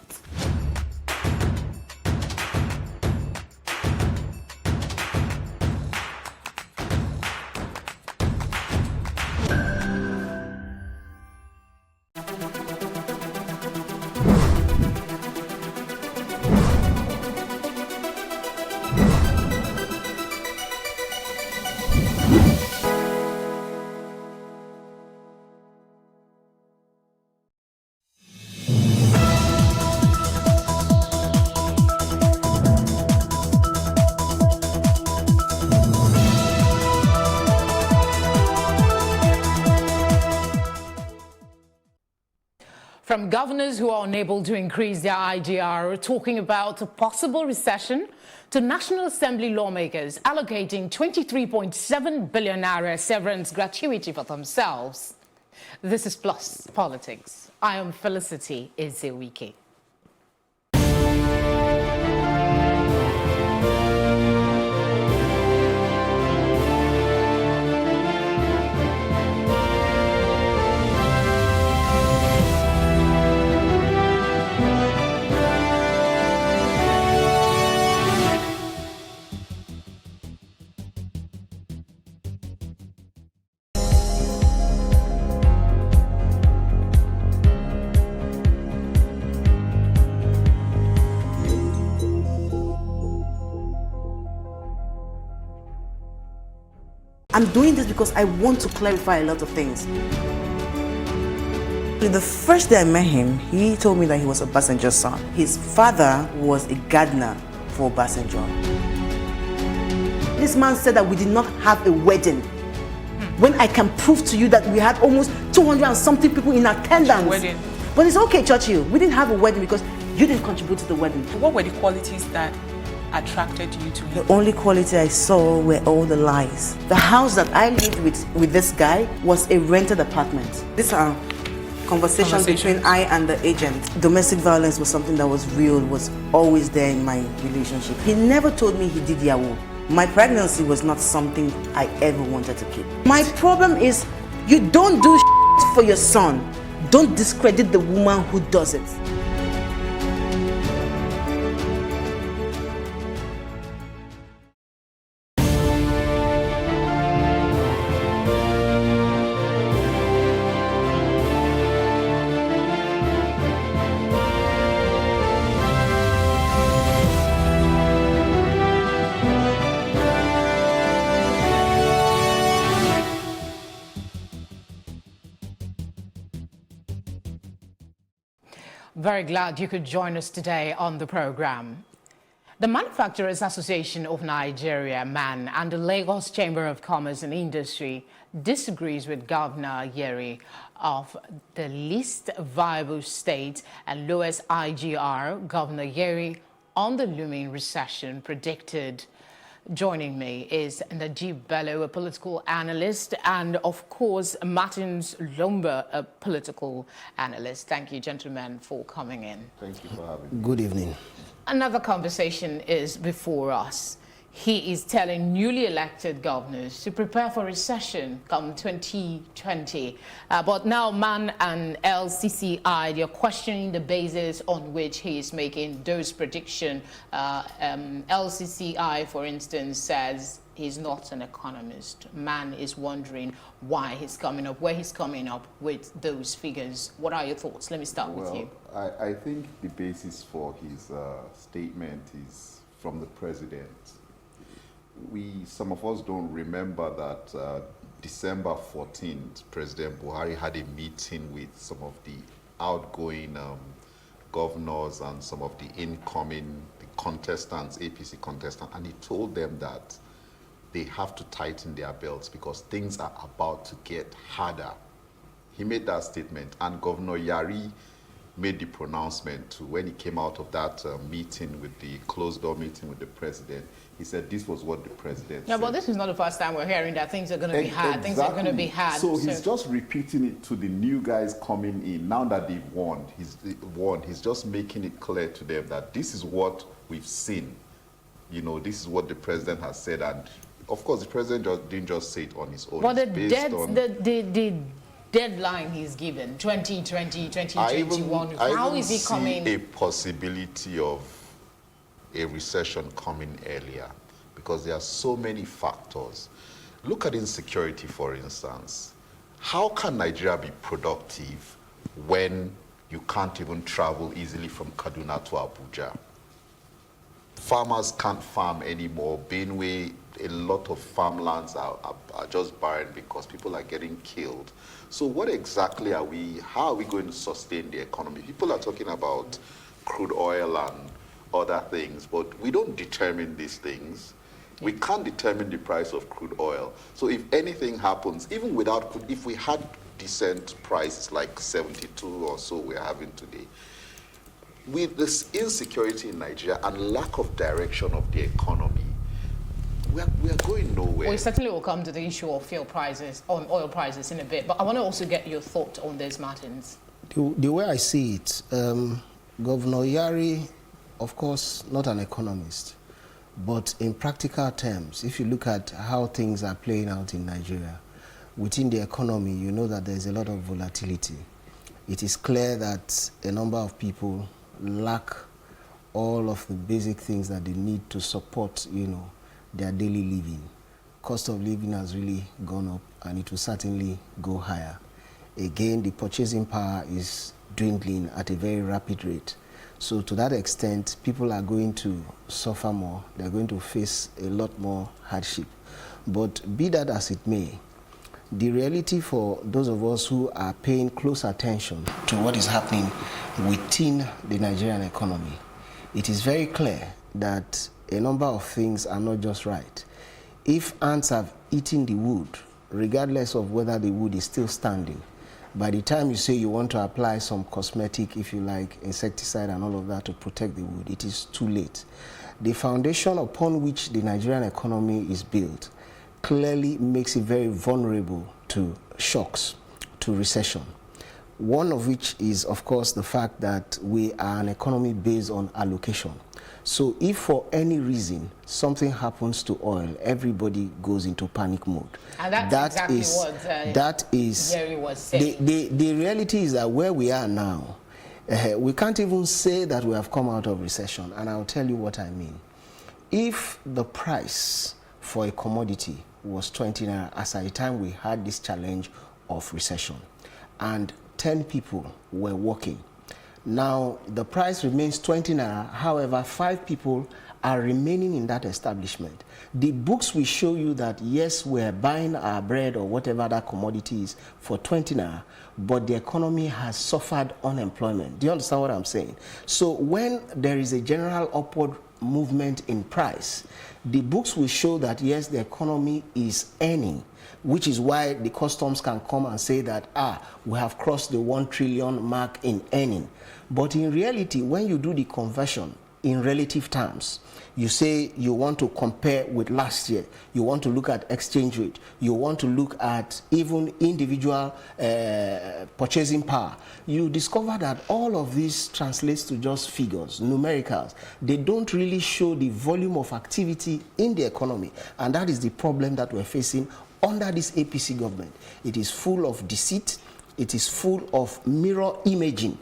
From governors who are unable to increase their IGR, talking about a possible recession, to National Assembly lawmakers allocating 23.7 billion naira severance gratuity for themselves. This is Plus Politics. I am Felicity Ezewike. I'm doing this because I want to clarify a lot of things. The first day I met him, he told me that he was Obasanjo's son. His father was a gardener for Obasanjo. This man said that we did not have a wedding. When I can prove to you that we had almost 200 and something people in attendance. Wedding. But it's okay, Churchill. We didn't have a wedding because you didn't contribute to the wedding. What were the qualities that attracted you to him? The only quality I saw were all the lies. The house that I lived with this guy was a rented apartment. These are conversations between I and the agent. Domestic violence was something that was real, was always there in my relationship. He never told me he did Yahoo. My pregnancy was not something I ever wanted to keep. My problem is, you don't do for your son. Don't discredit the woman who does it. Very glad you could join us today on the program. The Manufacturers Association of Nigeria, MAN, and the Lagos Chamber of Commerce and Industry disagrees with Governor Yeri of the least viable state and lowest IGR, Governor Yeri, on the looming recession predicted. Joining me is Najib Bello, a political analyst, and of course, Martins Lomba, a political analyst. Thank you, gentlemen, for coming in. Thank you for having me. Good evening. Another conversation is before us. He is telling newly elected governors to prepare for recession come 2020. But now MAN and LCCI, they're questioning the basis on which he is making those predictions. LCCI, for instance, says he's not an economist. MAN is wondering why he's coming up, where he's coming up with those figures. What are your thoughts? Let me start with you. I think the basis for his statement is from the president. Some of us don't remember that December 14th, President Buhari had a meeting with some of the outgoing governors and some of the incoming contestants, APC contestants, and he told them that they have to tighten their belts because things are about to get harder. He made that statement, and Governor Yari made the pronouncement to when he came out of that meeting with the closed-door meeting with the president. He said this was what the president said. Yeah, but this is not the first time we're hearing that things are going to be hard. Exactly. Things are going to be hard. So he's just repeating it to the new guys coming in. Now that they've won, he's just making it clear to them that this is what we've seen. You know, this is what the president has said. And of course, the president didn't just say it on his own. But the deadline he's given, 2020, 2021, how is he coming? I see a possibility of a recession coming earlier because there are so many factors. Look at insecurity, for instance. How can Nigeria be productive when you can't even travel easily from Kaduna to Abuja? Farmers can't farm anymore. Benue, a lot of farmlands are just barren because people are getting killed. So what exactly how are we going to sustain the economy? People are talking about crude oil and other things, but we don't determine these things. We can't determine the price of crude oil. So if anything happens, even without, if we had decent prices like 72 or so we're having today, with this insecurity in Nigeria and lack of direction of the economy, we are going nowhere. We certainly will come to the issue of fuel prices, on oil prices in a bit, but I want to also get your thought on this, Martins. The way I see it, Governor Yari, of course, not an economist, but in practical terms, if you look at how things are playing out in Nigeria, within the economy, you know that there's a lot of volatility. It is clear that a number of people lack all of the basic things that they need to support, their daily living. Cost of living has really gone up, and it will certainly go higher. Again, the purchasing power is dwindling at a very rapid rate. So to that extent, people are going to suffer more. They're going to face a lot more hardship. But be that as it may, the reality for those of us who are paying close attention to what is happening within the Nigerian economy, it is very clear that a number of things are not just right. If ants have eaten the wood, regardless of whether the wood is still standing, by the time you say you want to apply some cosmetic, if you like, insecticide and all of that to protect the wood, it is too late. The foundation upon which the Nigerian economy is built clearly makes it very vulnerable to shocks, to recession. One of which is, of course, the fact that we are an economy based on allocation. So if for any reason something happens to oil, everybody goes into panic mode. And that's exactly what Jerry was saying. The reality is that where we are now, we can't even say that we have come out of recession, and I'll tell you what I mean. If the price for a commodity was 20 naira as at the time we had this challenge of recession, and 10 people were working, now the price remains 20 naira, however 5 people are remaining in that establishment. The books will show you that yes, we're buying our bread or whatever that commodity is for 20 naira, but the economy has suffered unemployment. Do you understand what I'm saying? So when there is a general upward movement in price, the books will show that yes, the economy is earning, which is why the customs can come and say that, we have crossed the 1 trillion mark in earning. But in reality, when you do the conversion in relative terms, you say you want to compare with last year, you want to look at exchange rate, you want to look at even individual purchasing power, you discover that all of this translates to just figures, numericals. They don't really show the volume of activity in the economy, and that is the problem that we're facing under this APC government. It is full of deceit, it is full of mirror imaging,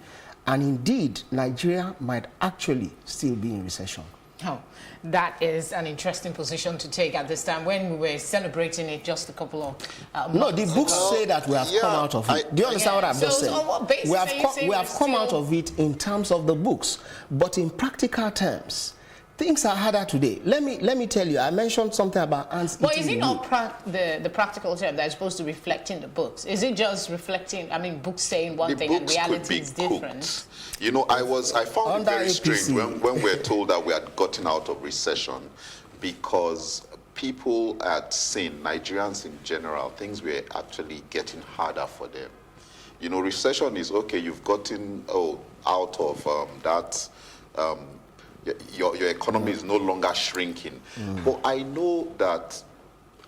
and indeed, Nigeria might actually still be in recession. Oh, that is an interesting position to take at this time when we were celebrating it just a couple of months No, the books say that we have come out of it. Do you understand what I've just said? On what basis we have come out of it in terms of the books, but in practical terms, things are harder today. Let me tell you, I mentioned something about ants. But is it not the practical term that is supposed to reflect in the books? Is it just reflecting, books saying one thing and reality is different? You know, I found it very strange when we're told that we had gotten out of recession, because people had seen, Nigerians in general, things were actually getting harder for them. You know, recession is, okay, you've gotten out of that, your economy is no longer shrinking. But I know that,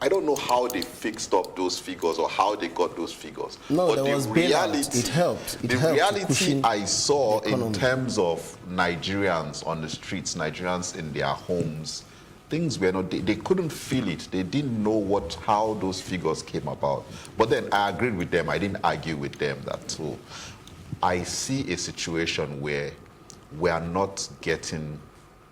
I don't know how they fixed up those figures or how they got those figures. No, but there was reality. It helped. The reality I saw in terms of Nigerians on the streets, Nigerians in their homes, things were not, they couldn't feel it. They didn't know how those figures came about. But then I agreed with them. I didn't argue with them that so I see a situation where we are not getting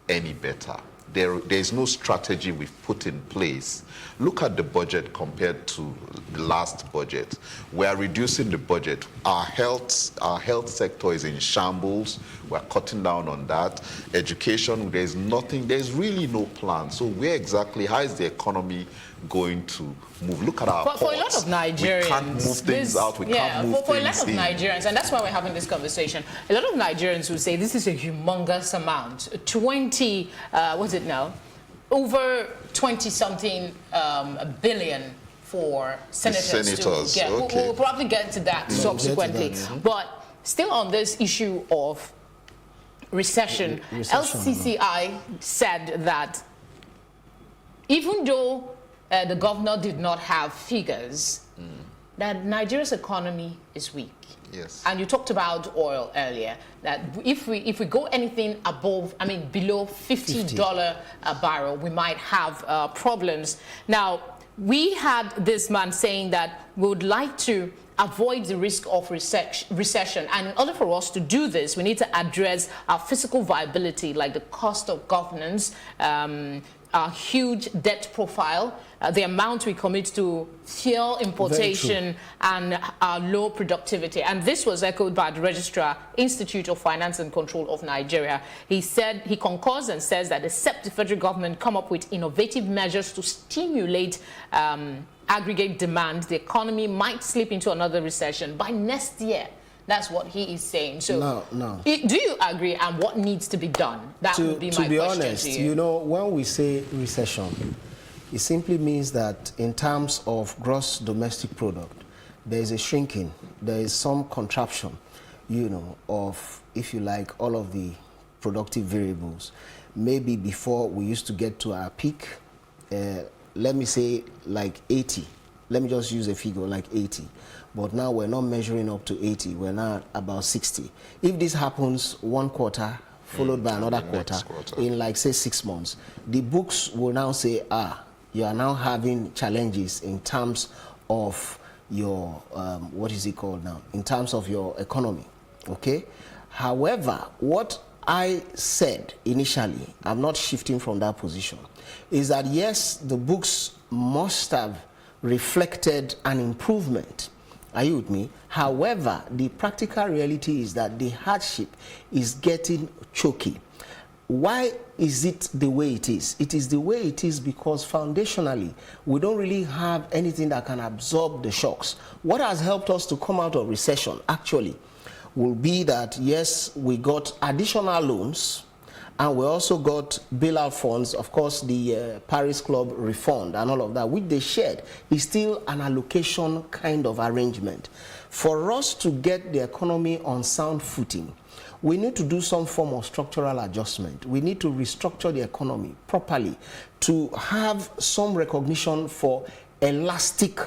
any better. There's no strategy we've put in place. Look at the budget compared to the last budget. We are reducing the budget. Our health sector is in shambles. We're cutting down on that. Education, there's nothing, there's really no plan. So how is the economy going to move? Look at our ports. For a lot of Nigerians, we can't move things out. We can't move for a things lot of Nigerians, and that's why we're having this conversation. A lot of Nigerians would say this is a humongous amount. 20, what's it now? Over 20-something billion for senators to get. Okay. We'll probably get to that subsequently. But still on this issue of recession. LCCI said that even though the governor did not have figures, that Nigeria's economy is weak. Yes. And you talked about oil earlier, that if we go anything above, below $50 a barrel, we might have problems. Now, we had this man saying that we would like to avoid the risk of recession. And in order for us to do this, we need to address our physical viability, like the cost of governance, our huge debt profile, the amount we commit to fuel importation, and our low productivity. And this was echoed by the Registrar, Institute of Finance and Control of Nigeria. He said he concurs and says that except the federal government come up with innovative measures to stimulate aggregate demand, the economy might slip into another recession by next year. That's what he is saying. So, no. Do you agree? And what needs to be done? That would be my question. To be honest, you know, when we say recession, it simply means that in terms of gross domestic product, there is a shrinking. There is some contraction, you know, of, if you like, all of the productive variables. Maybe before we used to get to our peak, let me say like 80. Let me just use a figure like 80. But now we're not measuring up to 80. We're now about 60. If this happens one quarter, followed by another quarter, in like say 6 months, the books will now say, you are now having challenges in terms of your, what is it called now? In terms of your economy, okay? However, what I said initially, I'm not shifting from that position, is that yes, the books must have reflected an improvement. Are you with me? However, the practical reality is that the hardship is getting choky. Why is it the way it is? It is the way it is because foundationally, we don't really have anything that can absorb the shocks. What has helped us to come out of recession, actually, will be that, yes, we got additional loans, and we also got bailout funds. Of course, the Paris Club refund and all of that, which they shared, is still an allocation kind of arrangement. For us to get the economy on sound footing, we need to do some form of structural adjustment. We need to restructure the economy properly to have some recognition for elastic,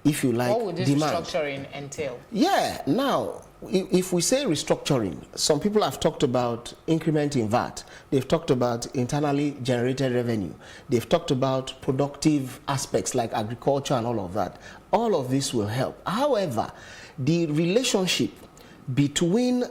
if you like, what would this demand. Restructuring entail? Yeah, now, if we say restructuring, some people have talked about increment in VAT. They've talked about internally generated revenue. They've talked about productive aspects like agriculture and all of that. All of this will help. However, the relationship between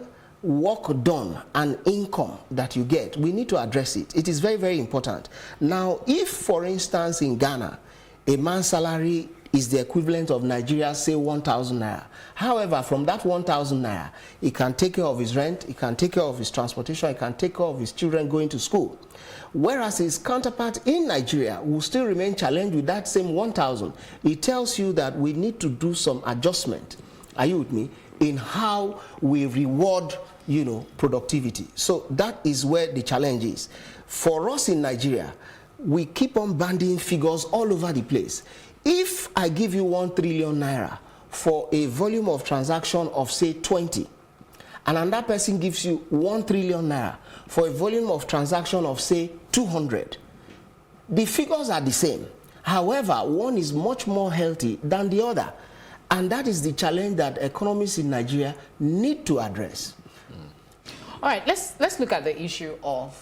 work done and income that you get, we need to address it. It is very, very important. Now, if, for instance, in Ghana, a man's salary is the equivalent of Nigeria, say 1,000 naira. However, from that 1,000 naira, he can take care of his rent, he can take care of his transportation, he can take care of his children going to school. Whereas his counterpart in Nigeria will still remain challenged with that same 1,000. It tells you that we need to do some adjustment, are you with me, in how we reward, you know, productivity. So that is where the challenge is. For us in Nigeria, we keep on banding figures all over the place. If I give you 1 trillion naira for a volume of transaction of say 20, and another person gives you 1 trillion naira for a volume of transaction of say 200, the figures are the same. However, one is much more healthy than the other, and that is the challenge that economists in Nigeria need to address. All right, let's look at the issue of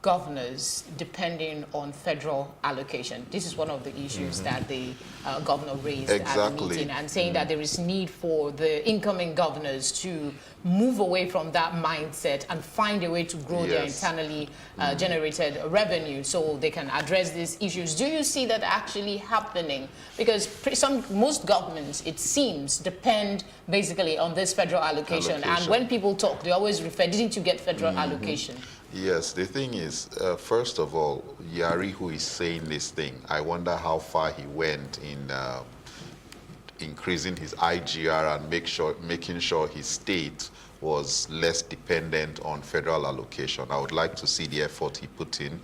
governors depending on federal allocation. This is one of the issues that the governor raised at the meeting, and saying that there is need for the incoming governors to move away from that mindset and find a way to grow their internally generated revenue so they can address these issues. Do you see that actually happening? Because most governments, it seems, depend basically on this federal allocation. And when people talk, they always refer, didn't you get federal allocation? Yes, the thing is, first of all, Yari, who is saying this thing, I wonder how far he went in increasing his IGR and making sure his state was less dependent on federal allocation. I would like to see the effort he put in.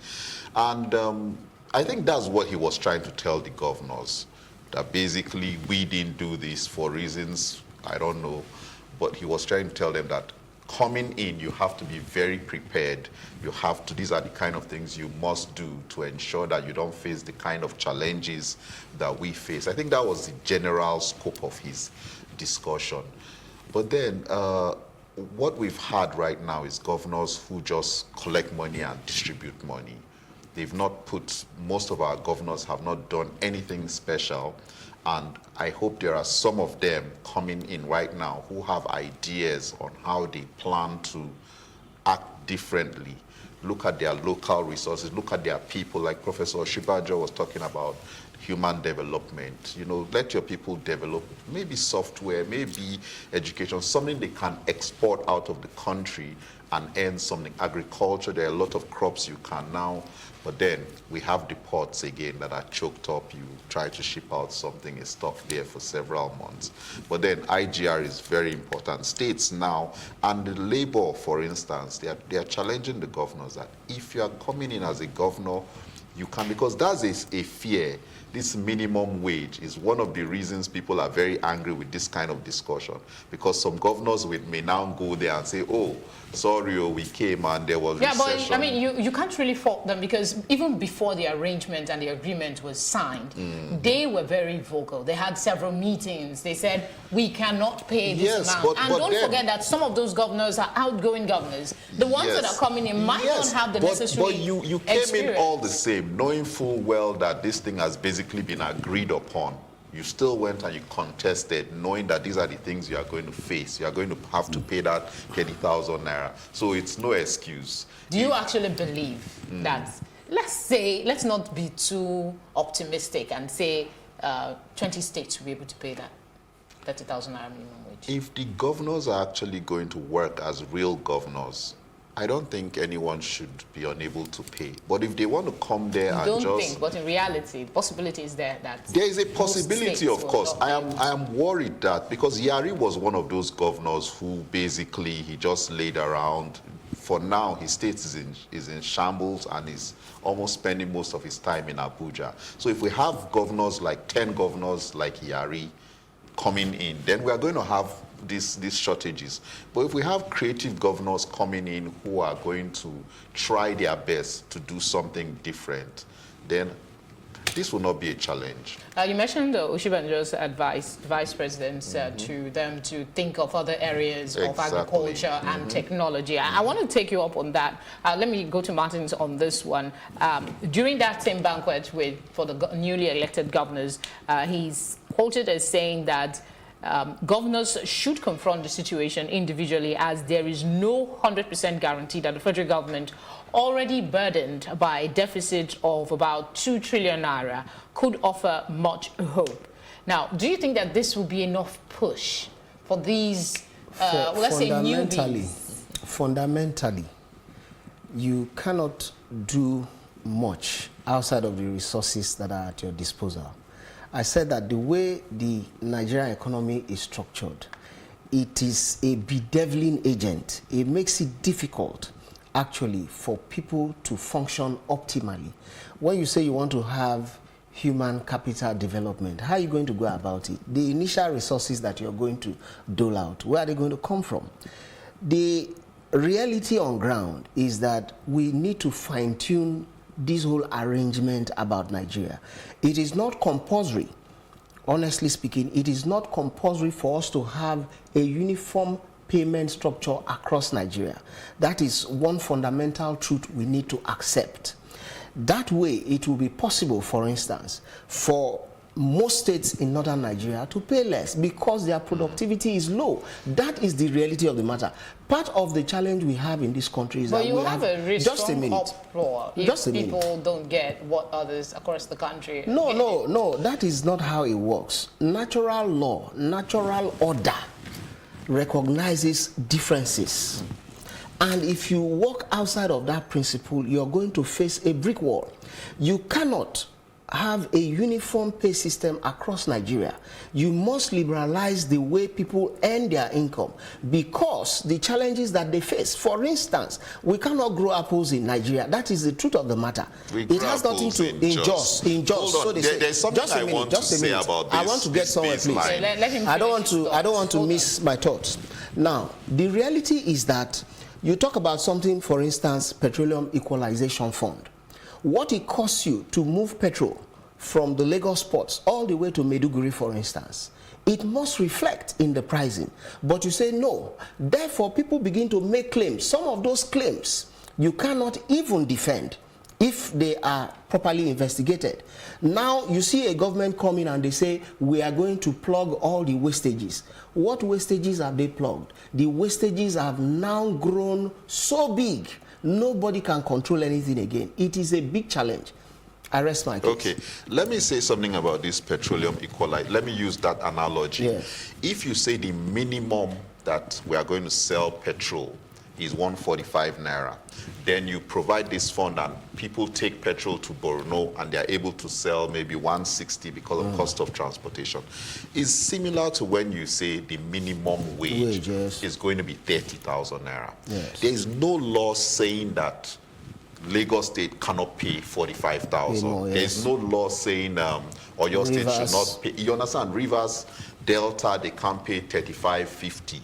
And I think that's what he was trying to tell the governors, that basically we didn't do this for reasons, I don't know, but he was trying to tell them that coming in, you have to be very prepared. You have to, these are the kind of things you must do to ensure that you don't face the kind of challenges that we face. I think that was the general scope of his discussion. But then, what we've had right now is governors who just collect money and distribute money. They've not put, most of our governors have not done anything special. And I hope there are some of them coming in right now who have ideas on how they plan to act differently. Look at their local resources, look at their people, like Professor Shibajo was talking about human development. You know, let your people develop maybe software, maybe education, something they can export out of the country and earn something. Agriculture, there are a lot of crops you can now, but then we have the ports again that are choked up. You try to ship out something, it's stuck there for several months. But then IGR is very important. States now, and the labor, for instance, they are challenging the governors that if you are coming in as a governor, you can, because that's a fear. This minimum wage is one of the reasons people are very angry with this kind of discussion, because some governors may now go there and say, oh, sorry, we came and there was recession. But I mean, you can't really fault them, because even before the arrangement and the agreement was signed, they were very vocal. They had several meetings. They said, we cannot pay this amount. And don't forget that some of those governors are outgoing governors. The ones that are coming in might not have the necessary experience. But you came in all the same, knowing full well that this thing has basically been agreed upon. You still went and you contested, knowing that these are the things you are going to face. You are going to have to pay that 30,000 naira. So it's no excuse. Do you actually believe that, let's not be too optimistic and say 20 states will be able to pay that 30,000 naira minimum wage? If the governors are actually going to work as real governors, I don't think anyone should be unable to pay. But if they want to come there and just... but in reality, the possibility is there that... There is a possibility, of course. I am worried that, because Yari was one of those governors who basically, he just laid around. For now, his state is in shambles and is almost spending most of his time in Abuja. So if we have governors, like 10 governors like Yari coming in, then we are going to have these shortages. But if we have creative governors coming in who are going to try their best to do something different, then this will not be a challenge. You mentioned Oshibanjo's advice, vice presidents, to them to think of other areres of agriculture and technology. I want to take you up on that. Let me go to Martins on this one. During that same banquet for the newly elected governors, he's quoted as saying that governors should confront the situation individually, as there is no 100% guarantee that the federal government, already burdened by a deficit of about 2 trillion naira, could offer much hope. Now, do you think that this will be enough push for these, let's say, newbies? Fundamentally, you cannot do much outside of the resources that are at your disposal. I said that the way the Nigerian economy is structured, it is a bedeviling agent. It makes it difficult, actually, for people to function optimally. When you say you want to have human capital development, how are you going to go about it? The initial resources that you're going to dole out, where are they going to come from? The reality on ground is that we need to fine-tune this whole arrangement about Nigeria. It is not compulsory, honestly speaking, it is not compulsory for us to have a uniform payment structure across Nigeria. That is one fundamental truth we need to accept. That way, it will be possible, for instance, for most states in northern Nigeria to pay less because their productivity is low. That is the reality of the matter. Part of the challenge we have in this country is but that you we have a very strong uproar if people don't get what others across the country No, that is not how it works. Natural law, natural order recognizes differences. And if you walk outside of that principle, you're going to face a brick wall. You cannot have a uniform pay system across Nigeria. You must liberalize the way people earn their income because the challenges that they face. For instance, we cannot grow apples in Nigeria. That is the truth of the matter. It has nothing to injust. So there's something I want to say about this. I want to get somewhere, please. I don't want to miss my thoughts. Now, the reality is that you talk about something, for instance, Petroleum Equalization Fund. What it costs you to move petrol from the Lagos ports all the way to Maiduguri, for instance, it must reflect in the pricing. But you say no. Therefore, people begin to make claims. Some of those claims you cannot even defend if they are properly investigated. Now you see a government come in and they say, we are going to plug all the wastages. What wastages have they plugged? The wastages have now grown so big, nobody can control anything again. It is a big challenge. I rest my case. Okay, let me say something about this petroleum equalizer. Let me use that analogy. Yes. If you say the minimum that we are going to sell petrol is 145 naira, then you provide this fund and people take petrol to Borno and they are able to sell maybe 160 because of cost of transportation. It's similar to when you say the minimum wage is going to be 30,000 naira. Yes. There is no law saying that Lagos State cannot pay 45,000. Yes. There is no law saying or your state should not pay. You understand? Rivers, Delta, they can't pay 35.50.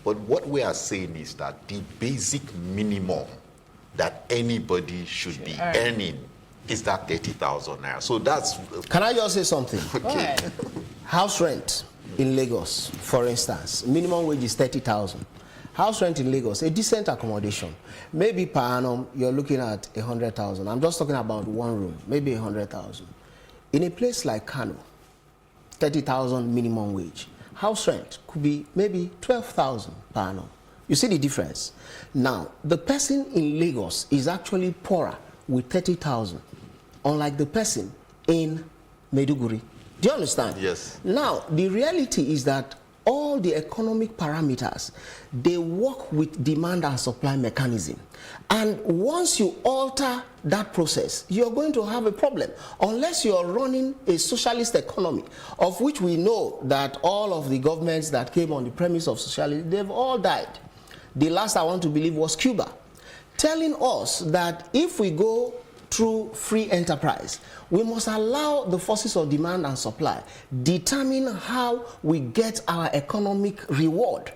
But what we are saying is that the basic minimum that anybody should be earning is that 30,000 naira. So that's... Can I just say something? Okay. House rent in Lagos, for instance, minimum wage is 30,000. House rent in Lagos, a decent accommodation, maybe per annum you're looking at 100,000. I'm just talking about one room, maybe 100,000. In a place like Kano, 30,000 minimum wage. House rent could be maybe 12,000 per annum. You see the difference? Now, the person in Lagos is actually poorer with 30,000, unlike the person in Maiduguri. Do you understand? Yes. Now, the reality is that all the economic parameters, they work with demand and supply mechanism. And once you alter that process, you're going to have a problem. Unless you're running a socialist economy, of which we know that all of the governments that came on the premise of socialism, they've all died. The last I want to believe was Cuba, telling us that if we go through free enterprise, we must allow the forces of demand and supply determine how we get our economic reward.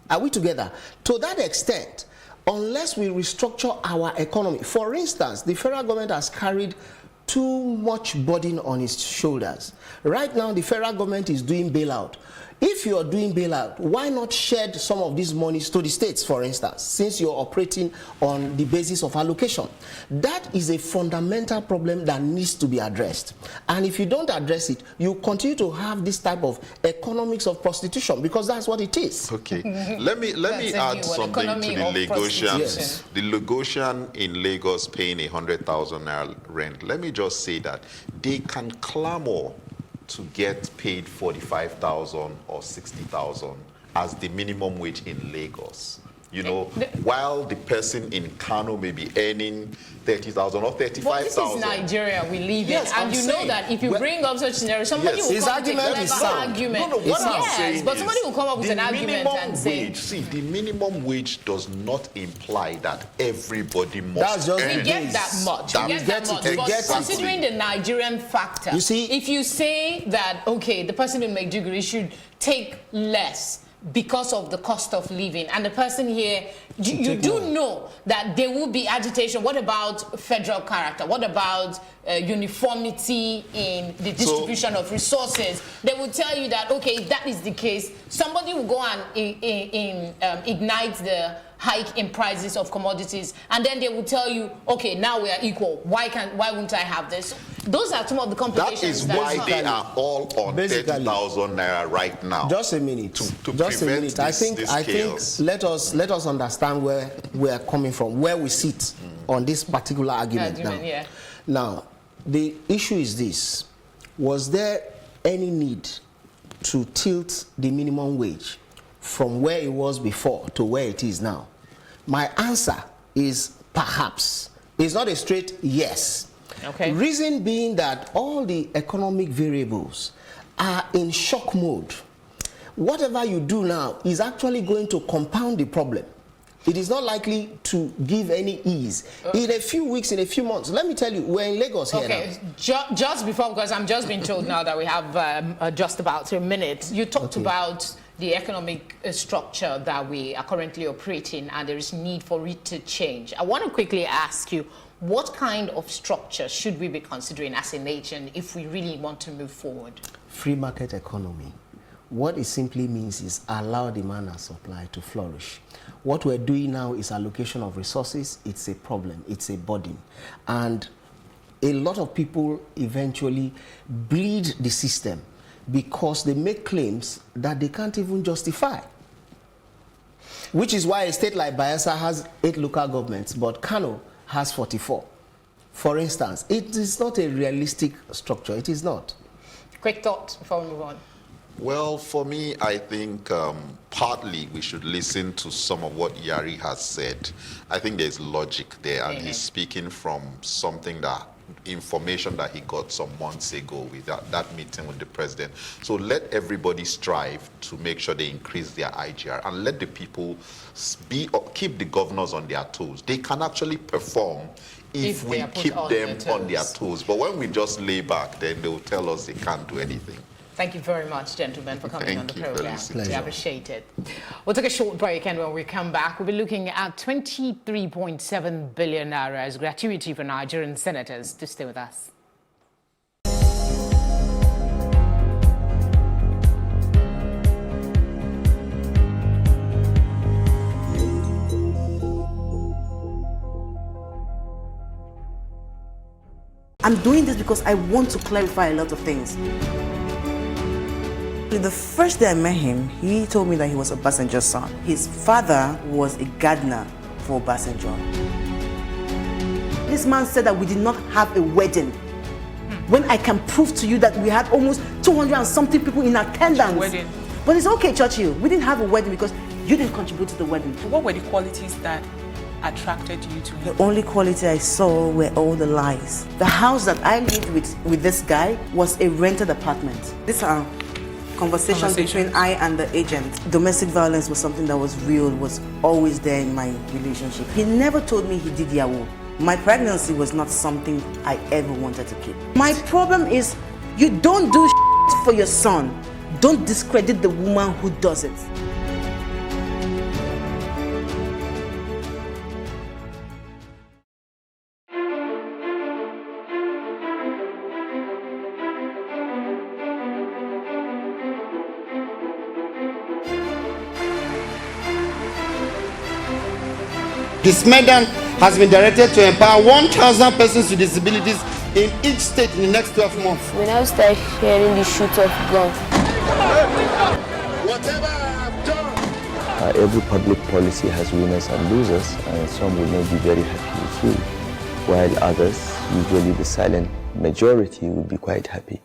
Are we together? To that extent, unless we restructure our economy, for instance, the federal government has carried too much burden on its shoulders. Right now, the federal government is doing bailout. If you are doing bailout, why not shed some of these monies to the states, for instance, since you're operating on the basis of allocation? That is a fundamental problem that needs to be addressed. And if you don't address it, you continue to have this type of economics of prostitution, because that's what it is. Okay. Let me add something to the Lagosians. Yes. The Lagosian in Lagos paying 100,000 naira rent. Let me just say that they can clamor to get paid 45,000 or 60,000 as the minimum wage in Lagos. You know, while the person in Kano may be earning 30,000 or 35,000. But this is Nigeria we live in, yes, and you know that if you bring up such scenario, somebody will come up with an argument. No, what I'm saying but somebody will come up with an argument and say, see, the minimum wage does not imply that everybody must earn. We get that much. We get that much. But considering the Nigerian factor, you see, if you say that, okay, the person in Maiduguri should take less because of the cost of living, and the person here, you do know that there will be agitation. What about federal character? What about uniformity in the distribution of resources? They will tell you that, okay, if that is the case, somebody will go and ignite the hike in prices of commodities, and then they will tell you, okay, now we are equal. Why wouldn't I have this? Those are some of the complications. That is why they are all on 30,000 naira right now. Just a minute. Just a minute. I think let us understand where we are coming from, where we sit on this particular argument now. Yeah. Now, the issue is this: was there any need to tilt the minimum wage from where it was before to where it is now? My answer is perhaps. It's not a straight yes. Okay. Reason being that all the economic variables are in shock mode. Whatever you do now is actually going to compound the problem. It is not likely to give any ease. In a few weeks, in a few months, let me tell you, we're in Lagos here now. Just before, because I'm just being told now that we have just about 3 minutes, you talked about the economic structure that we are currently operating, and there is need for it to change. I want to quickly ask you, what kind of structure should we be considering as a nation if we really want to move forward? Free market economy. What it simply means is allow demand and supply to flourish. What we're doing now is allocation of resources. It's a problem. It's a burden. And a lot of people eventually bleed the system because they make claims that they can't even justify. Which is why a state like Bayelsa has 8 local governments, but Kano has 44. For instance, it is not a realistic structure. It is not. Quick thoughts before we move on. Well, for me, I think partly we should listen to some of what Yari has said. I think there's logic there, and he's speaking from information that he got some months ago with that meeting with the president. So let everybody strive to make sure they increase their IGR, and let the people keep the governors on their toes. They can actually perform if we keep them on their toes. But when we just lay back, then they will tell us they can't do anything. Thank you very much, gentlemen, for coming on the program. We appreciate it. We'll take a short break, and when we come back, we'll be looking at 23.7 billion naira as gratuity for Nigerian senators. To stay with us. I'm doing this because I want to clarify a lot of things. The first day I met him, he told me that he was Obasanjo's son. His father was a gardener for Obasanjo. This man said that we did not have a wedding. When I can prove to you that we had almost 200 and something people in attendance. Wedding. But it's okay, Churchill. We didn't have a wedding because you didn't contribute to the wedding. What were the qualities that attracted you to him? The only quality I saw were all the lies. The house that I lived with this guy was a rented apartment. These are conversations between I and the agent. Domestic violence was something that was real, was always there in my relationship. He never told me he did Yahoo. My pregnancy was not something I ever wanted to keep. My problem is, you don't do for your son. Don't discredit the woman who does it. This Medan has been directed to empower 1,000 persons with disabilities in each state in the next 12 months. When I start hearing the shoot of guns. Whatever I've done. Every public policy has winners and losers, and some will not be very happy with you, while others, usually the silent majority, will be quite happy.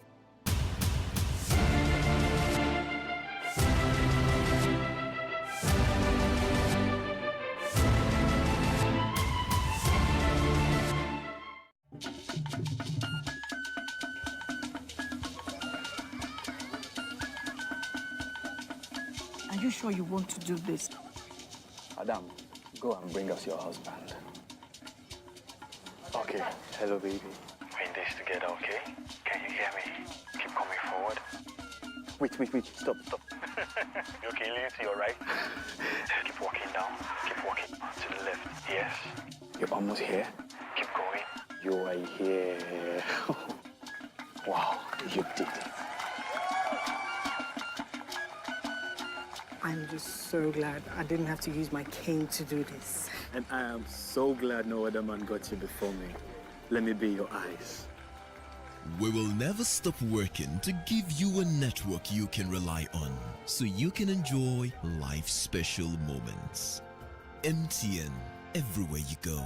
Are you sure you want to do this? Adam, go and bring us your husband. Okay, hello baby. We're in this together, okay? Can you hear me? Keep coming forward. Wait, stop. You okay, lean to your right. Keep walking down, keep walking to the left. Yes, you're almost here. Keep going. You are here. Wow, you did it. I'm just so glad I didn't have to use my cane to do this. And I am so glad no other man got you before me. Let me be your eyes. We will never stop working to give you a network you can rely on, so you can enjoy life's special moments. MTN, everywhere you go.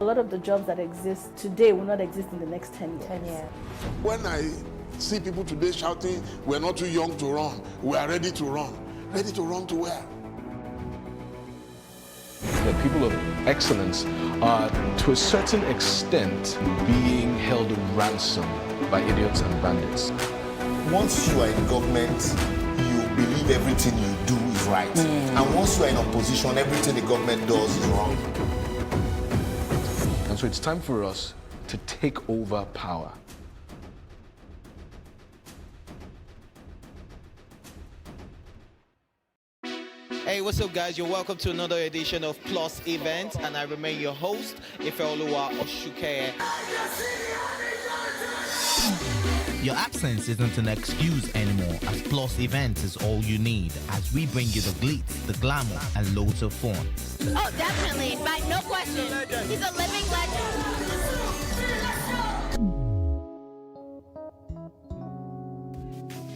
A lot of the jobs that exist today will not exist in the next 10 years. 10 years. When I see people today shouting, we're not too young to run, we are ready to run. Ready to run to where? The people of excellence are, to a certain extent, being held ransom by idiots and bandits. Once you are in government, you believe everything you do is right. And once you are in opposition, everything the government does is wrong. And so it's time for us to take over power. Hey, what's up guys? You're welcome to another edition of Plus Event, and I remain your host, Ifeoluwa Oshukeye. Your absence isn't an excuse anymore, as Plus Events is all you need, as we bring you the glitz, the glamour, and loads of fun. Oh, definitely. Right, no question. He's a living legend.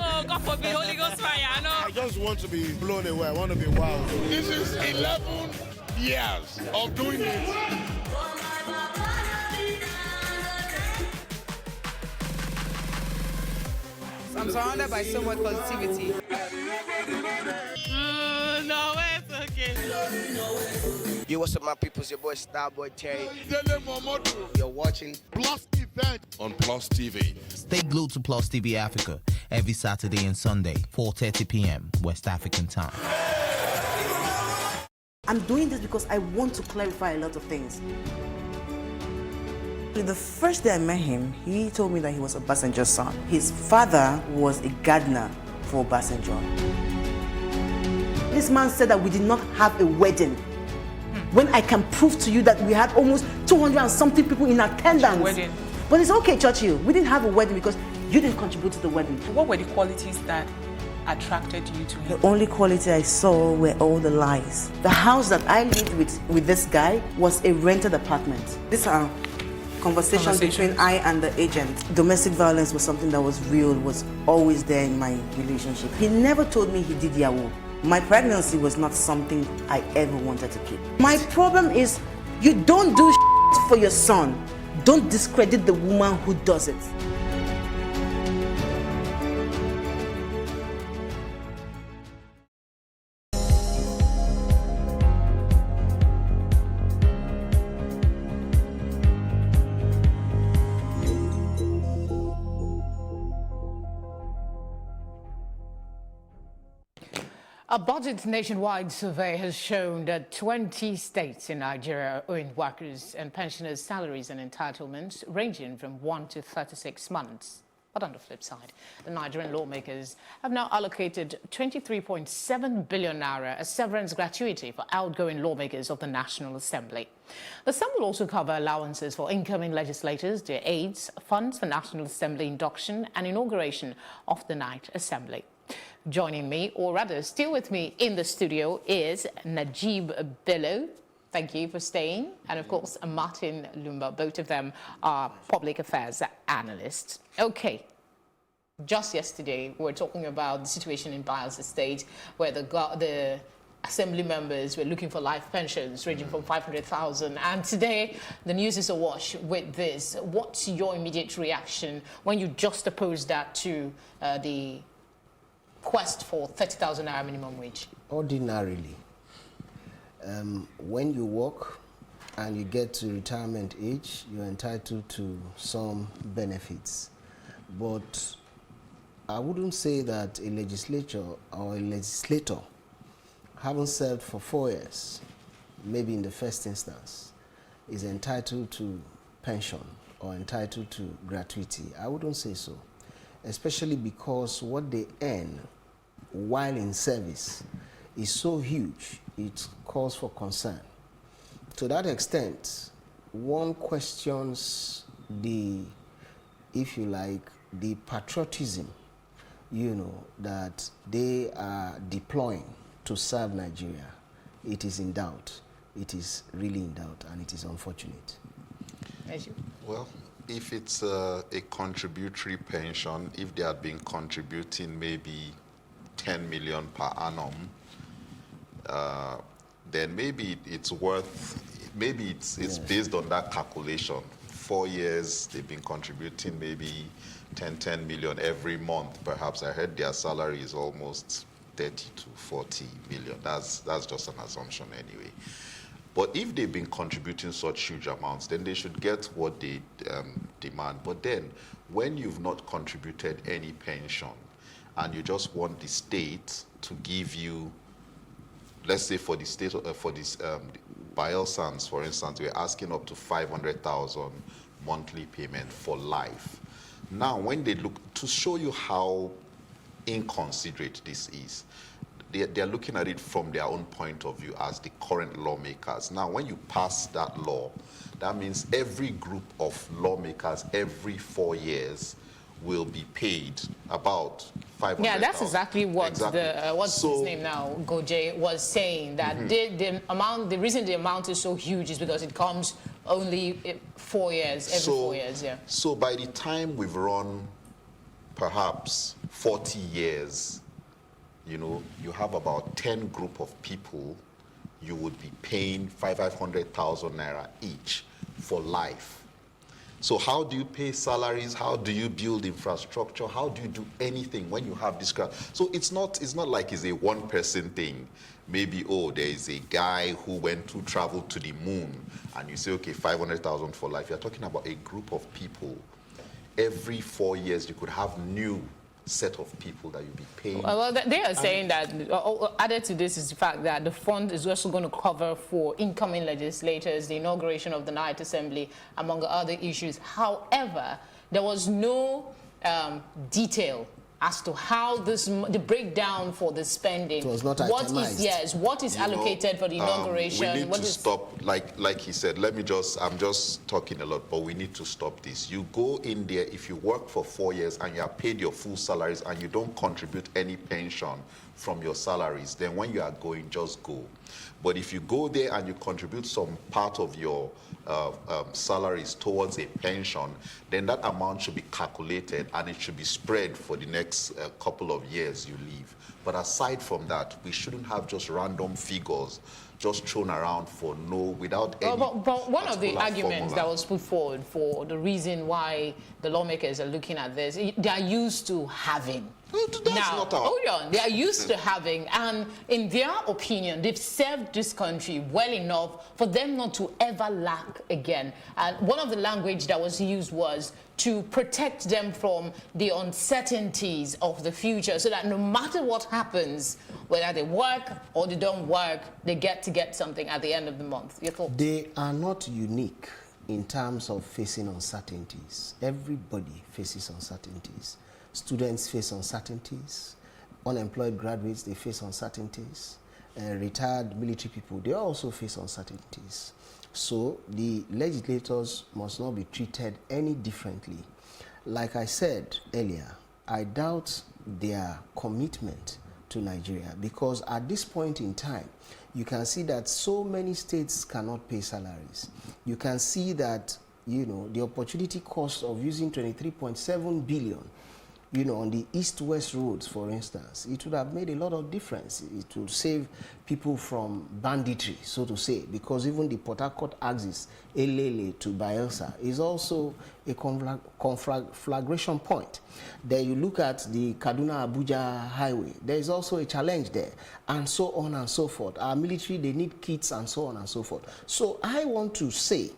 Oh, God forbid, Holy Ghost fire, I know. I just want to be blown away. I want to be wild. This is 11 years of doing it. I'm surrounded by so much positivity. No, it's okay. Yo, what's up, my people? It's your boy Starboy Terry. You're watching Plus Event on Plus TV. Stay glued to Plus TV Africa every Saturday and Sunday, 4:30 p.m. West African time. I'm doing this because I want to clarify a lot of things. The first day I met him, he told me that he was Obasanjo's son. His father was a gardener for Obasanjo. This man said that we did not have a wedding. When I can prove to you that we had almost 200 and something people in attendance. Wedding. But it's okay, Churchill. We didn't have a wedding because you didn't contribute to the wedding. What were the qualities that attracted you to him? The only quality I saw were all the lies. The house that I lived with this guy was a rented apartment. These are conversations between I and the agent. Domestic violence was something that was real, was always there in my relationship. He never told me he did Yahoo. My pregnancy was not something I ever wanted to keep. My problem is, you don't do for your son. Don't discredit the woman who does it. A budget nationwide survey has shown that 20 states in Nigeria owe workers and pensioners salaries and entitlements ranging from 1 to 36 months. But on the flip side, the Nigerian lawmakers have now allocated 23.7 billion naira as severance gratuity for outgoing lawmakers of the National Assembly. The sum will also cover allowances for incoming legislators, their aides, funds for National Assembly induction and inauguration of the Night Assembly. Joining me, or rather still with me in the studio, is Najib Bello. Thank you for staying. And of course, Martin Lumba. Both of them are public affairs analysts. Okay. Just yesterday, we were talking about the situation in Bielsa State, where the assembly members were looking for life pensions ranging from 500,000. And today, the news is awash with this. What's your immediate reaction when you juxtapose that to the quest for 30,000 naira minimum wage? Ordinarily, when you work and you get to retirement age, you're entitled to some benefits. But I wouldn't say that a legislature or a legislator, having served for 4 years, maybe in the first instance, is entitled to pension or entitled to gratuity. I wouldn't say so, especially because what they earn while in service is so huge, it calls for concern. To that extent, one questions the, if you like, the patriotism, that they are deploying to serve Nigeria. It is in doubt. It is really in doubt, and it is unfortunate. Well, if it's a contributory pension, if they had been contributing maybe 10 million per annum, then maybe it's worth, maybe it's based on that calculation. 4 years, they've been contributing maybe 10 million every month. Perhaps I heard their salary is almost 30 to 40 million. That's just an assumption anyway. But if they've been contributing such huge amounts, then they should get what they demand. But then, when you've not contributed any pension, and you just want the state to give you, let's say for the state, for this Bielsans, for instance, we're asking up to 500,000 monthly payment for life. Now, when they look, to show you how inconsiderate this is, they're looking at it from their own point of view as the current lawmakers. Now, when you pass that law, that means every group of lawmakers every 4 years will be paid about 500,000. Yeah, that's exactly what what's his name now, Goje, was saying, that the reason the amount is so huge is because it comes only 4 years, every 4 years, yeah. So by the time we've run perhaps 40 years, you have about 10 group of people, you would be paying 500,000 naira each for life. So how do you pay salaries? How do you build infrastructure? How do you do anything when you have this crowd? So it's not like it's a one-person thing. Maybe, there is a guy who went to travel to the moon, and you say, okay, 500,000 for life. You're talking about a group of people. Every 4 years, you could have new set of people that you'll be paying. Well, they are saying that added to this is the fact that the fund is also going to cover for incoming legislators, the inauguration of the Night Assembly, among other issues. However, there was no detail as to how the breakdown for the spending. It was not itemized. What is allocated for the inauguration? We need to stop, like he said, I'm just talking a lot, but we need to stop this. You go in there, if you work for 4 years and you are paid your full salaries and you don't contribute any pension from your salaries, then when you are going, just go. But if you go there and you contribute some part of your salaries towards a pension, then that amount should be calculated and it should be spread for the next couple of years you leave. But aside from that, we shouldn't have just random figures just thrown around without any. But one of the arguments formula that was put forward for the reason why the lawmakers are looking at this, they are used to having. Hold on. They are used to having, and in their opinion, they've served this country well enough for them not to ever lack again. And one of the language that was used was to protect them from the uncertainties of the future, so that no matter what happens, whether they work or they don't work, they get something at the end of the month. Your thoughts? They are not unique in terms of facing uncertainties. Everybody faces uncertainties. Students face uncertainties. Unemployed graduates, they face uncertainties. Retired military people, they also face uncertainties. So the legislators must not be treated any differently. Like I said earlier, I doubt their commitment to Nigeria, because at this point in time, you can see that so many states cannot pay salaries. You can see that, the opportunity cost of using 23.7 billion you know, on the east-west roads, for instance, it would have made a lot of difference. It would save people from banditry, so to say, because even the Port Harcourt axis, Elele to Bayelsa, is also a conflagration point. Then you look at the Kaduna-Abuja highway, there is also a challenge there, and so on and so forth. Our military, they need kits and so on and so forth. So I want to say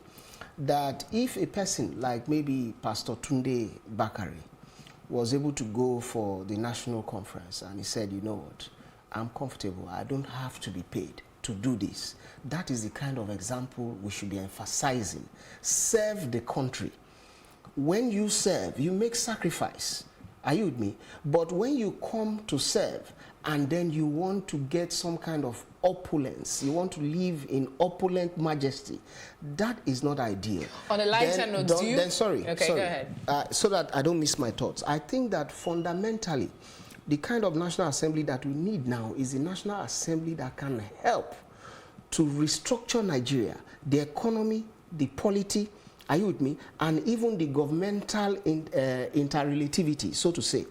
that if a person like maybe Pastor Tunde Bakare was able to go for the national conference and he said, you know what, I'm comfortable, I don't have to be paid to do this. That is the kind of example we should be emphasizing. Serve the country. When you serve, you make sacrifice. Are you with me? But when you come to serve and then you want to get some kind of opulence, you want to live in opulent majesty, that is not ideal. On a lighter note, do you... Sorry. Go ahead. So that I don't miss my thoughts. I think that fundamentally, the kind of National Assembly that we need now is a National Assembly that can help to restructure Nigeria, the economy, the polity, are you with me? And even the governmental interrelativity, so to say.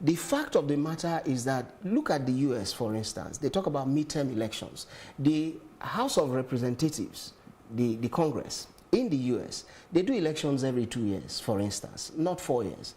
The fact of the matter is that, look at the US, for instance. They talk about midterm elections. The House of Representatives, the Congress, in the US, they do elections every 2 years, for instance, not 4 years.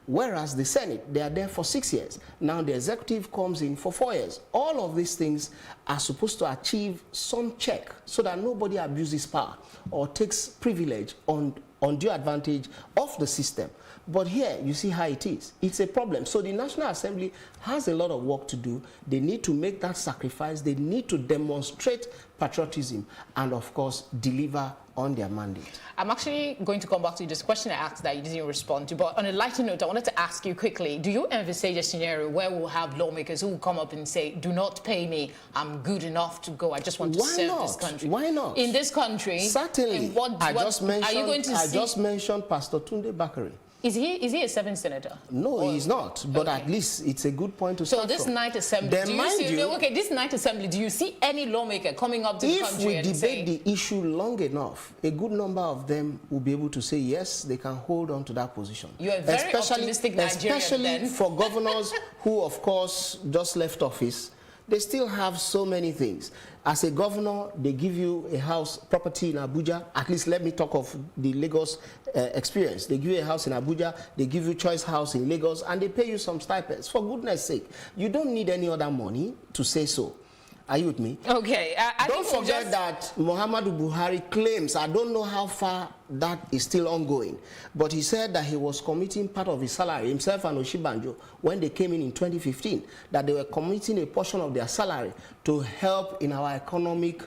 Whereas the Senate, they are there for 6 years. Now the executive comes in for 4 years. All of these things are supposed to achieve some check so that nobody abuses power or takes privilege on undue advantage of the system. But here, you see how it is. It's a problem. So the National Assembly has a lot of work to do. They need to make that sacrifice. They need to demonstrate patriotism and, of course, deliver on their mandate. I'm actually going to come back to this question I asked that you didn't respond to. But on a lighter note, I wanted to ask you quickly, do you envisage a scenario where we'll have lawmakers who will come up and say, do not pay me, I'm good enough to go, I just want to serve this country? Why not? In this country? Certainly. I just mentioned Pastor Tunde Bakare. Is he a 7th senator? No, he's not. But at least it's a good point to start from. So this night assembly, this night assembly, do you see any lawmaker coming up to the country and saying... If we debate the issue long enough, a good number of them will be able to say yes, they can hold on to that position. You're a very optimistic Nigerian, especially for governors who, of course, just left office. They still have so many things. As a governor, they give you a house property in Abuja. At least let me talk of the Lagos experience. They give you a house in Abuja, they give you choice house in Lagos, and they pay you some stipends. For goodness sake, you don't need any other money to say so. Are you with me? Okay. Don't forget that Muhammadu Buhari claims, I don't know how far that is still ongoing, but he said that he was committing part of his salary, himself and Oshibanjo, when they came in 2015, that they were committing a portion of their salary to help in our economic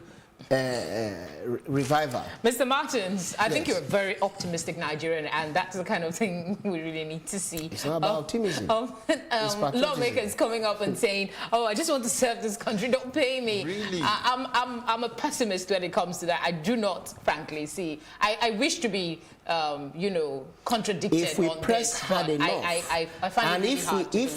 revival. Mr. Martins, I think you're a very optimistic Nigerian, and that's the kind of thing we really need to see. It's not about optimism. Lawmakers coming up and saying, "Oh, I just want to serve this country. Don't pay me." Really? I'm a pessimist when it comes to that. I do not, frankly, see. I wish to be, you know, contradicted. If we press hard enough, I find it really hard. And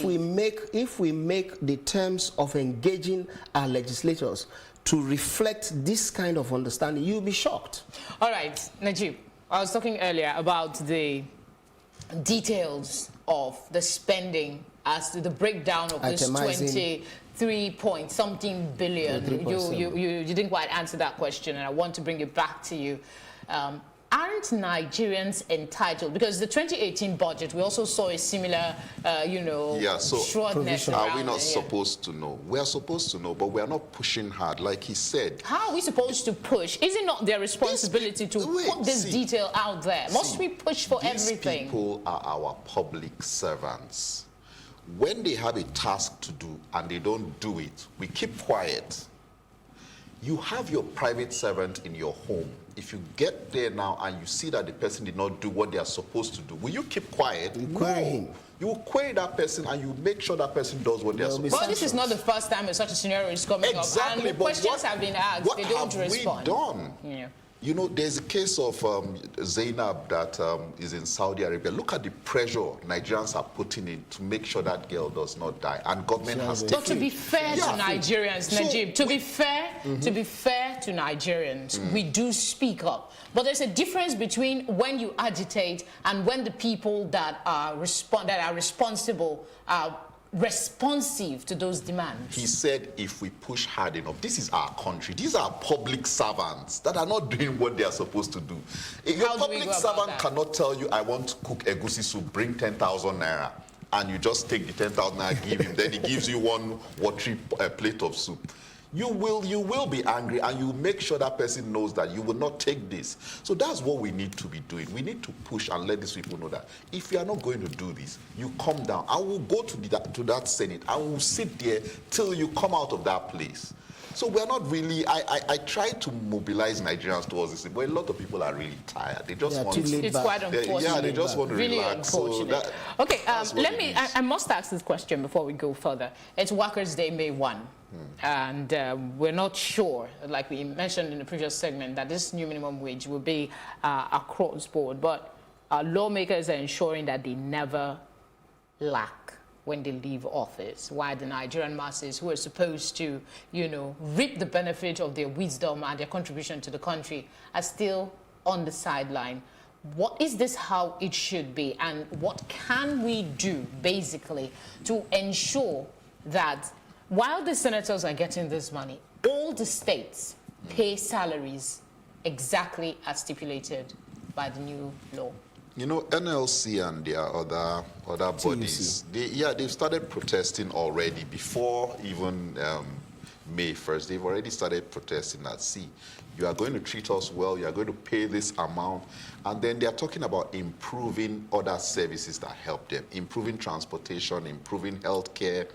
if we make the terms of engaging our legislators to reflect this kind of understanding, you'll be shocked. All right, Najib, I was talking earlier about the details of the spending as to the breakdown of this 23-point-something billion. You didn't quite answer that question, and I want to bring it back to you. Aren't Nigerians entitled? Because the 2018 budget, we also saw a similar, you know, shrewdness around. Are we not supposed to know? We are supposed to know, but we are not pushing hard, like he said. How are we supposed to push? Is it not their responsibility to put this detail out there? Must we push for everything? These people are our public servants. When they have a task to do and they don't do it, we keep quiet. You have your private servant in your home. If you get there now and you see that the person did not do what they are supposed to do, will you keep quiet? You query him. You will query that person and you make sure that person does what they are supposed to do. But this is not the first time such a scenario is coming up. And questions have been asked, they don't respond. What have we done? Yeah. You know, there's a case of Zainab that is in Saudi Arabia. Look at the pressure Nigerians are putting in to make sure that girl does not die. And government has taken... But to be fair to Nigerians, Najib, to be fair to Nigerians, we do speak up. But there's a difference between when you agitate and when the people that are responsible are responsive to those demands. He said if we push hard enough, this is our country. These are public servants that are not doing what they are supposed to do. If a public servant cannot tell you, I want to cook egusi soup, bring 10,000 naira, and you just take the 10,000 naira, give him, then he gives you one watery plate of soup. You will be angry, and you make sure that person knows that you will not take this. So that's what we need to be doing. We need to push and let these people know that if you are not going to do this, you come down. I will go to that Senate. I will sit there till you come out of that place. So we're not really, I try to mobilize Nigerians towards this, but a lot of people are really tired. They just want to... It's quite unfortunate. Yeah, they just want to really relax. Unfortunate. So okay, I must ask this question before we go further. It's Workers' Day, May 1. And we're not sure, like we mentioned in the previous segment, that this new minimum wage will be across board. But lawmakers are ensuring that they never lack when they leave office, while the Nigerian masses who are supposed to, reap the benefit of their wisdom and their contribution to the country are still on the sideline. What is this how it should be, and what can we do basically to ensure that while the senators are getting this money, all the states pay salaries exactly as stipulated by the new law? You know, NLC and their other bodies, they've started protesting already before even May 1st. They've already started protesting that, see, you are going to treat us well, you are going to pay this amount, and then they're talking about improving other services that help them, improving transportation, improving healthcare,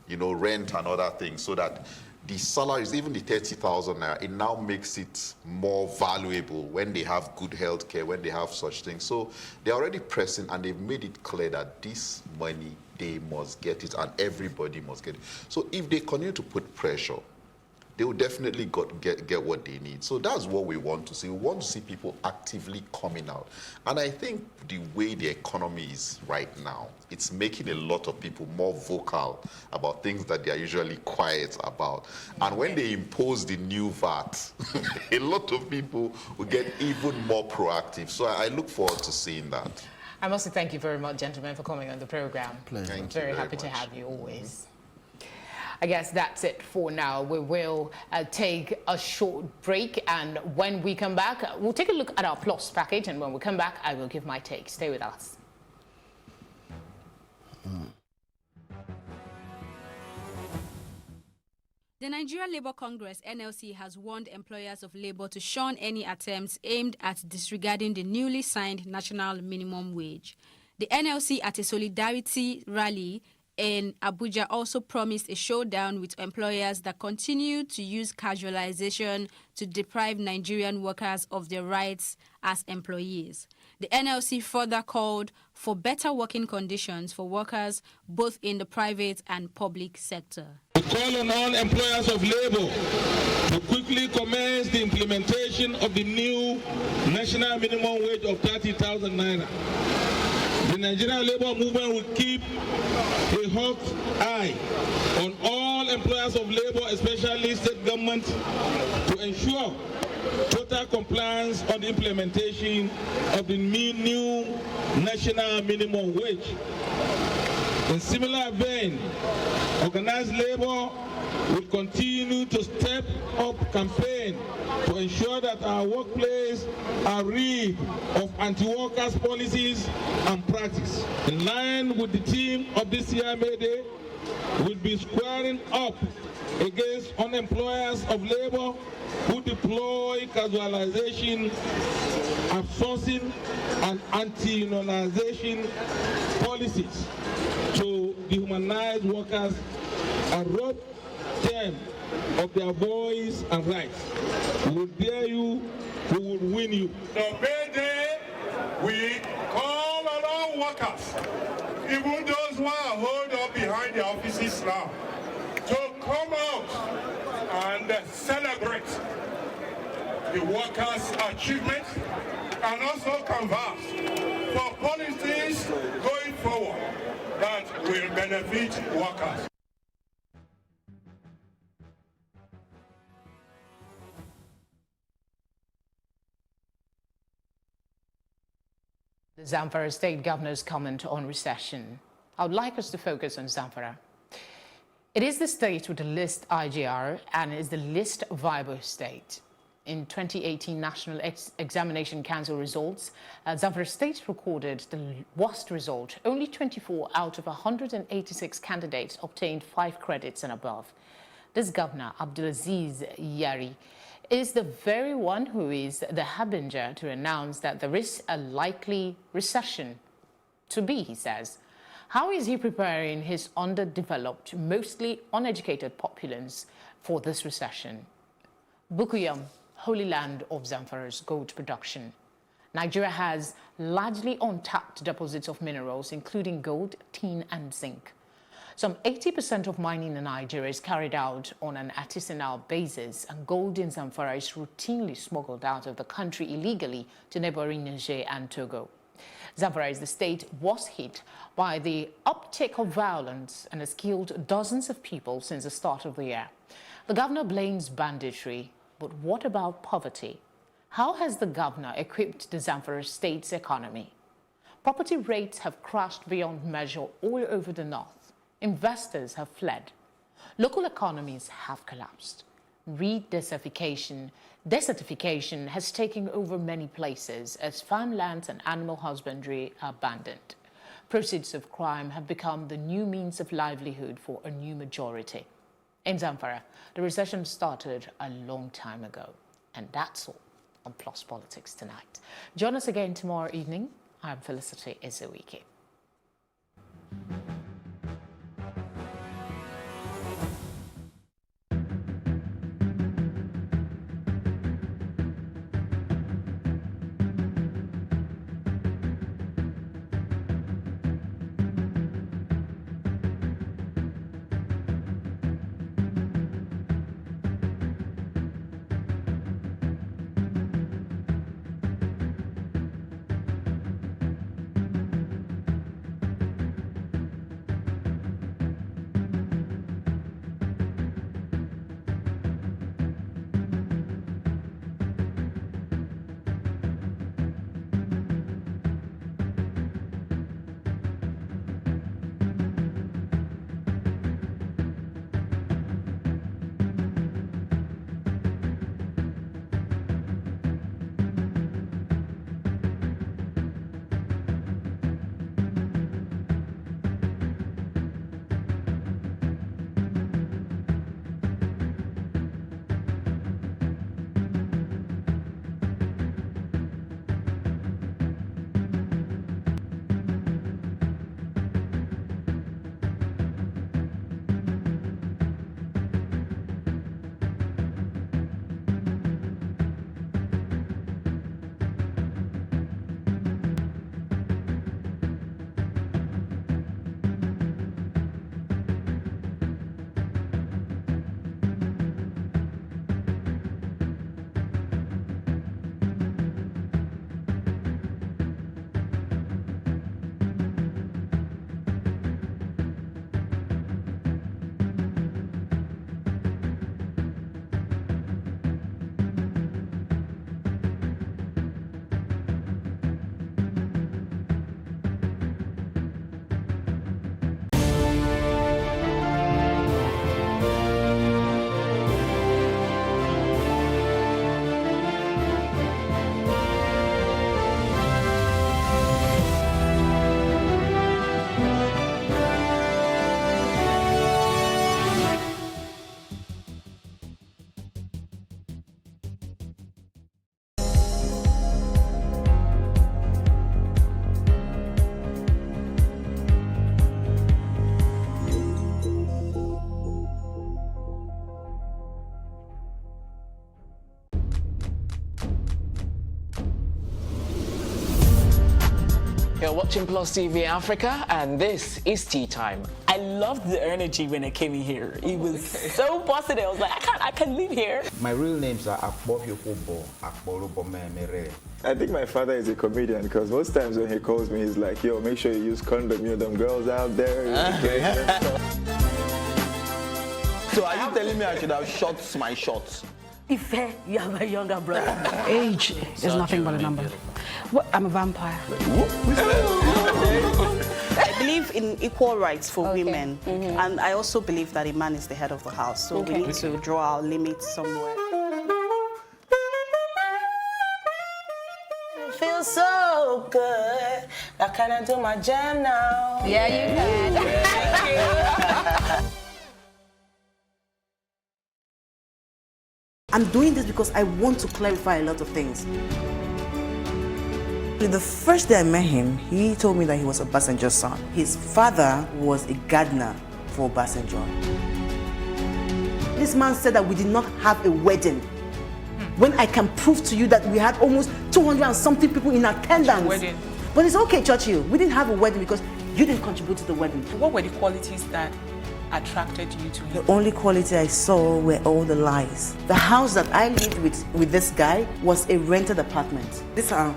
rent and other things, so that the salaries, even the 30,000 naira, it now makes it more valuable when they have good health care, when they have such things. So they're already pressing, and they've made it clear that this money, they must get it, and everybody must get it. So if they continue to put pressure, they will definitely get what they need. So that's what we want to see. We want to see people actively coming out. And I think the way the economy is right now, it's making a lot of people more vocal about things that they are usually quiet about. And when they impose the new VAT, a lot of people will get even more proactive. So I look forward to seeing that. I must say thank you very much, gentlemen, for coming on the program. Pleasure. I'm very happy to have you always. I guess that's it for now. We will take a short break, and when we come back, we'll take a look at our Plus package, and when we come back, I will give my take. Stay with us. The Nigeria Labour Congress, NLC, has warned employers of labour to shun any attempts aimed at disregarding the newly signed national minimum wage. The NLC, at a solidarity rally in Abuja, also promised a showdown with employers that continue to use casualization to deprive Nigerian workers of their rights as employees. The NLC further called for better working conditions for workers both in the private and public sector. We call on all employers of labor to quickly commence the implementation of the new national minimum wage of 30,000 naira. The Nigerian Labour Movement will keep a hawk eye on all employers of labor, especially state government, to ensure total compliance on the implementation of the new national minimum wage. In similar vein, organized labor will continue to step up campaign to ensure that our workplace are rid of anti-workers policies and practice. In line with the theme of this year May Day, we'll be squaring up against unemployers of labor who deploy casualization, outsourcing, and anti-unionization policies to dehumanize workers and rob them of their voice and rights. We will dare you, we will win you. On May Day, we call on all workers, even those who are holed up behind the offices now, to come out and celebrate the workers' achievements and also canvass for policies going forward that will benefit workers. Zamfara State Governor's comment on recession. I would like us to focus on Zamfara. It is the state with the least IGR and is the least viable state. In 2018 National Examination Council results, Zamfara State recorded the worst result. Only 24 out of 186 candidates obtained 5 credits and above. This governor, Abdulaziz Yari, is the very one who is the harbinger to announce that there is a likely recession to be, he says. How is he preparing his underdeveloped, mostly uneducated populace for this recession? Bukuyum, holy land of Zamfara's gold production. Nigeria has largely untapped deposits of minerals, including gold, tin, and zinc. Some 80% of mining in Nigeria is carried out on an artisanal basis, and gold in Zamfara is routinely smuggled out of the country illegally to neighboring Niger and Togo. Zamfara is the state worst hit by the uptick of violence and has killed dozens of people since the start of the year. The governor blames banditry, but what about poverty? How has the governor equipped the Zamfara state's economy? Property rates have crashed beyond measure all over the north. Investors have fled. Local economies have collapsed. Desertification has taken over many places as farmlands and animal husbandry are abandoned. Proceeds of crime have become the new means of livelihood for a new majority. In Zamfara, the recession started a long time ago. And that's all on Plus Politics tonight. Join us again tomorrow evening. I'm Felicity Ezewike. You're watching Plus TV Africa, and this is Tea Time. I loved the energy when I came in here. It was so positive. I was like, I can live here. My real names are Akbofio Kobo, Akborobo Memere. I think my father is a comedian because most times when he calls me, he's like, yo, make sure you use condom. You know, them girls out there. So are you telling me I should have shot my shots? Ife, you are my younger brother. Age is nothing but a number. I'm a vampire. I believe in equal rights for women, and I also believe that a man is the head of the house, so we need to draw our limits somewhere. Feels so good. Now can I do my jam now? Yeah, you can. I'm doing this because I want to clarify a lot of things. The first day I met him, he told me that he was Obasanjo's son. His father was a gardener for Obasanjo. This man said that we did not have a wedding. When I can prove to you that we had almost 200 and something people in attendance. Wedding. But it's okay, Churchill. We didn't have a wedding because you didn't contribute to the wedding. What were the qualities that attracted you to him? The only quality I saw were all the lies. The house that I lived with this guy was a rented apartment. These are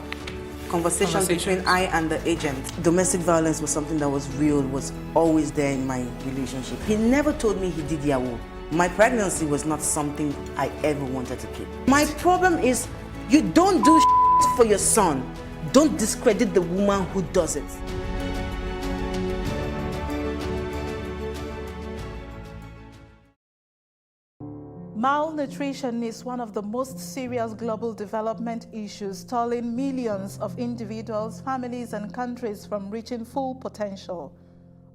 conversations between I and the agent. Domestic violence was something that was real, was always there in my relationship. He never told me he did Yahoo. My pregnancy was not something I ever wanted to keep. My problem is, you don't do for your son. Don't discredit the woman who does it. Malnutrition is one of the most serious global development issues, stalling millions of individuals, families, and countries from reaching full potential.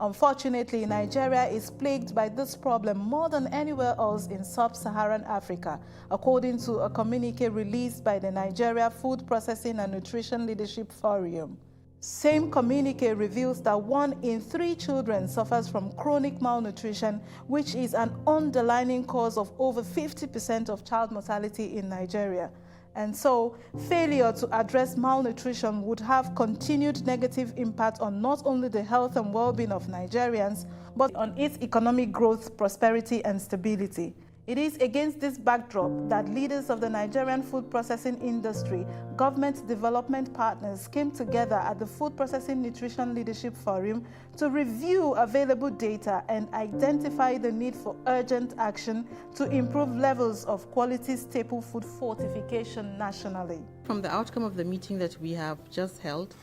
Unfortunately, Nigeria is plagued by this problem more than anywhere else in sub-Saharan Africa, according to a communique released by the Nigeria Food Processing and Nutrition Leadership Forum. Same communique reveals that 1 in 3 children suffers from chronic malnutrition, which is an underlying cause of over 50% of child mortality in Nigeria. And so, failure to address malnutrition would have continued negative impact on not only the health and well-being of Nigerians, but on its economic growth, prosperity, and stability. It is against this backdrop that leaders of the Nigerian food processing industry, government development partners came together at the Food Processing Nutrition Leadership Forum to review available data and identify the need for urgent action to improve levels of quality staple food fortification nationally. From the outcome of the meeting that we have just held,